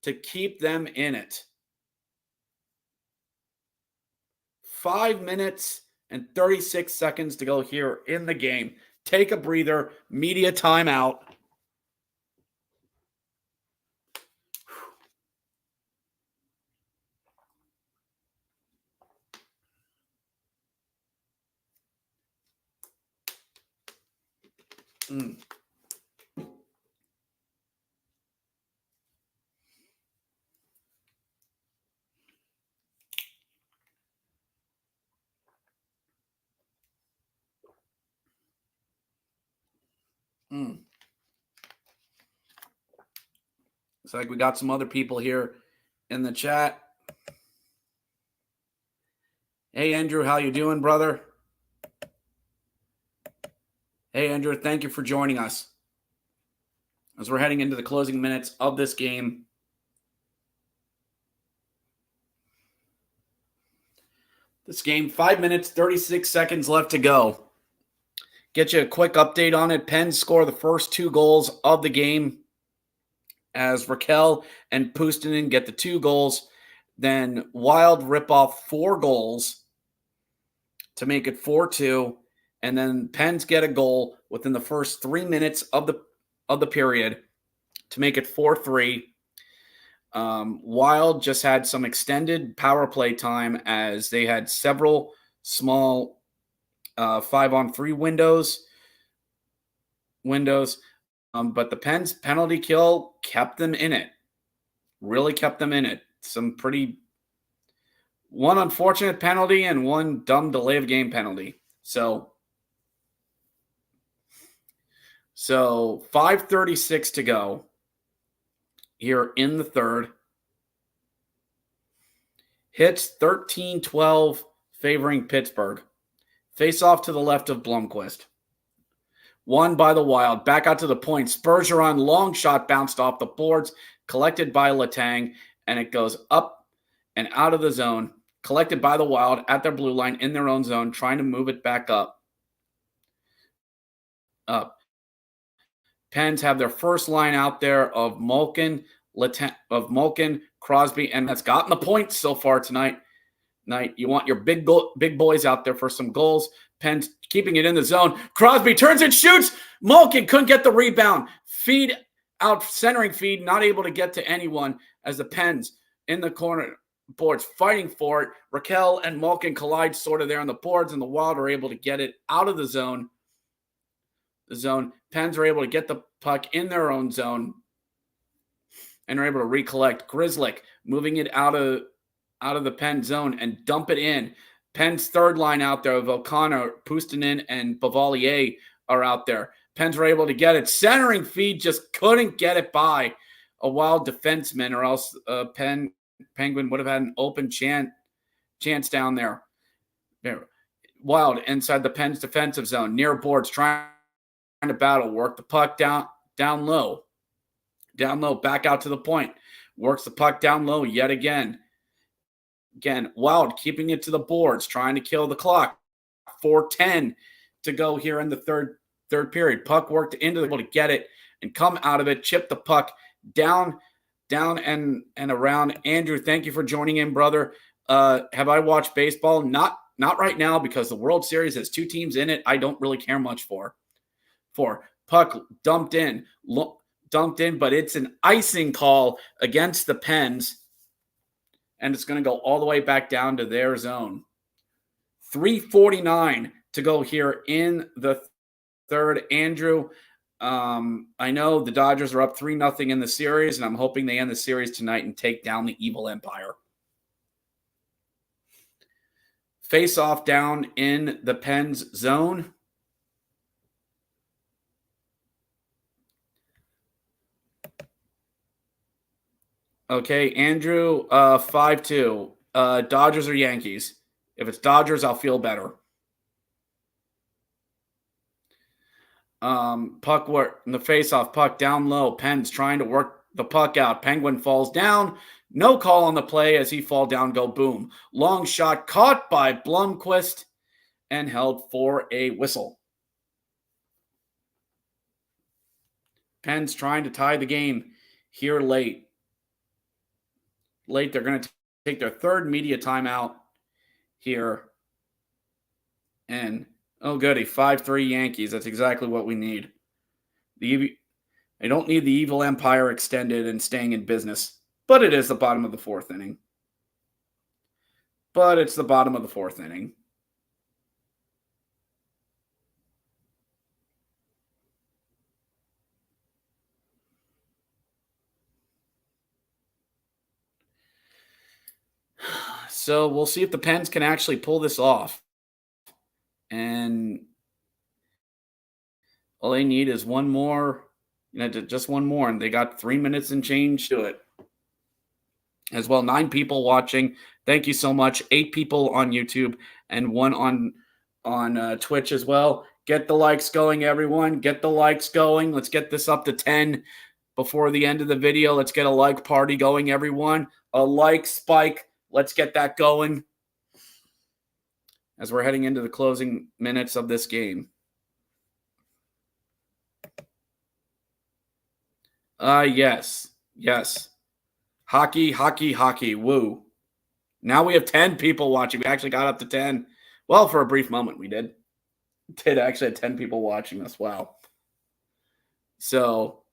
to keep them in it. 5 minutes and 36 seconds to go here in the game. Take a breather. Media timeout. Looks like we got some other people here in the chat. Hey, Andrew, how you doing, brother? Hey, Andrew, thank you for joining us as we're heading into the closing minutes of this game. This game, 5 minutes, 36 seconds left to go. Get you a quick update on it. Pens score the first 2 goals of the game as Raquel and Puustinen get the 2 goals. Then Wild rip off 4 goals to make it 4-2. And then Pens get a goal within the first 3 minutes of the period to make it 4-3. Wild just had some extended power play time as they had several small 5-on-3 windows. But the Pens penalty kill kept them in it. Really kept them in it. One unfortunate penalty and one dumb delay of game penalty. So 5:36 to go here in the third. Hits 13-12 favoring Pittsburgh. Face off to the left of Blomqvist. Won by the Wild. Back out to the point. Bergeron, long shot bounced off the boards. Collected by Letang. And it goes up and out of the zone. Collected by the Wild at their blue line in their own zone. Trying to move it back up. Pens have their first line out there of Malkin, Crosby, and that's gotten the points so far tonight. You want your big boys out there for some goals. Pens keeping it in the zone. Crosby turns and shoots. Malkin couldn't get the rebound. Feed out, centering feed, not able to get to anyone as the Pens in the corner boards fighting for it. Raquel and Malkin collide sort of there on the boards, and the Wild are able to get it out of the zone. Pens are able to get the puck in their own zone and are able to recollect. Grzelcyk moving it out of the Pen zone and dump it in. Pens third line out there of O'Connor, Puustinen, and Bavalier are out there. Pens are able to get it. Centering feed just couldn't get it by a Wild defenseman, or else Penguin would have had an open chance down there. Wild inside the Pens defensive zone, near boards, trying to battle, work the puck down low, back out to the point, works the puck down low yet again. Wild keeping it to the boards, trying to kill the clock. 4:10 to go here in the third period. Puck worked into the able to get it and come out of it, chip the puck down and around. Andrew, thank you for joining in, brother. Have I watched baseball? Not right now, because the World Series has 2 teams in it I don't really care much for. Puck dumped in, but it's an icing call against the Pens, and it's going to go all the way back down to their zone. 3:49 to go here in the third. Andrew, I know the Dodgers are up 3-0 in the series, and I'm hoping they end the series tonight and take down the Evil Empire. Face off down in the Pens zone. Okay, Andrew, 5-2. Dodgers or Yankees? If it's Dodgers, I'll feel better. Puck work in the face-off, puck down low. Pens trying to work the puck out. Penguin falls down. No call on the play as he fall down, go boom. Long shot caught by Blomqvist and held for a whistle. Pens trying to tie the game here late. They're going to take their third media timeout here. And, oh goody, 5-3 Yankees. That's exactly what we need. They don't need the Evil Empire extended and staying in business. But it is the bottom of the fourth inning. So we'll see if the Pens can actually pull this off. And all they need is one more, just one more. And they got 3 minutes and change to it. As well, 9 people watching. Thank you so much. 8 people on YouTube and 1 on Twitch as well. Get the likes going, everyone. Get the likes going. Let's get this up to 10 before the end of the video. Let's get a like party going, everyone. A like spike. Let's get that going as we're heading into the closing minutes of this game. Yes. Hockey. Woo. Now we have 10 people watching. We actually got up to 10. Well, for a brief moment, we did actually have 10 people watching us. Wow. So,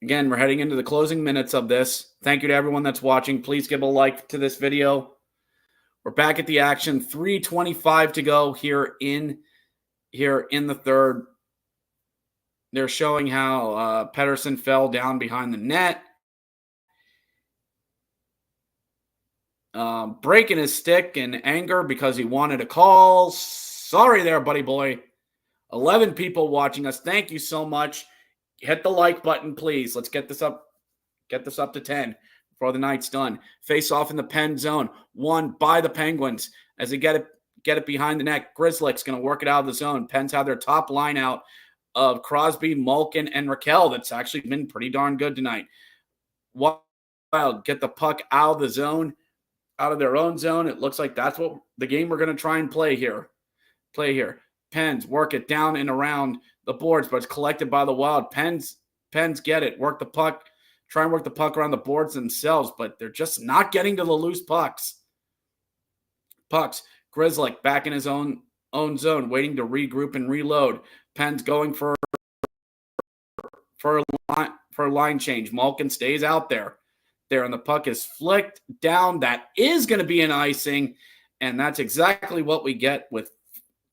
again, we're heading into the closing minutes of this. Thank you to everyone that's watching. Please give a like to this video. We're back at the action. 3:25 to go here in the third. They're showing how Pedersen fell down behind the net. Breaking his stick in anger because he wanted a call. Sorry there, buddy boy. 11 people watching us. Thank you so much. Hit the like button, please. Let's get this up to 10 before the night's done. Face off in the pen zone. Won by the Penguins as they get it behind the net. Grizzlick's going to work it out of the zone. Pens have their top line out of Crosby, Malkin, and Raquel. That's actually been pretty darn good tonight. Wild get the puck out of the zone, out of their own zone. It looks like that's what the game we're going to try and play here. Pens work it down and around the boards, but it's collected by the Wild. Pens get it. Try and work the puck around the boards themselves, but they're just not getting to the loose pucks. Grizzlick back in his own zone, waiting to regroup and reload. Pens going for a line change. Malkin stays out there, and the puck is flicked down. That is going to be an icing, and that's exactly what we get with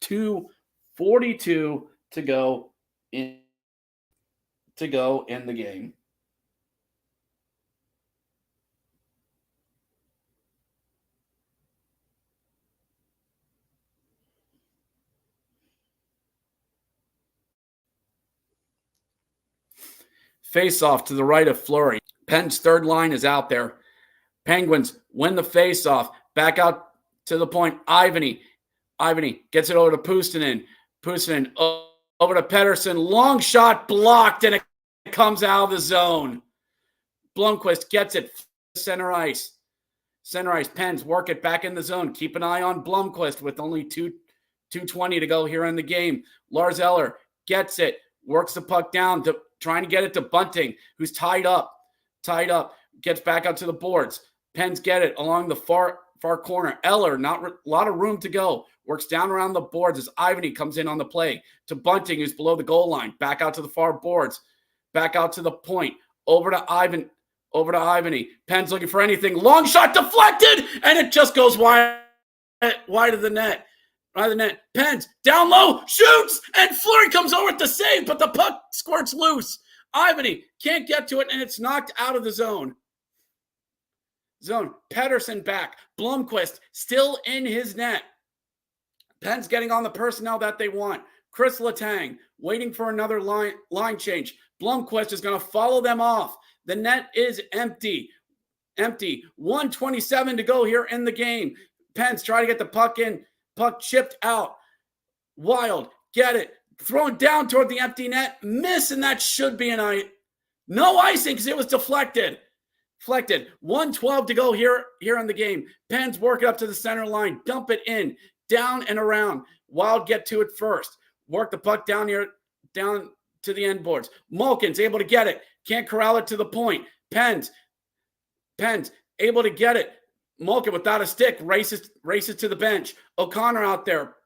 2:42 to go in the game. Face off to the right of Fleury. Penn's third line is out there. Penguins win the face off. Back out to the point. Ivany gets it over to Puustinen. Puustinen over to Pedersen. Long shot blocked, and it comes out of the zone. Blomqvist gets it. Center ice. Pens work it back in the zone. Keep an eye on Blomqvist with only 2:20 to go here in the game. Lars Eller gets it. Works the puck down to trying to get it to Bunting, who's tied up. Gets back out to the boards. Pens get it along the far corner. Eller, not a lot of room to go. Works down around the boards as Ivany comes in on the play to Bunting, who's below the goal line. Back out to the far boards. Back out to the point. Over to Ivany. Pens looking for anything. Long shot deflected, and it just goes wide of the net. Pens down low, shoots, and Fleury comes over with the save, but the puck squirts loose. Ivany can't get to it, and it's knocked out of the zone. Pedersen back. Blomqvist still in his net. Pens getting on the personnel that they want. Chris Letang waiting for another line change. Blomqvist is going to follow them off. The net is empty. 1:27 to go here in the game. Pens try to get the puck in. Puck chipped out. Wild, get it. Thrown down toward the empty net. Miss, and that should be no icing because it was deflected. 1:12 to go here in the game. Pens work it up to the center line. Dump it in. Down and around. Wild get to it first. Work the puck down to the end boards. Malkin's able to get it. Can't corral it to the point. Pens able to get it. Malkin without a stick races to the bench. O'Connor out there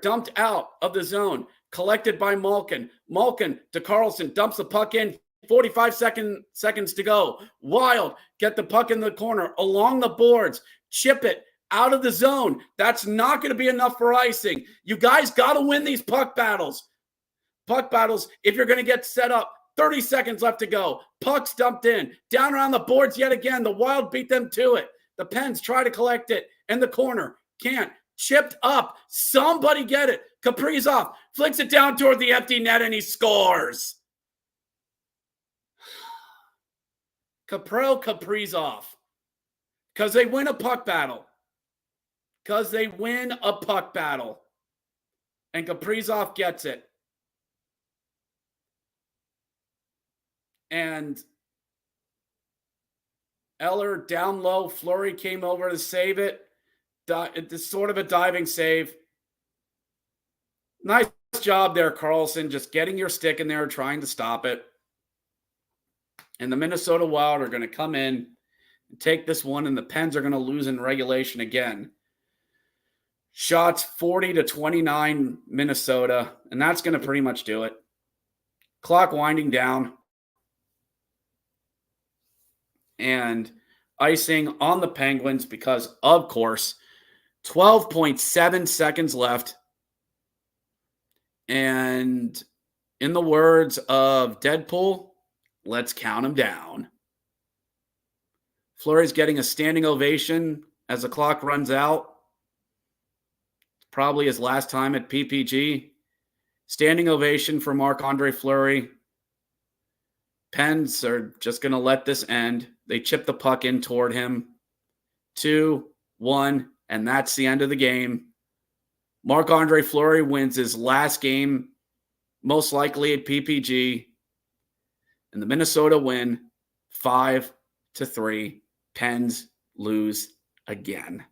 dumped out of the zone. Collected by Malkin. Malkin to Carlson. Dumps the puck in. 45 seconds to go. Wild get the puck in the corner along the boards. Chip it out of the zone. That's not going to be enough for icing. You guys got to win these puck battles. If you're going to get set up. 30 seconds left to go. Puck's dumped in. Down around the boards yet again. The Wild beat them to it. The Pens try to collect it in the corner. Can't. Chipped up. Somebody get it. Kaprizov flicks it down toward the empty net, and he scores. Kaprizov. Because they win a puck battle. And Kaprizov gets it. And Eller down low. Fleury came over to save it. It's sort of a diving save. Nice job there, Carlson, just getting your stick in there, trying to stop it. And the Minnesota Wild are going to come in. take this one, and the Pens are going to lose in regulation again. Shots 40-29 Minnesota, and that's going to pretty much do it. Clock winding down. And icing on the Penguins because, of course, 12.7 seconds left. And in the words of Deadpool, let's count them down. Fleury's getting a standing ovation as the clock runs out. Probably his last time at PPG. Standing ovation for Marc-Andre Fleury. Pens are just going to let this end. They chip the puck in toward him. 2-1, and that's the end of the game. Marc-Andre Fleury wins his last game, most likely at PPG. And the Minnesota win 5-3. Pens lose again.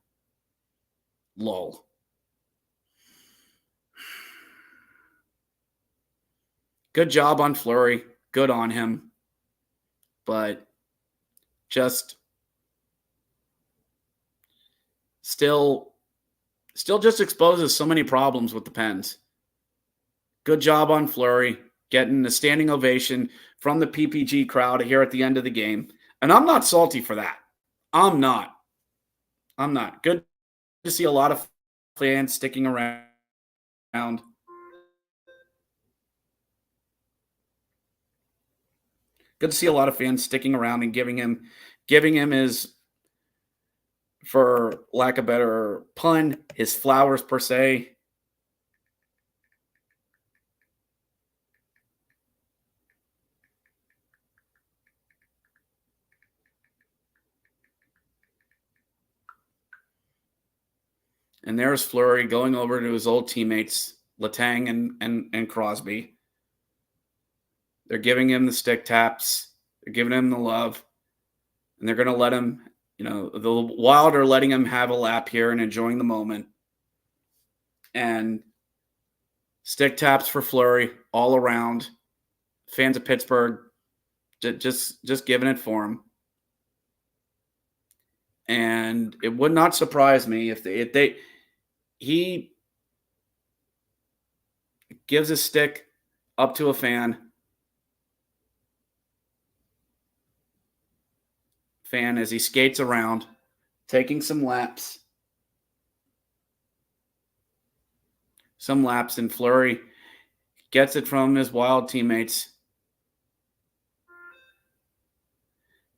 Lol. Good job on Fleury. Good on him. But just still just exposes so many problems with the Pens. Good job on Fleury, getting a standing ovation from the PPG crowd here at the end of the game. And I'm not salty for that. I'm not. Good to see a lot of fans sticking around. Good to see a lot of fans sticking around and giving him his, for lack of a better pun, his flowers per se. And there's Fleury going over to his old teammates, Letang and Crosby. They're giving him the stick taps. They're giving him the love. And they're going to let him, the Wild are letting him have a lap here and enjoying the moment. And stick taps for Fleury all around. Fans of Pittsburgh just giving it for him. And it would not surprise me if he gives a stick up to a fan as he skates around, taking some laps. And Fleury gets it from his Wild teammates.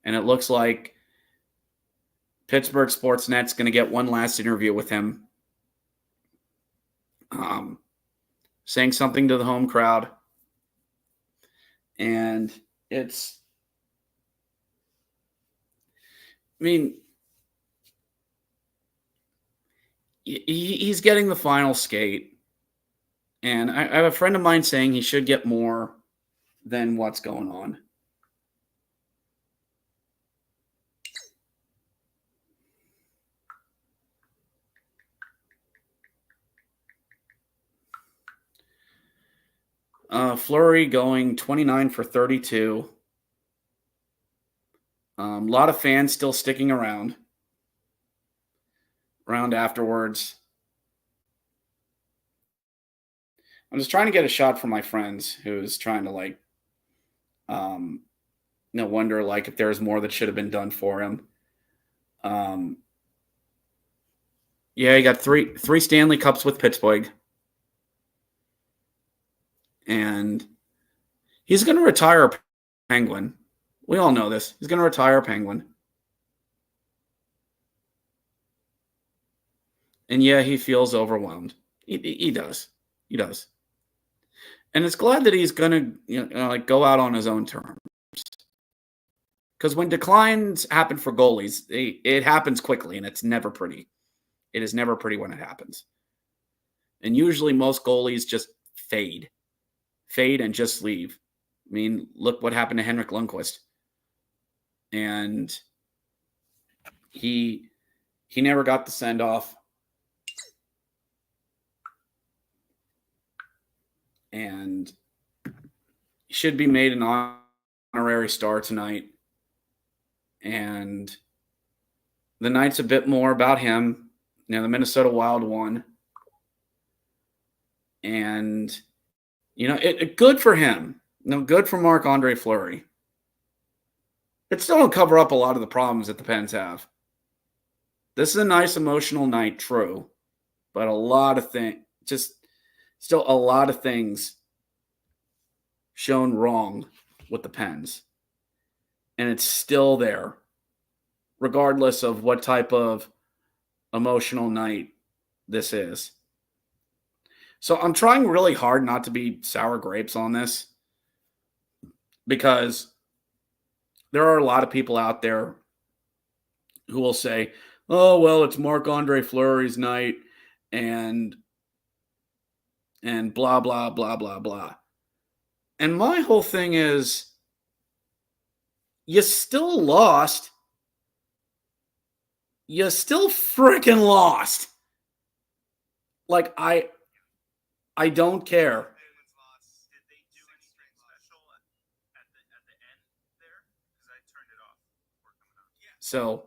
And it looks like Pittsburgh Sportsnet's going to get one last interview with him. Saying something to the home crowd. And he's getting the final skate. And I have a friend of mine saying he should get more than what's going on. Fleury going 29 for 32. A lot of fans still sticking around afterwards. I'm just trying to get a shot from my friends who's trying to wonder if there's more that should have been done for him. Yeah, he got three Stanley Cups with Pittsburgh. And he's going to retire a Penguin. We all know this. He's going to retire a Penguin. And yeah, he feels overwhelmed. He does. He does. And it's glad that he's going to go out on his own terms. Because when declines happen for goalies, it happens quickly, and it's never pretty. It is never pretty when it happens. And usually most goalies just fade and just leave. I mean, look what happened to Henrik Lundqvist. And he never got the send-off. And he should be made an honorary star tonight. And the night's a bit more about him. The Minnesota Wild won. And, it good for him. Good for Marc-Andre Fleury. It still don't cover up a lot of the problems that the Pens have. This is a nice emotional night, true. But a lot of things, still a lot of things shown wrong with the Pens. And it's still there, regardless of what type of emotional night this is. So I'm trying really hard not to be sour grapes on this, because there are a lot of people out there who will say, oh, well, it's Marc-Andre Fleury's night and blah, blah, blah, blah, blah. And my whole thing is, you still lost. You still freaking lost. Like, I don't care. So,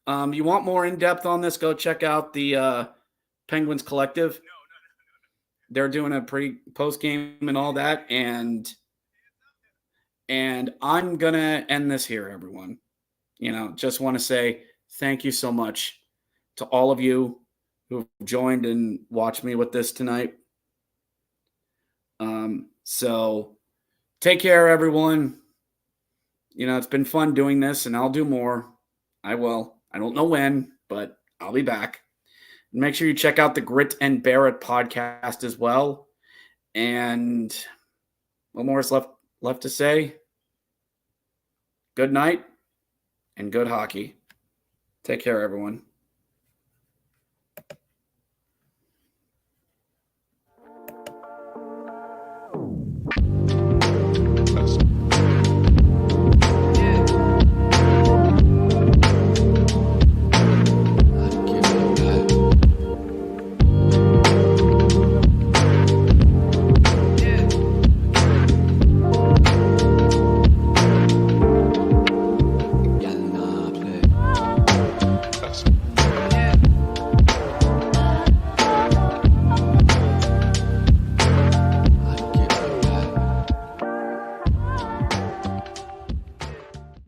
you want more in-depth on this, go check out the Penguins Collective. They're doing a post-game and all that, and I'm going to end this here, everyone. Just want to say thank you so much to all of you who joined and watched me with this tonight. So take care, everyone. It's been fun doing this, and I'll do more. I will. I don't know when, but I'll be back. Make sure you check out the Grit and Barrett podcast as well. And what more is left to say? Good night and good hockey. Take care, everyone. Yes.